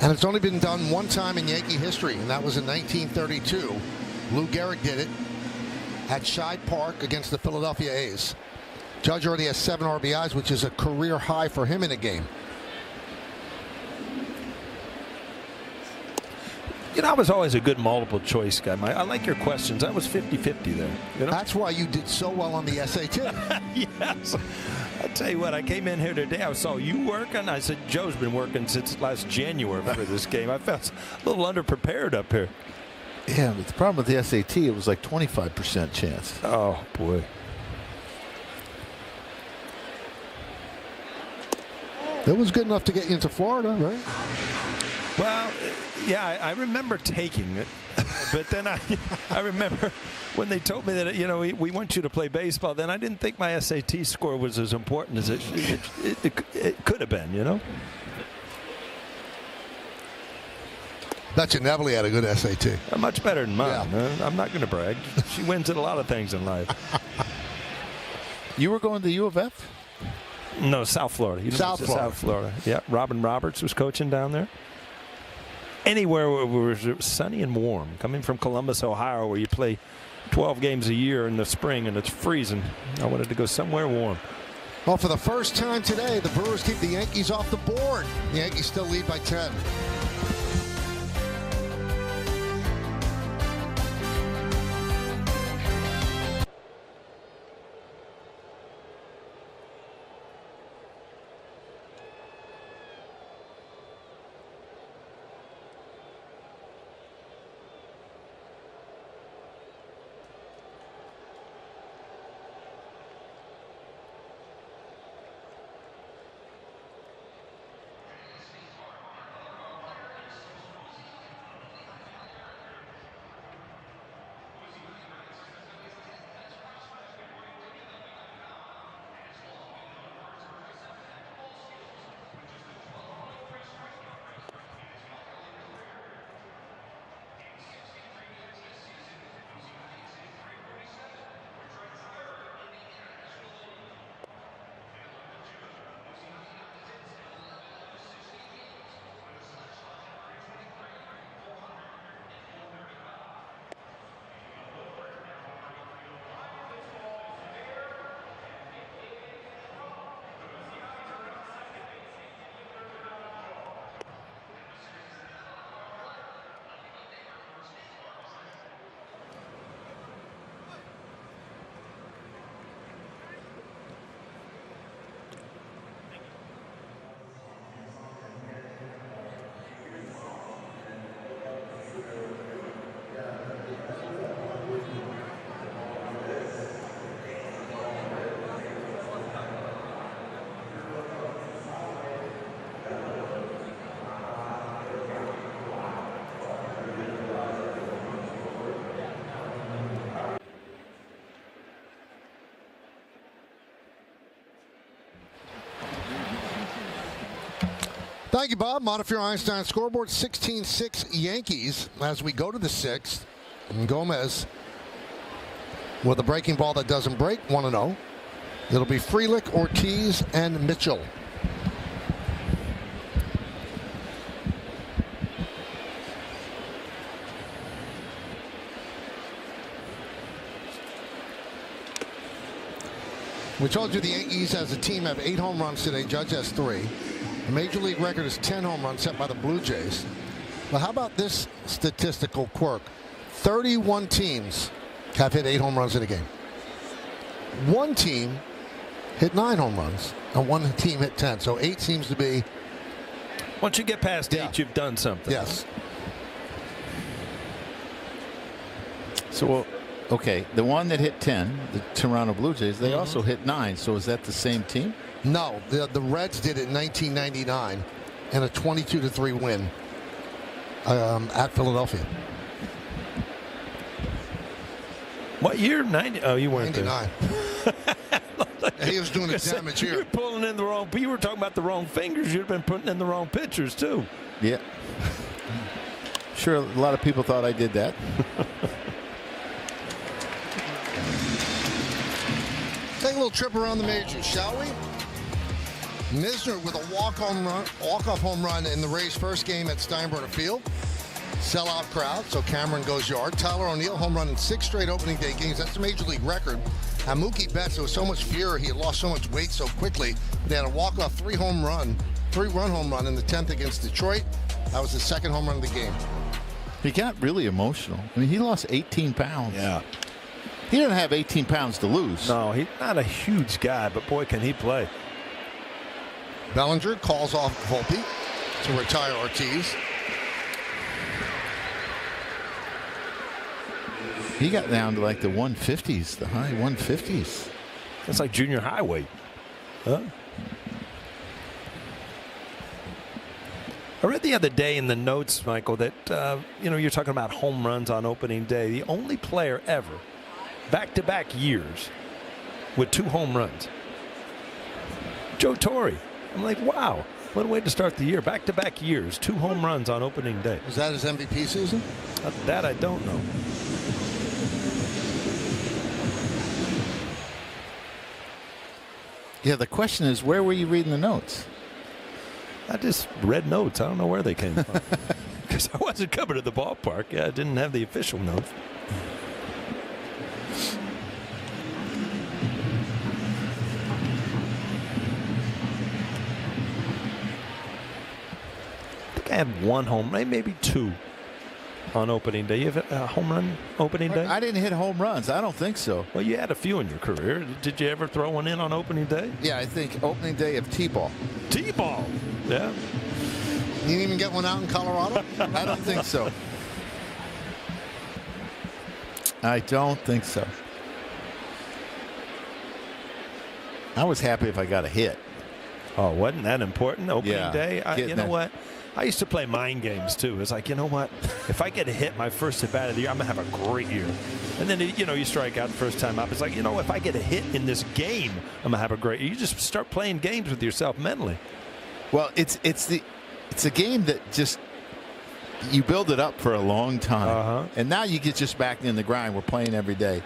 And it's only been done one time in Yankee history, and that was in 1932. Lou Gehrig did it at Shibe Park against the Philadelphia A's. Judge already has 7 RBIs, which is a career high for him in a game. You know, I was always a good multiple choice guy. I like your questions. I was 50-50 there. You know? That's why you did so well on the SAT. Yes. I tell you what, I came in here today. I saw you working. I said, Joe's been working since last January for this game. I felt a little underprepared up here. Yeah, but the problem with the SAT, it was like 25% chance. Oh, boy. It was good enough to get you into Florida, right? Well, yeah, I remember taking it, but then I remember when they told me that, you know, we want you to play baseball, then I didn't think my SAT score was as important as it could have been, you know? Bet you Neville had a good SAT. Much better than mine. Yeah. I'm not going to brag. She wins at a lot of things in life. You were going to U of F? No, South Florida. South Florida. Yeah, Robin Roberts was coaching down there. Anywhere where it was sunny and warm. Coming from Columbus, Ohio, where you play 12 games a year in the spring and it's freezing. I wanted to go somewhere warm. Well, for the first time today, the Brewers keep the Yankees off the board. The Yankees still lead by 10. Thank you, Bob. Montefiore Einstein scoreboard 16-6 Yankees as we go to the 6th. And Gomez with a breaking ball that doesn't break, 1-0. It'll be Frelick, Ortiz, and Mitchell. We told you the Yankees as a team have 8 home runs today. Judge has 3. The Major League record is 10 home runs set by the Blue Jays. But how about this statistical quirk? 31 teams have hit 8 home runs in a game. One team hit 9 home runs, and one team hit 10. So 8 seems to be. Once you get past 8, you've done something. Yes. So, okay, the one that hit 10, the Toronto Blue Jays, they also hit 9. So is that the same team? No, the Reds did it in 1999 in a 22-3 win at Philadelphia. What year? 90? Oh, you weren't 99. He was doing the damage here. You were pulling in the wrong. You were talking about the wrong fingers. You'd have been putting in the wrong pitchers too. Yeah. Sure, a lot of people thought I did that. Take a little trip around the majors, shall we? Misner with a walk-off home run in the Rays' first game at Steinbrenner Field. Sellout crowd, so Cameron goes yard. Tyler O'Neill home run in 6 straight opening day games. That's a Major League record. And Mookie Betts, there was so much fear he had lost so much weight so quickly. They had a walk-off 3-run home run in the 10th against Detroit. That was the second home run of the game. He got really emotional. I mean, he lost 18 pounds. Yeah. He didn't have 18 pounds to lose. No, he's not a huge guy, but boy, can he play. Bellinger calls off Volpe to retire Ortiz. He got down to like the 150s, the high 150s. That's like junior high weight. Huh? I read the other day in the notes, Michael, that you're talking about home runs on opening day. The only player ever, back-to-back years, with 2 home runs. Joe Torre. I'm like, wow, what a way to start the year. Back-to-back years, 2 home runs on opening day. Was that his MVP season? That I don't know. Yeah, the question is, where were you reading the notes? I just read notes. I don't know where they came from. Because I wasn't coming to the ballpark. Yeah, I didn't have the official notes. I think I had 1 home run, maybe 2 on opening day. You have a home run opening day? I didn't hit home runs. I don't think so. Well, you had a few in your career. Did you ever throw one in on opening day? Yeah, I think opening day of T-ball. T-ball. Yeah. You didn't even get one out in Colorado? I don't think so. I don't think so. I was happy if I got a hit. Oh, wasn't that important? Opening day? You know that. what? I used to play mind games, too. It's like, you know what? If I get a hit my first at bat of the year, I'm going to have a great year. And then, you strike out the first time up. It's like, if I get a hit in this game, I'm going to have a great year. You just start playing games with yourself mentally. Well, it's a game that just you build it up for a long time, and now you get just back in the grind. We're playing every day,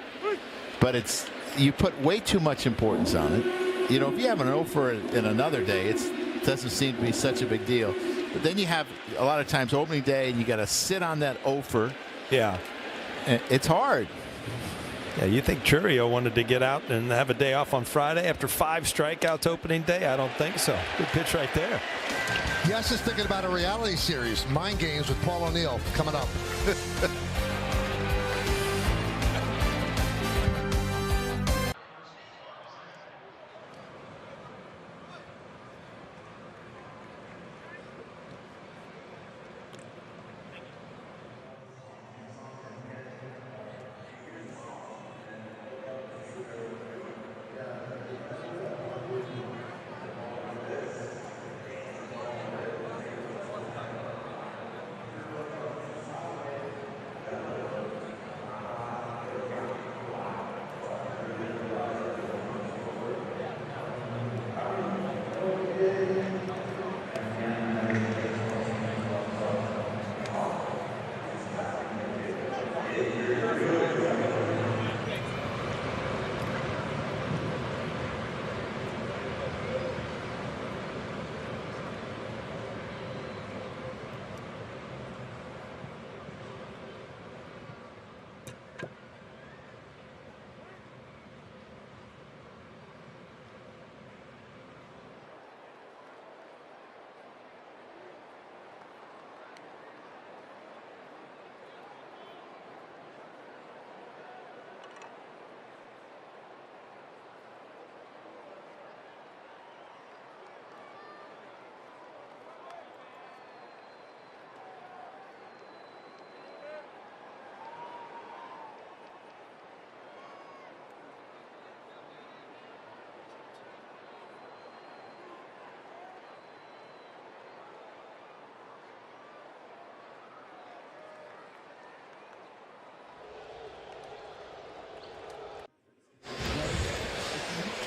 but you put way too much importance on it. If you have an 0 for in another day, it doesn't seem to be such a big deal. But then you have a lot of times opening day, and you got to sit on that 0 for. Yeah, and it's hard. Yeah, you think Churio wanted to get out and have a day off on Friday after 5 strikeouts opening day? I don't think so. Good pitch right there. Yes, is thinking about a reality series, Mind Games with Paul O'Neill, coming up.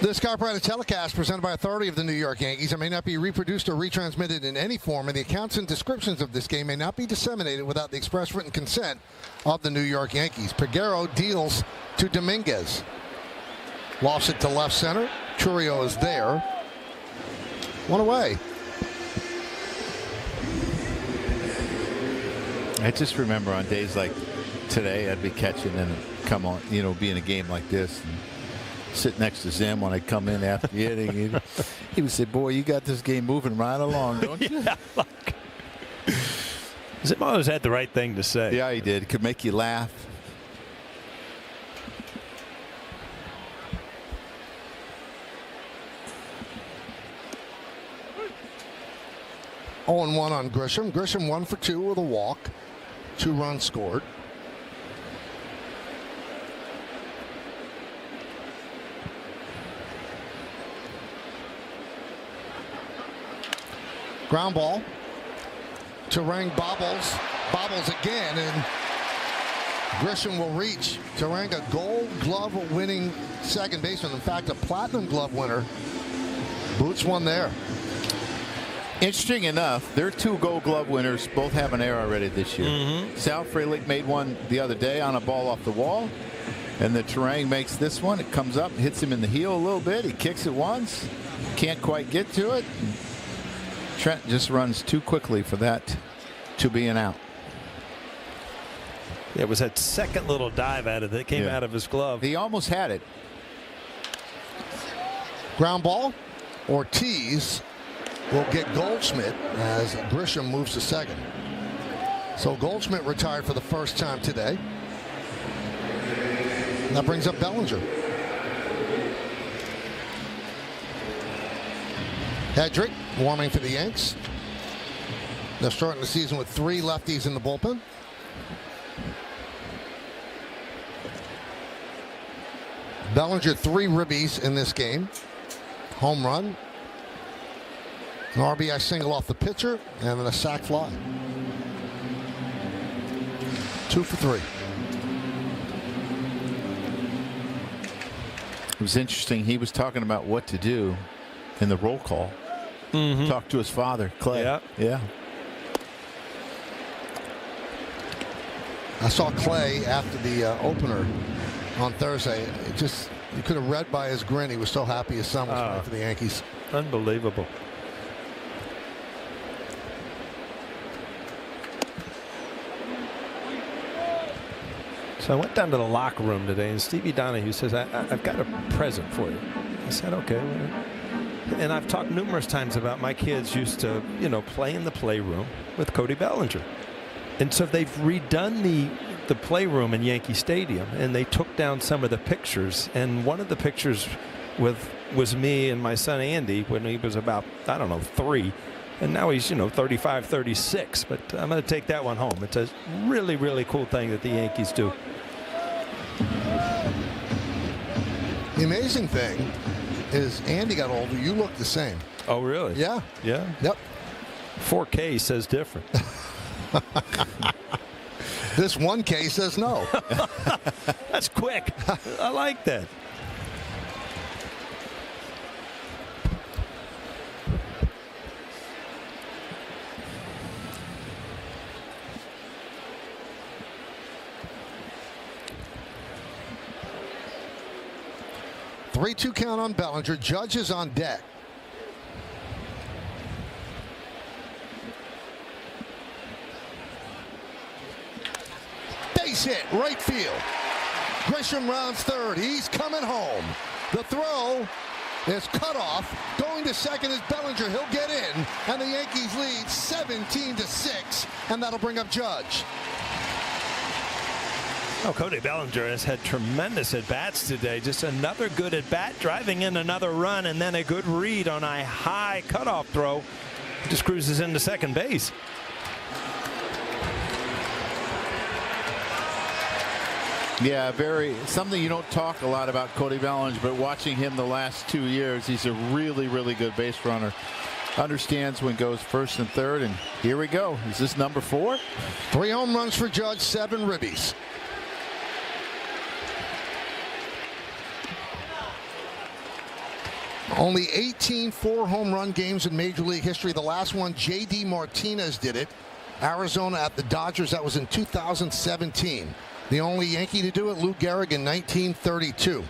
This copyrighted telecast presented by authority of the New York Yankees and may not be reproduced or retransmitted in any form, and the accounts and descriptions of this game may not be disseminated without the express written consent of the New York Yankees. Peguero deals to Dominguez. Lofts it to left center. Churio is there. One away. I just remember on days like today, I'd be catching and come on, be in a game like this and sit next to Zim when I come in after the inning. He would say, "Boy, you got this game moving right along, don't you?" Yeah, Zim always had the right thing to say. Yeah, he did. Could make you laugh. Oh, and 1 on Grisham. Grisham 1 for 2 with a walk. 2 runs scored. Ground ball. Turang bobbles. Bobbles again, and Grisham will reach. Turang, a Gold Glove winning second baseman. In fact, a Platinum Glove winner. Boots one there. Interesting enough, their 2 Gold Glove winners both have an error already this year. Sal Frelick made one the other day on a ball off the wall, and the Turang makes this one. It comes up, hits him in the heel a little bit. He kicks it once, can't quite get to it. Trent just runs too quickly for that to be an out. It was that second little dive out of it came out of his glove. He almost had it. Ground ball. Ortiz will get Goldschmidt as Grisham moves to second. So Goldschmidt retired for the first time today. That brings up Bellinger. Hedrick warming for the Yanks. They're starting the season with 3 lefties in the bullpen. Bellinger 3 ribbies in this game. Home run. An RBI single off the pitcher, and then a sac fly. 2 for 3. It was interesting. He was talking about what to do in the roll call. Talked to his father, Clay. Yeah. I saw Clay after the opener on Thursday. You could have read by his grin. He was so happy his son was playing for the Yankees. Unbelievable. So I went down to the locker room today, and Stevie Donahue says, I've got a present for you. I said, okay. And I've talked numerous times about my kids used to, play in the playroom with Cody Bellinger. And so they've redone the playroom in Yankee Stadium, and they took down some of the pictures. And one of the pictures was me and my son Andy when he was about, 3. And now he's, 35, 36. But I'm going to take that one home. It's a really, really cool thing that the Yankees do. The amazing thing is Andy got older. You look the same. Oh, really? Yeah. Yeah. Yep. 4K says different. This 1K says no. That's quick. I like that. Three-two count on Bellinger. Judge is on deck. Base hit, right field. Grisham rounds third. He's coming home. The throw is cut off. Going to second is Bellinger. He'll get in, and the Yankees lead 17-6, and that'll bring up Judge. Oh, Cody Bellinger has had tremendous at-bats today. Just another good at-bat, driving in another run, and then a good read on a high cutoff throw. Just cruises into second base. Yeah, something you don't talk a lot about Cody Bellinger, but watching him the last 2 years, he's a really, really good base runner. Understands when goes first and third, and here we go. Is this number 4? 3 home runs for Judge, 7 ribbies. Only 18 4-home run games in Major League history. The last one, J.D. Martinez did it. Arizona at the Dodgers. That was in 2017. The only Yankee to do it, Lou Gehrig, in 1932. Do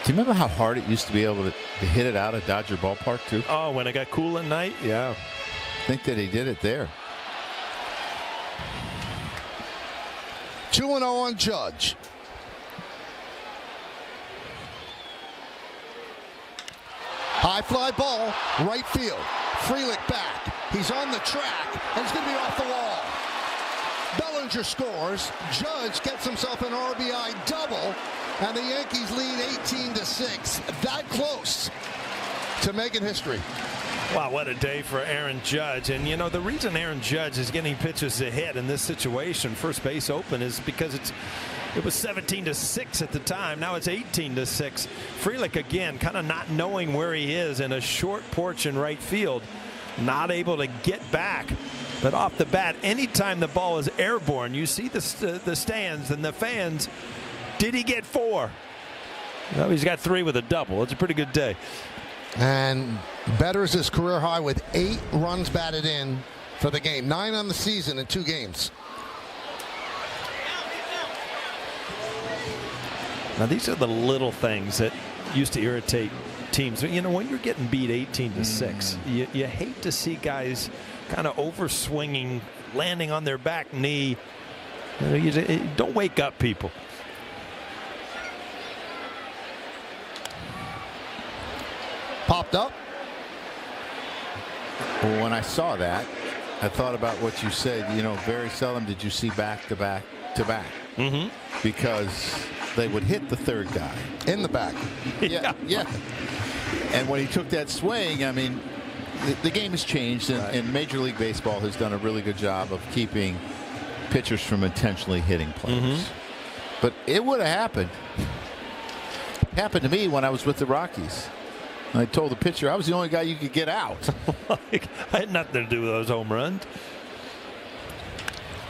you remember how hard it used to be able to hit it out of Dodger Ballpark, too? Oh, when it got cool at night? Yeah. I think that he did it there. 2-0 on Judge. High fly ball, right field. Frelick back. He's on the track, and he's going to be off the wall. Bellinger scores. Judge gets himself an RBI double, and the Yankees lead 18-6. That close to making history. Wow, what a day for Aaron Judge. And, you know, the reason Aaron Judge is getting pitches to hit in this situation, first base open, is because it was 17-6 at the time. Now it's 18-6. Frelick, again, kind of not knowing where he is in a short porch in right field. Not able to get back. But off the bat, anytime the ball is airborne, you see the stands and the fans. Did he get 4? No, he's got 3 with a double. It's a pretty good day. And betters his career high with 8 runs batted in for the game. 9 on the season in 2 games. Now, these are the little things that used to irritate teams. You know, when you're getting beat 18-6, you hate to see guys kind of over-swinging, landing on their back knee. You know, don't wake up, people. Popped up. Well, when I saw that, I thought about what you said. You know, very seldom did you see back-to-back. Mm-hmm. Because they would hit the third guy. In the back. Yeah. And when he took that swing, I mean, the game has changed, and Major League Baseball has done a really good job of keeping pitchers from intentionally hitting players. Mm-hmm. But it would have happened. It happened to me when I was with the Rockies. I told the pitcher I was the only guy you could get out. I had nothing to do with those home runs.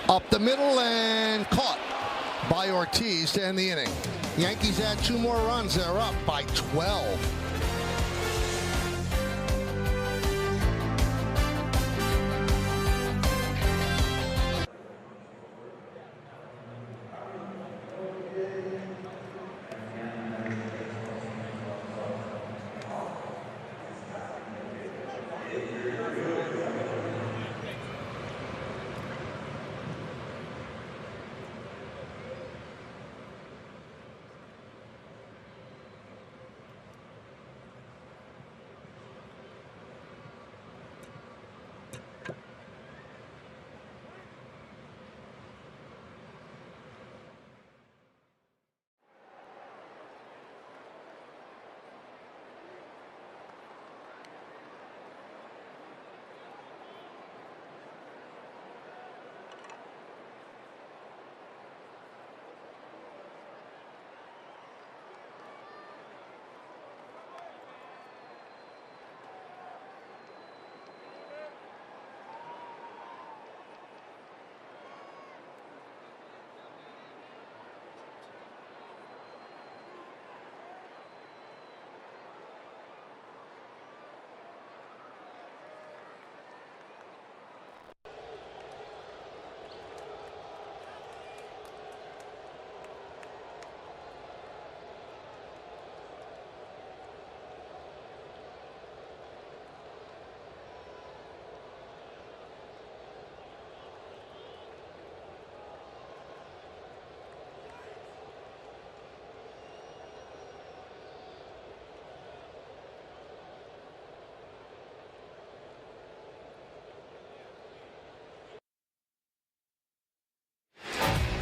Up the middle and caught by Ortiz to end the inning. Yankees add 2 more runs. They're up by 12.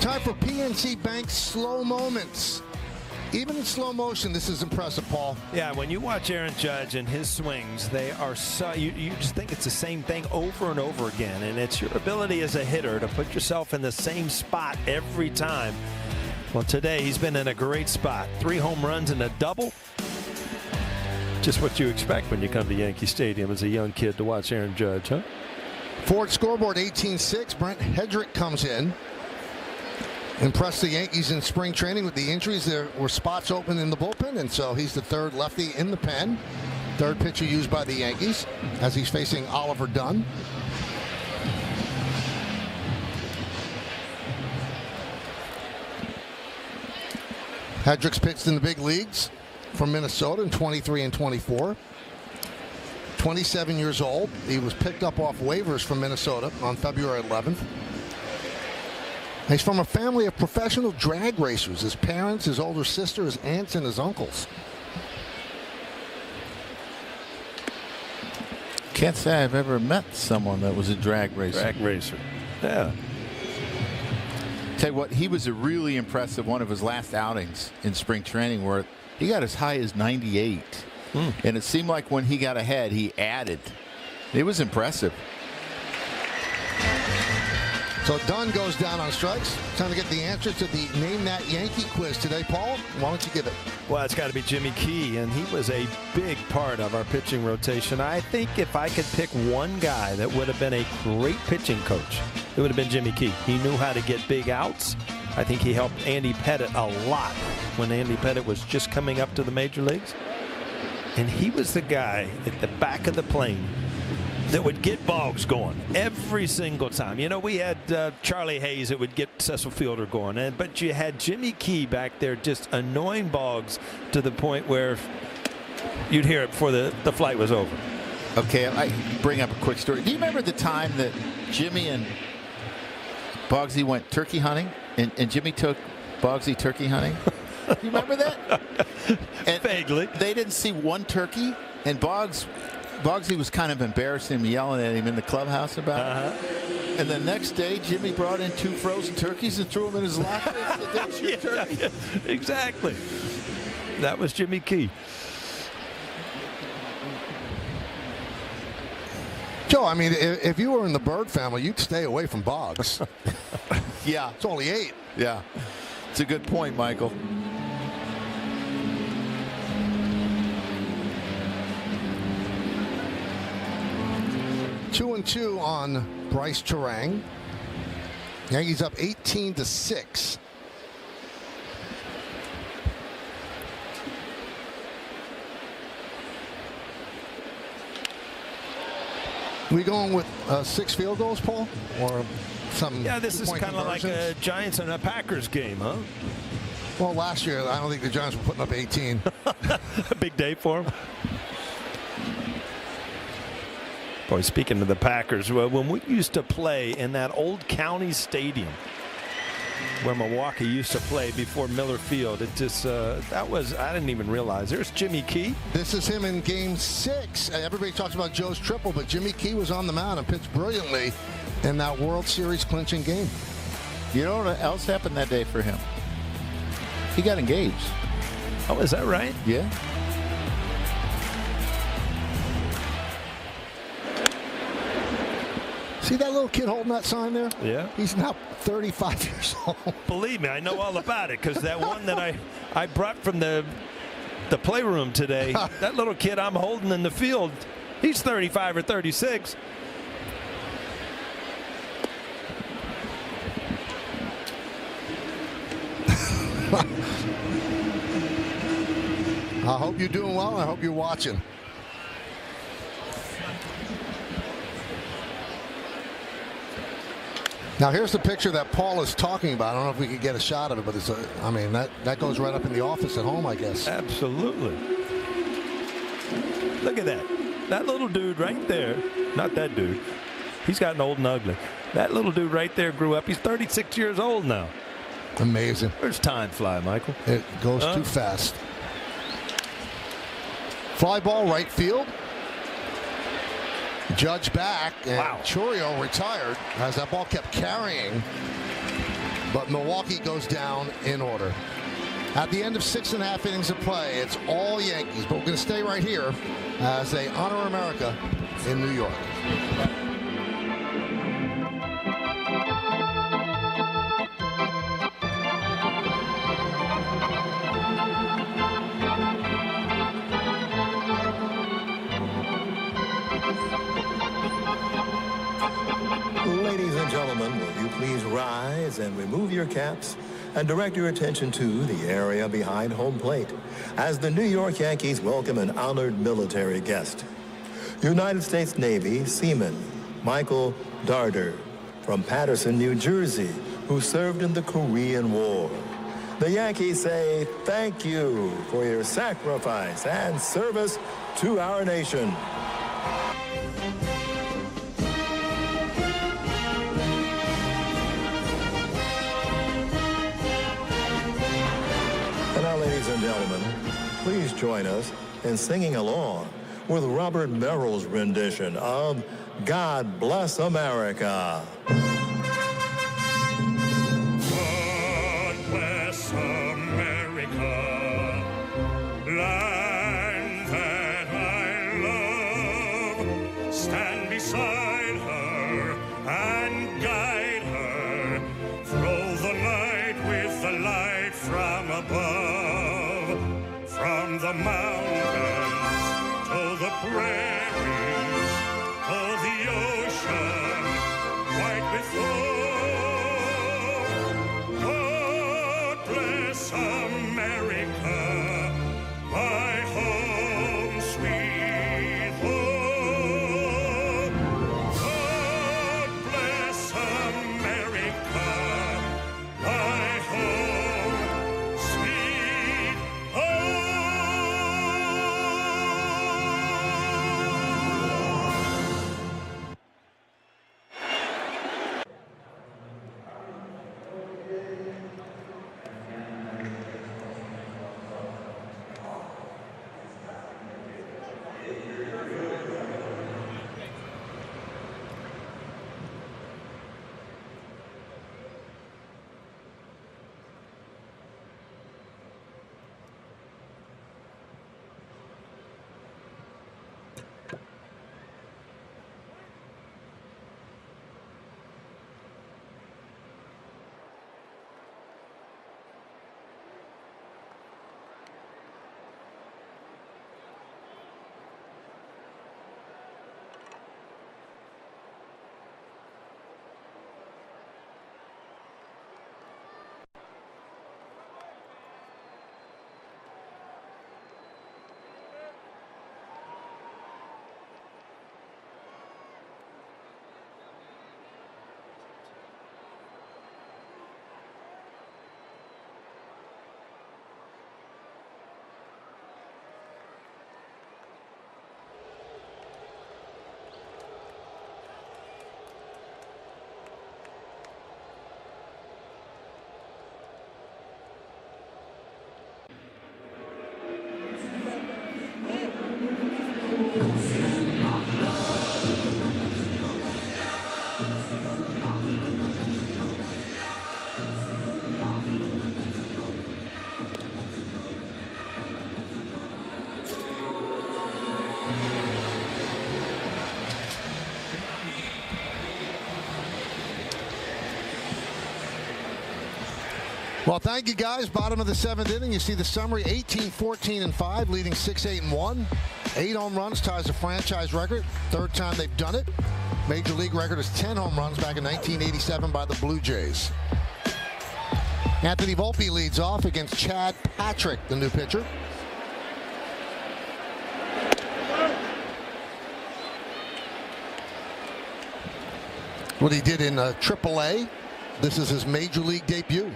Time for PNC Bank's slow moments. Even in slow motion, this is impressive, Paul. Yeah, when you watch Aaron Judge and his swings, they are so you just think it's the same thing over and over again, and it's your ability as a hitter to put yourself in the same spot every time. Well, today he's been in a great spot. 3 home runs and a double. Just what you expect when you come to Yankee Stadium as a young kid to watch Aaron Judge, huh? Ford scoreboard 18-6. Brent Hedrick comes in. Impressed the Yankees in spring training with the injuries. There were spots open in the bullpen, and so he's the third lefty in the pen. Third pitcher used by the Yankees as he's facing Oliver Dunn. Hendricks pitched in the big leagues from Minnesota in 23 and 24. 27 years old. He was picked up off waivers from Minnesota on February 11th. He's from a family of professional drag racers. His parents, his older sister, his aunts, and his uncles. Can't say I've ever met someone that was a drag racer. Drag racer. Yeah. Tell you what, he was a really impressive one of his last outings in spring training where he got as high as 98. And it seemed like when he got ahead, he added. It was impressive. So Dunn goes down on strikes. Time to get the answer to the Name That Yankee quiz today. Paul, why don't you give it? Well, it's got to be Jimmy Key, and he was a big part of our pitching rotation. I think if I could pick one guy that would have been a great pitching coach, it would have been Jimmy Key. He knew how to get big outs. I think he helped Andy Pettitte a lot when Andy Pettitte was just coming up to the major leagues. And he was the guy at the back of the plane that would get Boggs going every single time. You know, we had Charlie Hayes that would get Cecil Fielder going, but you had Jimmy Key back there just annoying Boggs to the point where you'd hear it before the flight was over. Okay, I bring up a quick story. Do you remember the time that Jimmy and Boggsy went turkey hunting, and Jimmy took Boggsy turkey hunting? Do you remember that? And vaguely. They didn't see one turkey, and Boggsy was kind of embarrassing him, yelling at him in the clubhouse about it. And the next day, Jimmy brought in 2 frozen turkeys and threw them in his locker. And said, "There's your turkey." Yeah, exactly. That was Jimmy Key. Joe, I mean, if you were in the Bird family, you'd stay away from Boggs. Yeah. It's only 8. Yeah. It's a good point, Michael. Two and 2 on Bryce Terang. Yankees up 18-6. We going with 6 field goals, Paul, or some? Yeah, this is kind of like a Giants and a Packers game, huh? Well, last year I don't think the Giants were putting up 18. A big day for them. Boy, speaking of the Packers, when we used to play in that old county stadium where Milwaukee used to play before Miller Field, it just that was, I didn't even realize. There's Jimmy Key. This is him in Game 6. Everybody talks about Joe's triple, but Jimmy Key was on the mound and pitched brilliantly in that World Series clinching game. You know what else happened that day for him? He got engaged. Oh, is that right? Yeah. See that little kid holding that sign there? Yeah. He's now 35 years old. Believe me, I know all about it, because that one that I brought from the playroom today, that little kid I'm holding in the field, he's 35 or 36. I hope you're doing well. I hope you're watching. Now here's the picture that Paul is talking about. I don't know if we could get a shot of it, but it's I mean, that goes right up in the office at home, I guess. Absolutely. Look at that. That little dude right there. Not that dude. He's gotten old and ugly. That little dude right there grew up. He's 36 years old now. Amazing. Where's time fly, Michael? It goes too fast. Fly ball right field. Judge back, and wow. Chourio retired as that ball kept carrying. But Milwaukee goes down in order. At the end of 6.5 innings of play, it's all Yankees. But we're going to stay right here as they honor America in New York. Ladies and gentlemen, will you please rise and remove your caps and direct your attention to the area behind home plate as the New York Yankees welcome an honored military guest. United States Navy Seaman Michael Darder from Paterson, New Jersey, who served in the Korean War. The Yankees say thank you for your sacrifice and service to our nation. And now, ladies and gentlemen, please join us in singing along with Robert Merrill's rendition of God Bless America. God bless America, land that I love. Stand beside her and guide her through the night with the light from above, from the mountains to the prairies, to the ocean white with foam. God bless America, my home, sweet home. God bless America, my home, sweet home. Well, thank you, guys. Bottom of the seventh inning. You see the summary, 18-14-5, leading 6-8-1. 8 home runs, ties a franchise record. Third time they've done it. Major league record is 10 home runs back in 1987 by the Blue Jays. Anthony Volpe leads off against Chad Patrick, the new pitcher. What he did in AAA. This is his major league debut.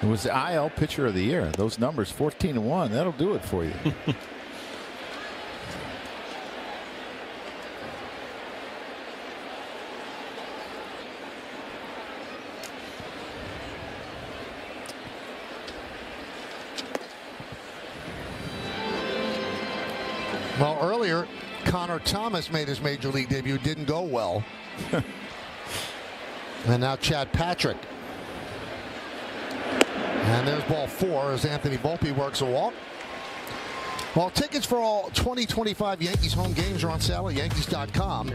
It was the IL Pitcher of the Year. Those numbers, 14-1, that'll do it for you. Well, earlier, Connor Thomas made his major league debut. Didn't go well. And now Chad Patrick. And there's ball 4 as Anthony Volpe works a walk. Well, tickets for all 2025 Yankees home games are on sale at Yankees.com.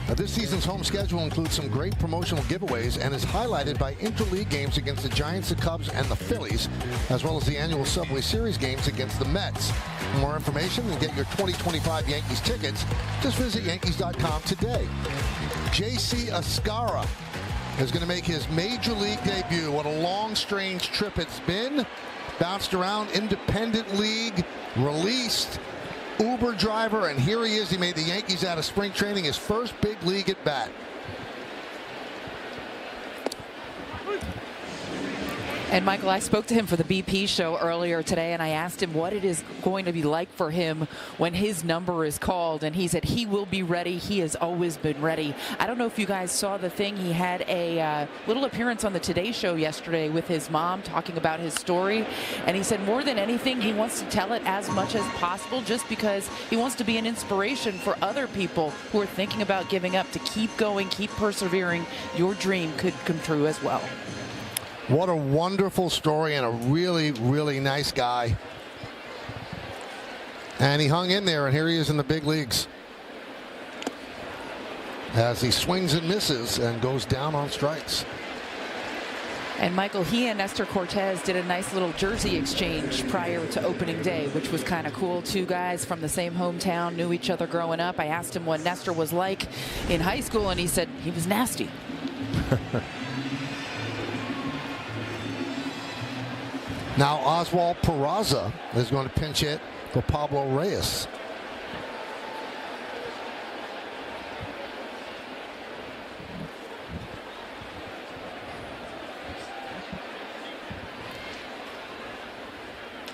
This season's home schedule includes some great promotional giveaways and is highlighted by interleague games against the Giants, the Cubs, and the Phillies, as well as the annual Subway Series games against the Mets. For more information and get your 2025 Yankees tickets, just visit Yankees.com today. J.C. Ascara is going to make his major league debut. What a long, strange trip it's been. Bounced around, independent league, released, Uber driver, and here he is. He made the Yankees out of spring training, his first big league at bat. And Michael, I spoke to him for the BP show earlier today, and I asked him what it is going to be like for him when his number is called, and he said he will be ready. He has always been ready. I don't know if you guys saw the thing. He had a little appearance on the Today Show yesterday with his mom talking about his story, and he said more than anything, he wants to tell it as much as possible just because he wants to be an inspiration for other people who are thinking about giving up to keep going, keep persevering. Your dream could come true as well. What a wonderful story, and a really, really nice guy. And he hung in there, and here he is in the big leagues as he swings and misses and goes down on strikes. And Michael, he and Nestor Cortez did a nice little jersey exchange prior to opening day, which was kind of cool. Two guys from the same hometown, knew each other growing up. I asked him what Nestor was like in high school, and he said he was nasty. Now Oswald Peraza is going to pinch hit for Pablo Reyes.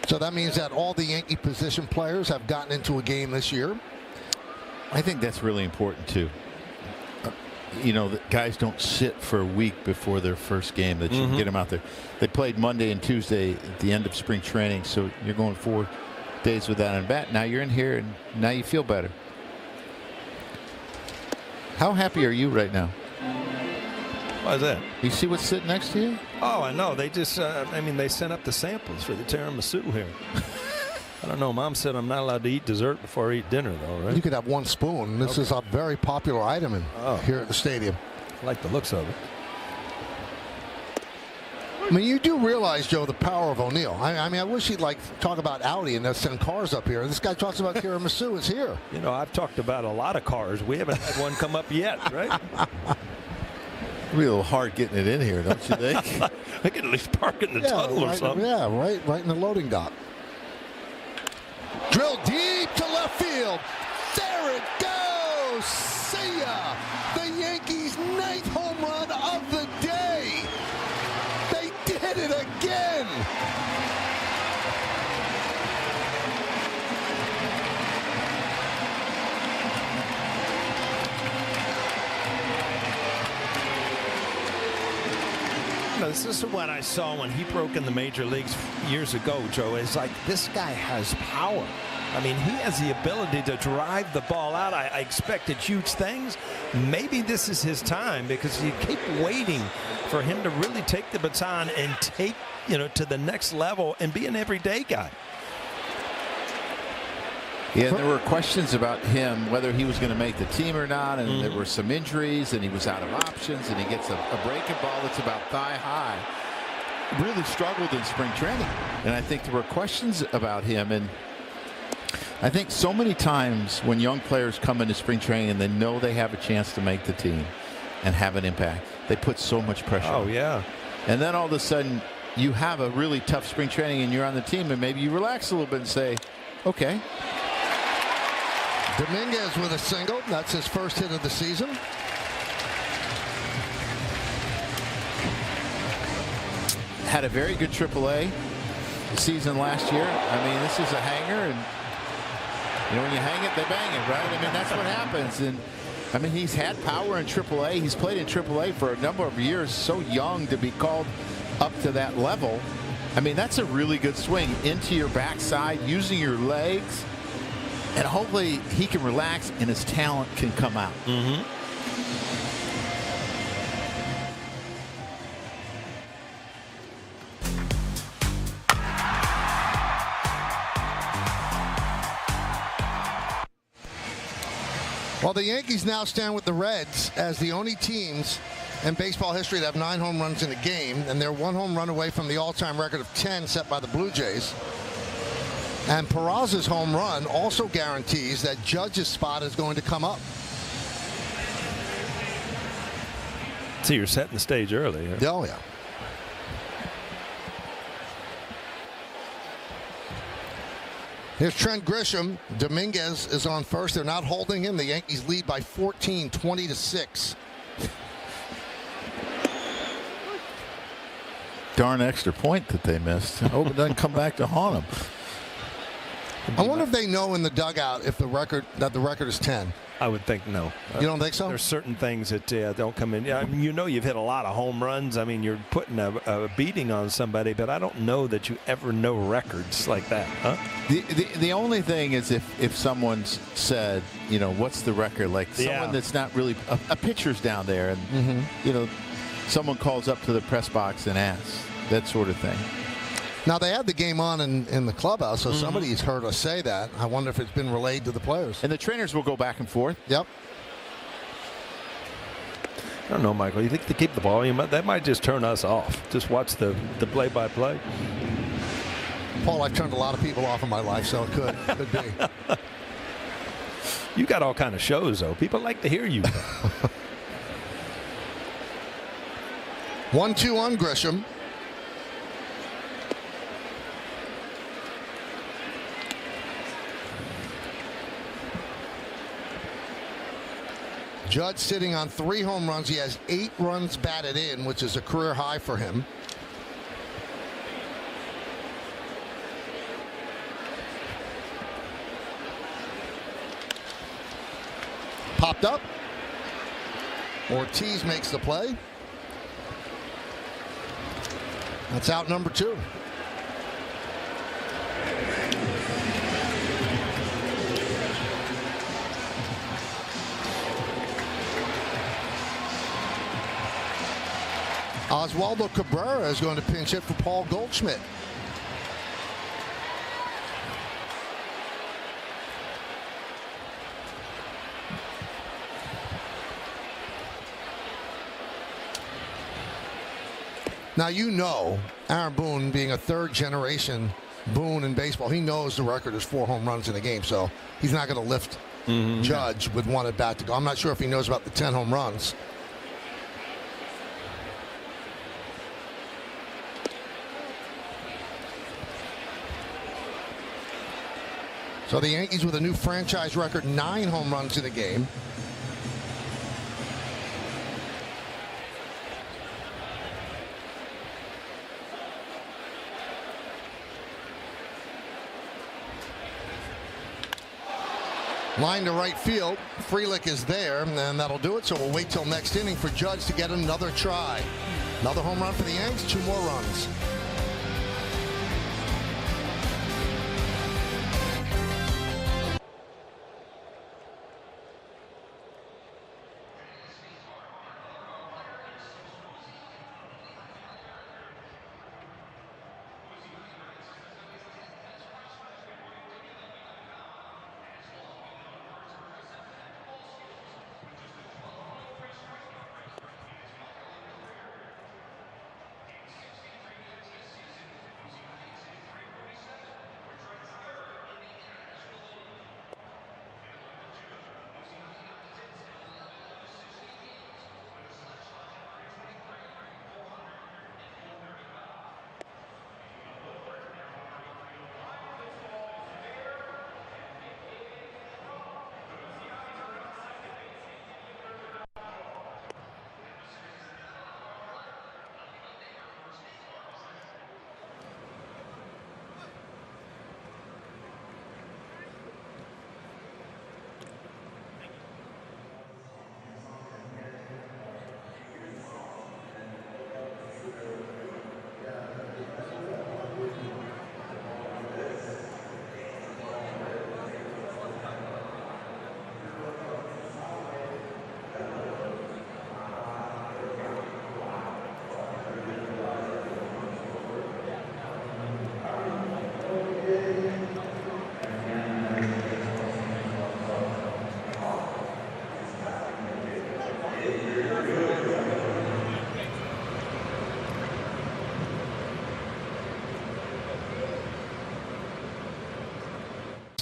So that means that all the Yankee position players have gotten into a game this year. I think that's really important too. You know, the guys don't sit for a week before their first game, that you can get them out there. They played Monday and Tuesday at the end of spring training, so you're going 4 days without a bat. Now you're in here, and now you feel better. How happy are you right now? Why is that? You see what's sitting next to you? Oh, I know. They just, I mean, they sent up the samples for the tiramisu here. I don't know. Mom said I'm not allowed to eat dessert before I eat dinner, though, right? You could have one spoon. This is a very popular item here at the stadium. I like the looks of it. I mean, you do realize, Joe, the power of O'Neill. I mean, I wish he'd talk about Audi and send cars up here. This guy talks about tiramisu. It's here. You know, I've talked about a lot of cars. We haven't had one come up yet, right? It'll be a little hard getting it in here, don't you think? I could at least park it in the tunnel or something. Yeah, right in the loading dock. Drill deep to left field. There it goes. See ya. The Yankees' 9th home run of the day. They did it again. This is what I saw when he broke in the major leagues years ago, Joe. It's like, this guy has power. I mean, he has the ability to drive the ball out. I expected huge things. Maybe this is his time, because you keep waiting for him to really take the baton and take, you know, to the next level and be an everyday guy. Yeah, there were questions about him, whether he was going to make the team or not, and there were some injuries, and he was out of options, and he gets a breaking ball that's about thigh high. Really struggled in spring training, and I think there were questions about him. And I think so many times when young players come into spring training and they know they have a chance to make the team and have an impact, they put so much pressure on. Oh, yeah. And then all of a sudden you have a really tough spring training and you're on the team, and maybe you relax a little bit and say, okay. Dominguez with a single. That's his first hit of the season. Had a very good AAA season last year. I mean, this is a hanger, and you know, when you hang it, they bang it, right? I mean, that's what happens. And I mean, he's had power in AAA. He's played in AAA for a number of years. So young to be called up to that level. I mean, that's a really good swing into your backside, using your legs. And hopefully he can relax and his talent can come out. Well, the Yankees now stand with the Reds as the only teams in baseball history that have 9 home runs in a game, and they're 1 home run away from the all-time record of 10 set by the Blue Jays. And Peraza's home run also guarantees that Judge's spot is going to come up. So you're setting the stage early. Huh? Oh, yeah. Here's Trent Grisham. Dominguez is on first. They're not holding him. The Yankees lead by 14, 20-6. Darn extra point that they missed. I hope it doesn't come back to haunt them. I wonder if they know in the dugout if the record is 10. I would think no. You don't think so? There's certain things that don't come in. I mean, you've hit a lot of home runs. I mean, you're putting a beating on somebody, but I don't know that you ever know records like that, huh? The only thing is if someone's said, what's the record? Like someone that's not really a pitcher's down there, and someone calls up to the press box and asks, that sort of thing. Now, they had the game on in the clubhouse, so somebody's heard us say that. I wonder if it's been relayed to the players. And the trainers will go back and forth. Yep. I don't know, Michael. You think they keep the volume up? That might just turn us off. Just watch the play-by-play. Paul, I've turned a lot of people off in my life, so it could be. You got all kind of shows, though. People like to hear you. 1-2 on Grisham. Judge sitting on 3 home runs. He has 8 runs batted in, which is a career high for him. Popped up. Ortiz makes the play. That's out number 2. Oswaldo Cabrera is going to pinch hit for Paul Goldschmidt. Now, Aaron Boone being a third-generation Boone in baseball, he knows the record is 4 home runs in a game, so he's not going to lift Judge with 1 at bat to go. I'm not sure if he knows about the 10 home runs. So the Yankees with a new franchise record, 9 home runs in a game. Line to right field. Frelick is there, and that'll do it. So we'll wait till next inning for Judge to get another try. Another home run for the Yanks, 2 more runs.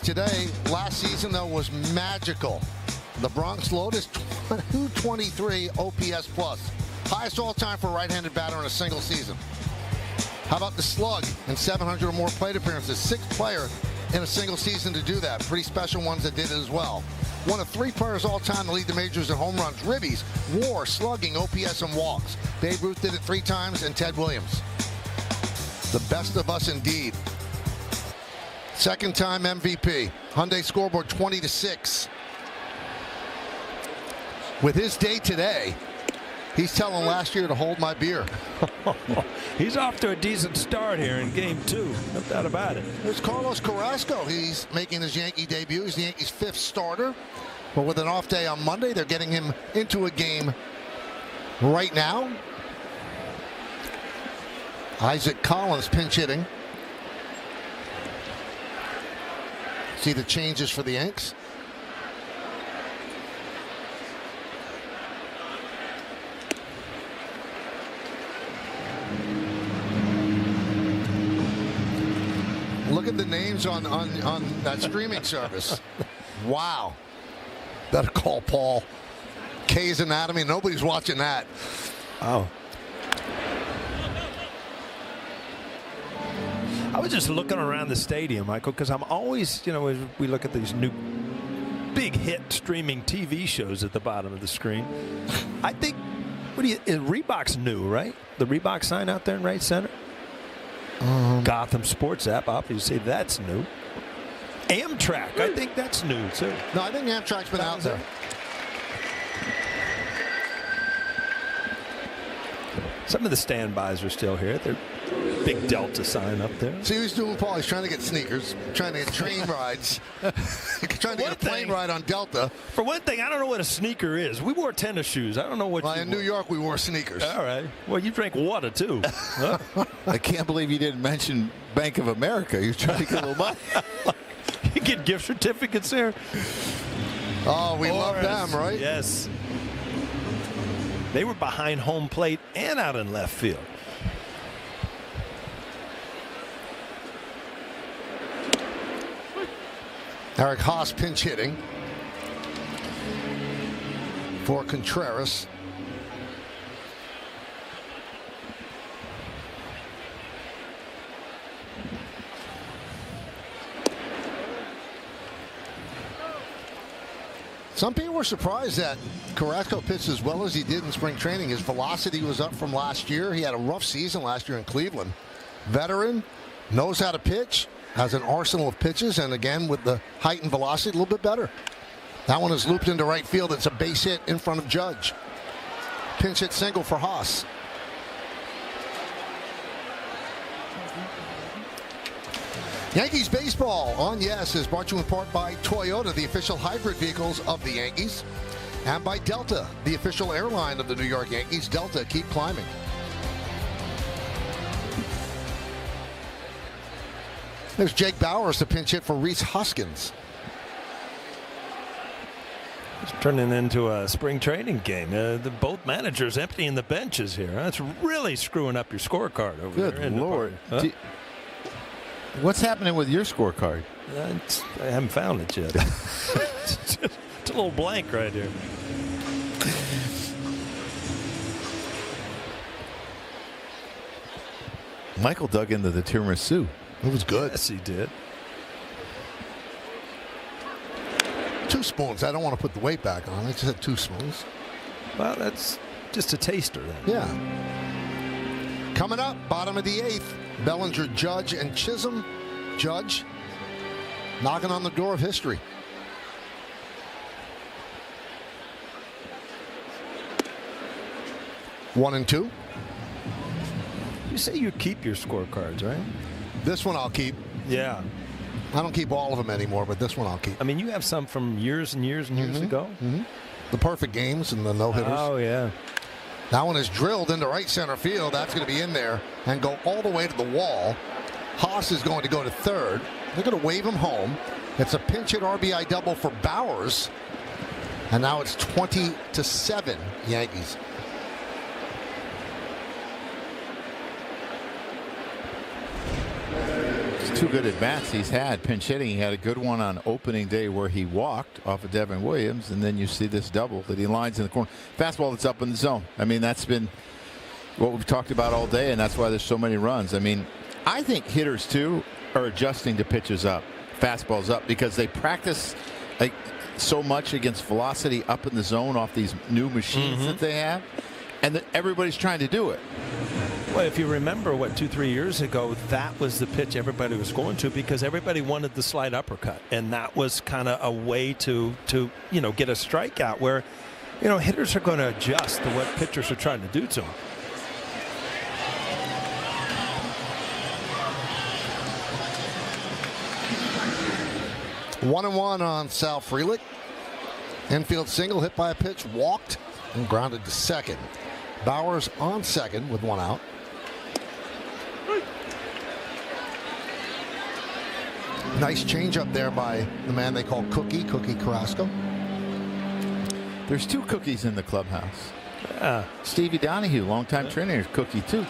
Today, last season, though, was magical. The Bronx Lotus, 223 OPS plus. Highest all-time for a right-handed batter in a single season. How about the slug and 700 or more plate appearances? 6th player in a single season to do that. Pretty special ones that did it as well. One of 3 players all time to lead the majors in home runs, ribbies, WAR, slugging, OPS, and walks. Babe Ruth did it 3 times, and Ted Williams. The best of us indeed. 2nd time MVP. Hyundai scoreboard 20-6. With his day today, he's telling last year to hold my beer. He's off to a decent start here in game 2. No doubt about it. There's Carlos Carrasco. He's making his Yankee debut. He's the Yankees' 5th starter. But with an off day on Monday, they're getting him into a game right now. Isaac Collins pinch hitting. See the changes for the Yanks. Look at the names on that streaming service. Wow. Better call Paul. K's Anatomy. Nobody's watching that. Oh. I was just looking around the stadium, Michael, because I'm always, as we look at these new big hit streaming TV shows at the bottom of the screen. I think, Reebok's new, right? The Reebok sign out there in right center? Gotham Sports app, obviously that's new. Amtrak, I think that's new too. No, I think Amtrak's been out there. Some of the standbys are still here. They're big Delta sign up there. See who's doing, Paul? He's trying to get sneakers, trying to get train rides, trying to get a plane ride on Delta. For one thing, I don't know what a sneaker is. We wore tennis shoes. I don't know what. Well, in New York, we wore sneakers. All right. Well, you drank water too. Huh? I can't believe you didn't mention Bank of America. You're trying to get a little money. You get gift certificates there. Oh, we love them, right? Yes. They were behind home plate and out in left field. Eric Haas pinch hitting for Contreras. Some people were surprised that Carrasco pitched as well as he did in spring training. His velocity was up from last year. He had a rough season last year in Cleveland. Veteran, knows how to pitch, has an arsenal of pitches, and again with the height and velocity a little bit better. That one is looped into right field. It's a base hit in front of Judge. Pinch hit single for Haas. Yankees baseball on Yes is brought to you in part by Toyota, the official hybrid vehicles of the Yankees, and by Delta, the official airline of the New York Yankees. Delta, keep climbing. There's Jake Bauers to pinch hit for Rhys Hoskins. It's turning into a spring training game. Both managers emptying the benches here. That's really screwing up your scorecard over there. Good Lord. What's happening with your scorecard? I haven't found it yet. It's a little blank right here. Michael dug into the tiramisu. It was good. Yes, he did. 2 spoons. I don't want to put the weight back on. I just had 2 spoons. Well, that's just a taster then. Yeah. Coming up, bottom of the 8th. Bellinger, Judge, and Chisholm. Judge knocking on the door of history. One and 2. You say you keep your scorecards, right? This one I'll keep. Yeah. I don't keep all of them anymore, but this one I'll keep. I mean, you have some from years and years and years ago. The perfect games and the no-hitters. Oh, yeah. That one is drilled into right center field. That's going to be in there and go all the way to the wall. Haas is going to go to third. They're going to wave him home. It's a pinch hit RBI double for Bauers. And now it's 20-7 Yankees. two good at-bats he's had. Pinch hitting, he had a good one on opening day where he walked off of Devin Williams, and then you see this double that he lines in the corner. Fastball that's up in the zone. I mean, that's been what we've talked about all day, and that's why there's so many runs. I mean, I think hitters, too, are adjusting to pitches up, fastballs up, because they practice like so much against velocity up in the zone off these new machines that they have, and everybody's trying to do it. Well, if you remember, 2-3 years ago, that was the pitch everybody was going to, because everybody wanted the slide uppercut, and that was kind of a way to get a strikeout where, hitters are going to adjust to what pitchers are trying to do to them. 1-1 on Sal Frelick. Infield single, hit by a pitch, walked, and grounded to second. Bowers on second with one out. Nice changeup there by the man they call Cookie Carrasco. There's two Cookies in the clubhouse. Stevie Donahue, longtime trainer, is Cookie too.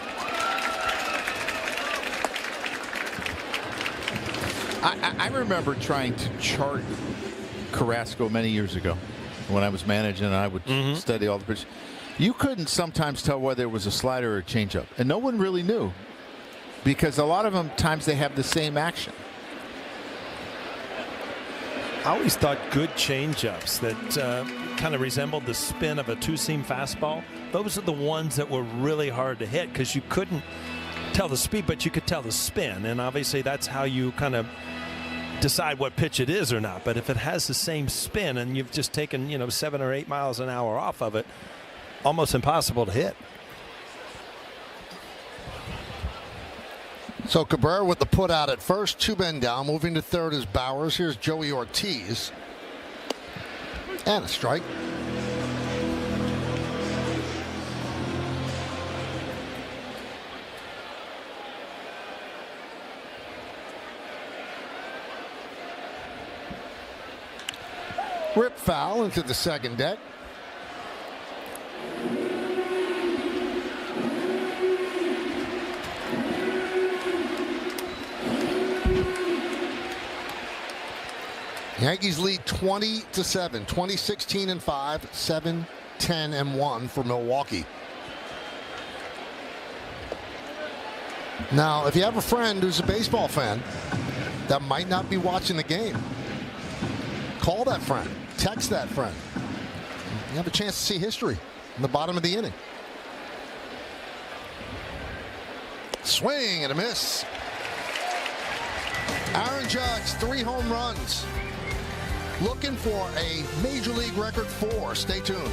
I remember trying to chart Carrasco many years ago when I was managing, and I would study all the pitches. You couldn't sometimes tell whether it was a slider or a changeup, and no one really knew, because a lot of them times they have the same action. I always thought good changeups that kind of resembled the spin of a two-seam fastball, those are the ones that were really hard to hit, because you couldn't tell the speed, but you could tell the spin, and obviously that's how you kind of decide what pitch it is or not. But if it has the same spin and you've just taken 7 or 8 miles an hour off of it, almost impossible to hit. So Cabrera with the put out at first, 2 men down. Moving to third is Bowers. Here's Joey Ortiz. And a strike. Rip foul into the second deck. Yankees lead 20-7, 20-16-5, 7-10-1 for Milwaukee. Now, if you have a friend who's a baseball fan that might not be watching the game, call that friend, text that friend. You have a chance to see history in the bottom of the inning. Swing and a miss. Aaron Judge, 3 home runs. Looking for a Major League record 4. Stay tuned.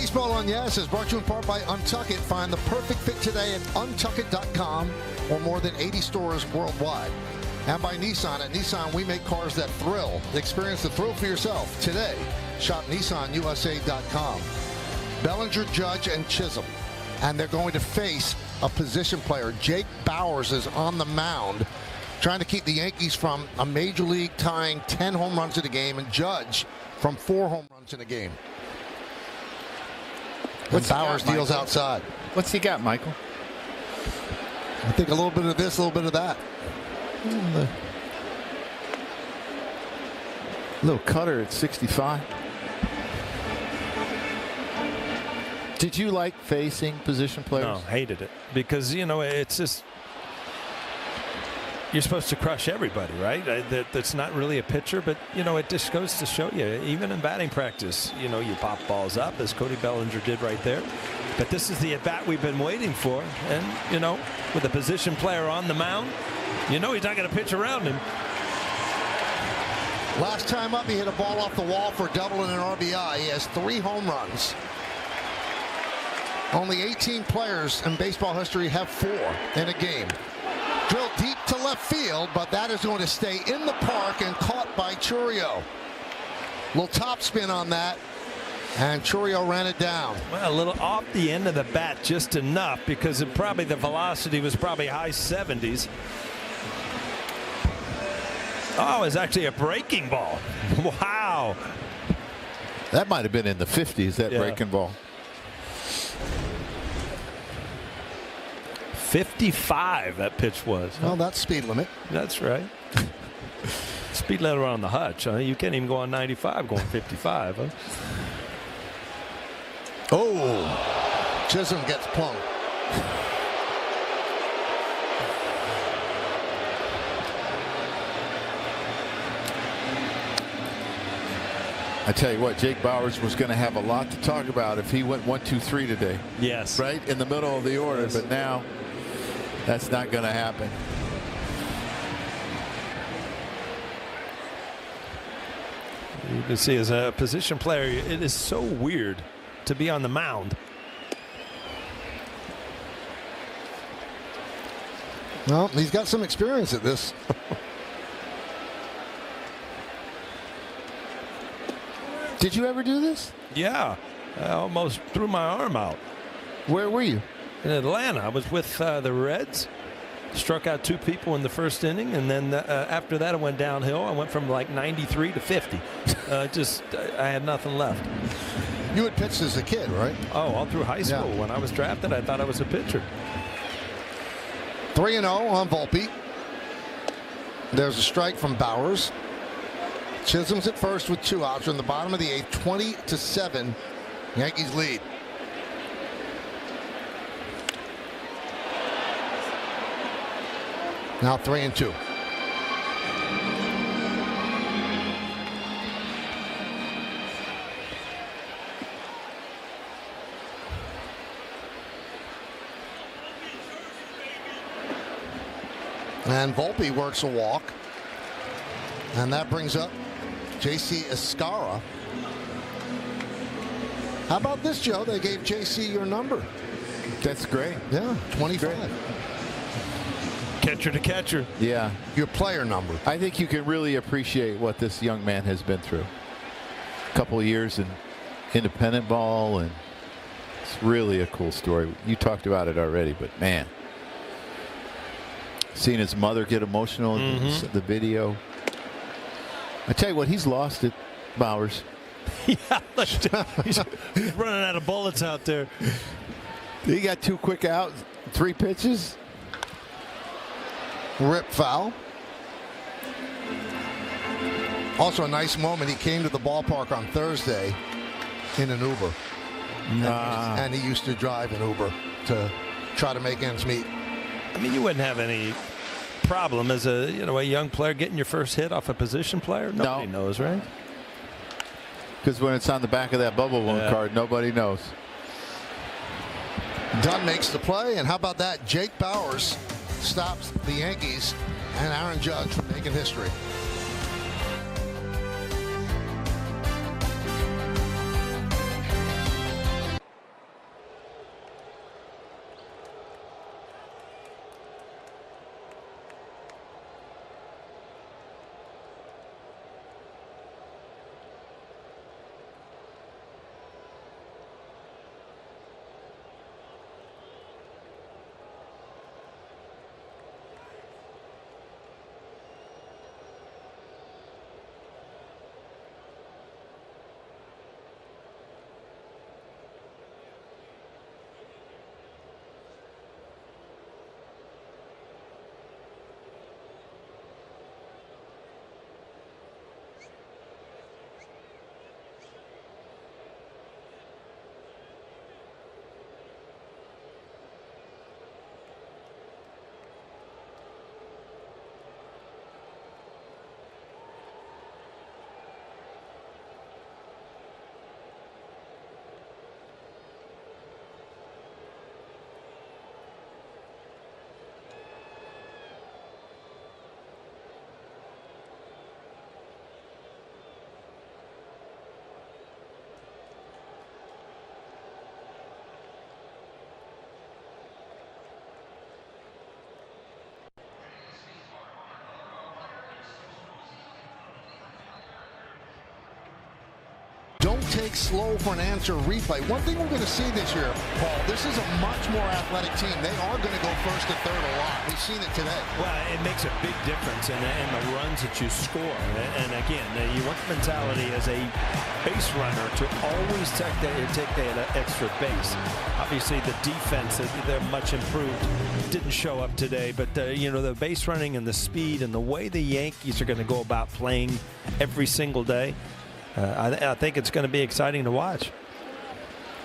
Baseball on Yes is brought to you in part by Untuck It. Find the perfect fit today at untuckit.com or more than 80 stores worldwide. And by Nissan. At Nissan, we make cars that thrill. Experience the thrill for yourself today. Shop NissanUSA.com. Bellinger, Judge, and Chisholm. And they're going to face a position player. Jake Bauers is on the mound, trying to keep the Yankees from a major league tying 10 home runs in a game, and Judge from 4 home runs in a game. Bauers deals outside. What's he got, Michael? I think a little bit of this, a little bit of that. Little cutter at 65. Did you like facing position players? No, hated it. Because, it's just, you're supposed to crush everybody, right? That's not really a pitcher, but, it just goes to show you, even in batting practice, you pop balls up, as Cody Bellinger did right there. But this is the at-bat we've been waiting for. And, with a position player on the mound, he's not going to pitch around him. Last time up, he hit a ball off the wall for a double and an RBI. He has 3 home runs. Only 18 players in baseball history have 4 in a game. Drilled deep to left field, but that is going to stay in the park and caught by Chourio. Little top spin on that, and Chourio ran it down. Well, a little off the end of the bat, just enough, because the velocity was probably high 70s. Oh, it's actually a breaking ball. Wow. That might have been in the 50s, that breaking ball. 55 that pitch was. Well, that's speed limit. That's right. Speed limit on the hutch. Huh? You can't even go on 95 going 55. Huh? Oh, Chisholm gets plunked. I tell you what, Jake Bauers was going to have a lot to talk about if he went 1-2-3 today. Yes. Right in the middle of the order, yes. But now that's not going to happen. You can see, as a position player, it is so weird to be on the mound. Well, he's got some experience at this. Did you ever do this? Yeah. I almost threw my arm out. Where were you? In Atlanta. I was with the Reds. Struck out 2 people in the first inning, and then after that, I went downhill. I went from like 93 to 50. I had nothing left. You had pitched as a kid, right? Oh, all through high school. Yeah. When I was drafted, I thought I was a pitcher. 3-0 on Volpe. There's a strike from Bauers. Chisholm's at first with 2 outs. We're in the bottom of the 8th, 20-7. Yankees lead. Now 3-2. And Volpe works a walk. And that brings up J.C. Escara. How about this, Joe? They gave J.C. your number. That's great. Yeah, 25. Great. Catcher to catcher. Yeah. Your player number. I think you can really appreciate what this young man has been through. A couple of years in independent ball, and it's really a cool story. You talked about it already, but man, seeing his mother get emotional in the video. I tell you what, he's lost it, Bauers. Yeah, he's running out of bullets out there. He got 2 quick outs, 3 pitches. Rip foul. Also a nice moment. He came to the ballpark on Thursday in an Uber. And he used to drive an Uber to try to make ends meet. I mean, you wouldn't have any problem as a young player getting your first hit off a position player. Nobody knows, right? Because when it's on the back of that bubble one card, nobody knows. Dunn makes the play, and how about that? Jake Bauers stops the Yankees and Aaron Judge from making history. take slow for an answer replay. One thing we're going to see this year, Paul, this is a much more athletic team. They are going to go first to third a lot. We've seen it today. Well, it makes a big difference in the runs that you score. And again, you want the mentality as a base runner to always take that extra base. Obviously, the defense, they're much improved. Didn't show up today, but the base running and the speed and the way the Yankees are going to go about playing every single day, I think it's going to be exciting to watch.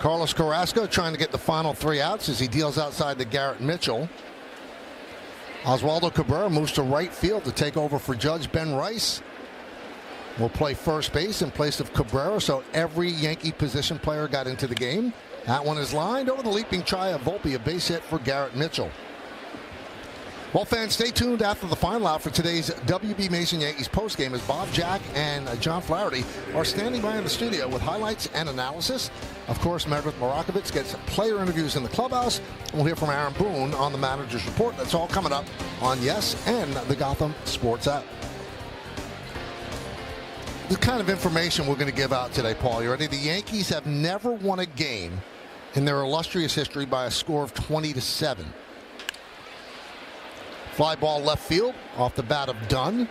Carlos Carrasco trying to get the final 3 outs as he deals outside to Garrett Mitchell. Oswaldo Cabrera moves to right field to take over for Judge Ben Rice. Will play first base in place of Cabrera, so every Yankee position player got into the game. That one is lined over the leaping try of Volpe, a base hit for Garrett Mitchell. Well, fans, stay tuned after the final out for today's WB Mason Yankees postgame as Bob Jack and John Flaherty are standing by in the studio with highlights and analysis. Of course, Meredith Marakovits gets player interviews in the clubhouse. We'll hear from Aaron Boone on the manager's report. That's all coming up on Yes and the Gotham Sports app. The kind of information we're going to give out today, Paul. You ready? The Yankees have never won a game in their illustrious history by a score of 20-7. Fly ball left field off the bat of Dunn.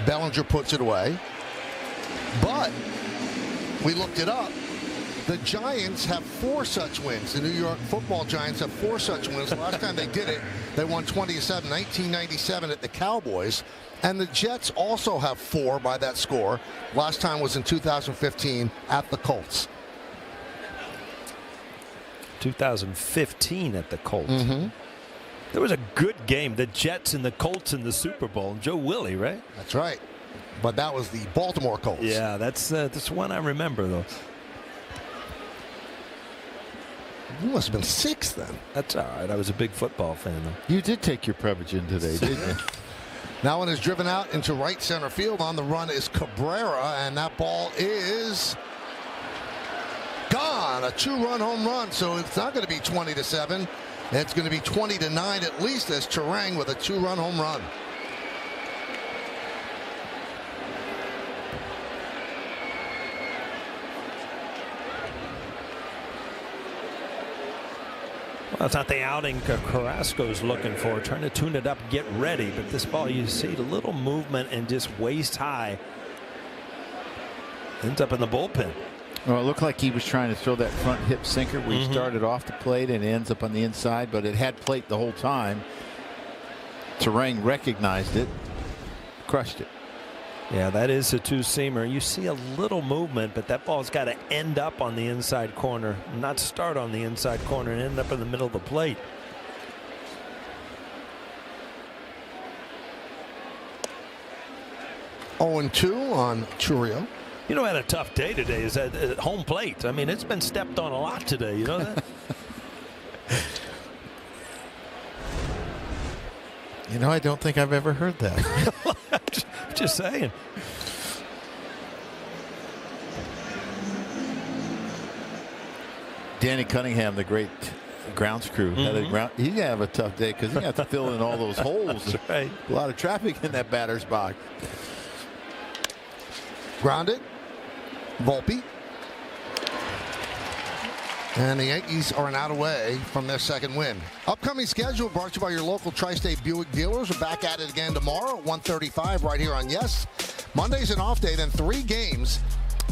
Bellinger puts it away. But we looked it up. The Giants have 4 such wins. The New York Football Giants have 4 such wins. The last time they did it, they won 20-7, 1997 at the Cowboys. And the Jets also have 4 by that score. Last time was in 2015 at the Colts. 2015 at the Colts. Mm-hmm. There was a good game, the Jets and the Colts in the Super Bowl. Joe Willie, right? That's right. But that was the Baltimore Colts. Yeah, that's one I remember, though. You must have been 6 then. That's all right. I was a big football fan, though. You did take your Prevagen today, didn't you? Now one is driven out into right center field. On the run is Cabrera, and that ball is gone. A 2-run home run, so it's not going to be 20-7. It's going to be 20-9 at least as Turang with a 2-run home run. Well, it's not the outing Carrasco's looking for, trying to tune it up, get ready. But this ball, you see a little movement and just waist high. Ends up in the bullpen. Well, it looked like he was trying to throw that front hip sinker where he started off the plate and ends up on the inside, but it had plate the whole time. Turang recognized it, crushed it. Yeah, that is a 2-seamer. You see a little movement, but that ball's got to end up on the inside corner, not start on the inside corner and end up in the middle of the plate. And 2 on Churio. You know, had a tough day today is at home plate. I mean, it's been stepped on a lot today. You know that? You know, I don't think I've ever heard that. Just saying. Danny Cunningham, the great grounds crew, he's going to have a tough day because he has to fill in all those holes. That's right. A lot of traffic in that batter's box. Grounded. Volpe. And the Yankees are an out away from their second win. Upcoming schedule brought to you by your local Tri-State Buick dealers. We're back at it again tomorrow at 1:35 right here on Yes. Monday's an off day, then 3 games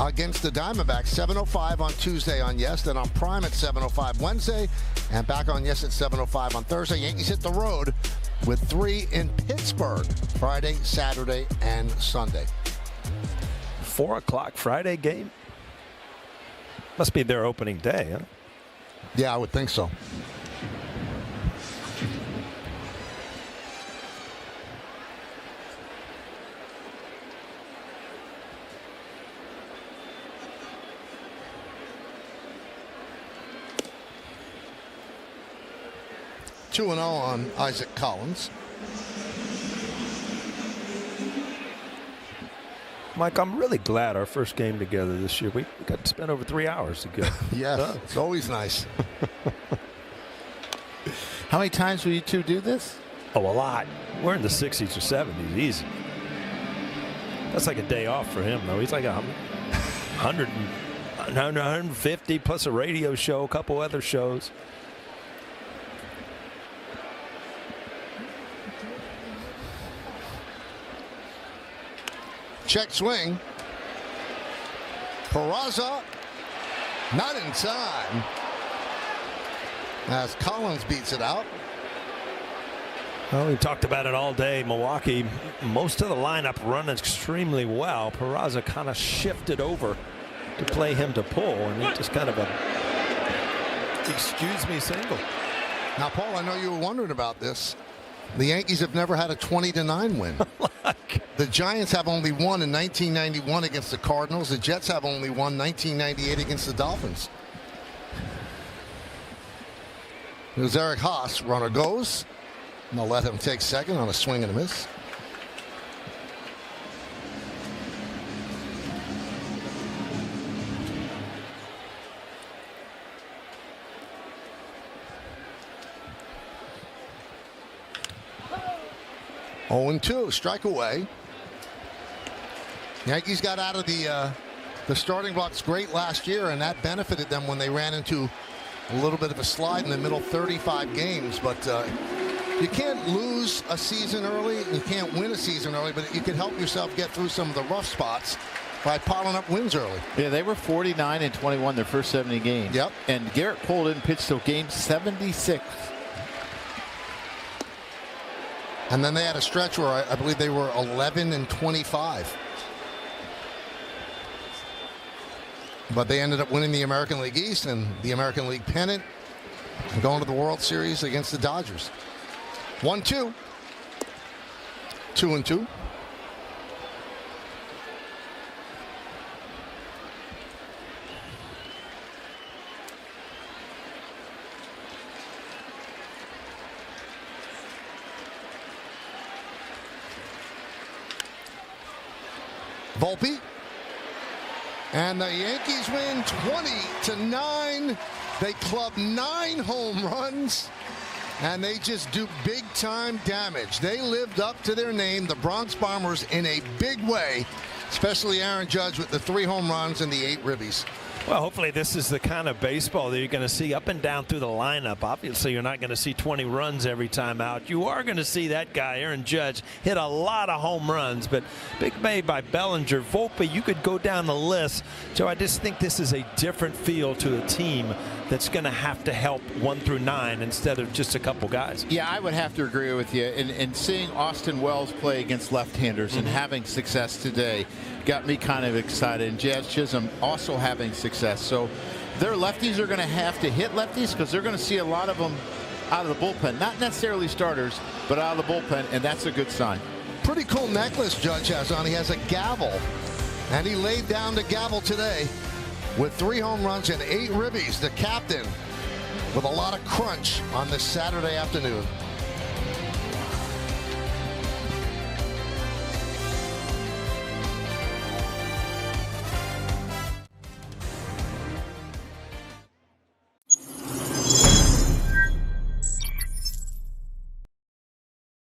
against the Diamondbacks. 7:05 on Tuesday on Yes, then on Prime at 7:05 Wednesday, and back on Yes at 7:05 on Thursday. Yankees hit the road with 3 in Pittsburgh Friday, Saturday, and Sunday. 4 o'clock Friday game. Must be their opening day, huh? Yeah, I would think so. Two and 0 on Isaac Collins. Mike, I'm really glad our first game together this year, we got to spend over 3 hours together. Yes, it's always nice. How many times will you two do this? Oh, a lot. We're in the 60s or 70s, easy. That's like a day off for him, though. He's like, 150 plus a radio show, a couple other shows. Check swing. Peraza, not in time. As Collins beats it out. Well, we talked about it all day. Milwaukee, most of the lineup run extremely well. Peraza kind of shifted over to play him to pull, and it just kind of a excuse me single. Now, Paul, I know you were wondering about this. The Yankees have never had a 20-9 win. The Giants have only won in 1991 against the Cardinals. The Jets have only won 1998 against the Dolphins. Here's Eric Haas. Runner goes. And they'll let him take second on a swing and a miss. Oh, 0-2, strike away. Yankees got out of the starting blocks great last year, and that benefited them when they ran into a little bit of a slide in the middle 35 games. But you can't lose a season early, you can't win a season early, but you can help yourself get through some of the rough spots by piling up wins early. Yeah, they were 49-21 their first 70 games. Yep. And Garrett Cole didn't pitch till game 76. And then they had a stretch where I believe they were 11-25. But they ended up winning the American League East and the American League pennant and going to the World Series against the Dodgers. 1-2. 2-2. Volpe. And the Yankees win 20-9. They club 9 home runs. And they just do big-time damage. They lived up to their name, the Bronx Bombers, in a big way, especially Aaron Judge with the 3 home runs and the 8 ribbies. Well, hopefully this is the kind of baseball that you're going to see up and down through the lineup. Obviously, you're not going to see 20 runs every time out. You are going to see that guy, Aaron Judge, hit a lot of home runs. But big bay by Bellinger, Volpe, you could go down the list. So I just think this is a different feel to a team that's going to have to help 1 through 9 instead of just a couple guys. Yeah, I would have to agree with you. And seeing Austin Wells play against left-handers and having success today got me kind of excited. And Jazz Chisholm also having success. So their lefties are going to have to hit lefties because they're going to see a lot of them out of the bullpen. Not necessarily starters, but out of the bullpen, and that's a good sign. Pretty cool necklace Judge has on. He has a gavel, and he laid down the gavel today with 3 home runs and 8 ribbies. The captain with a lot of crunch on this Saturday afternoon.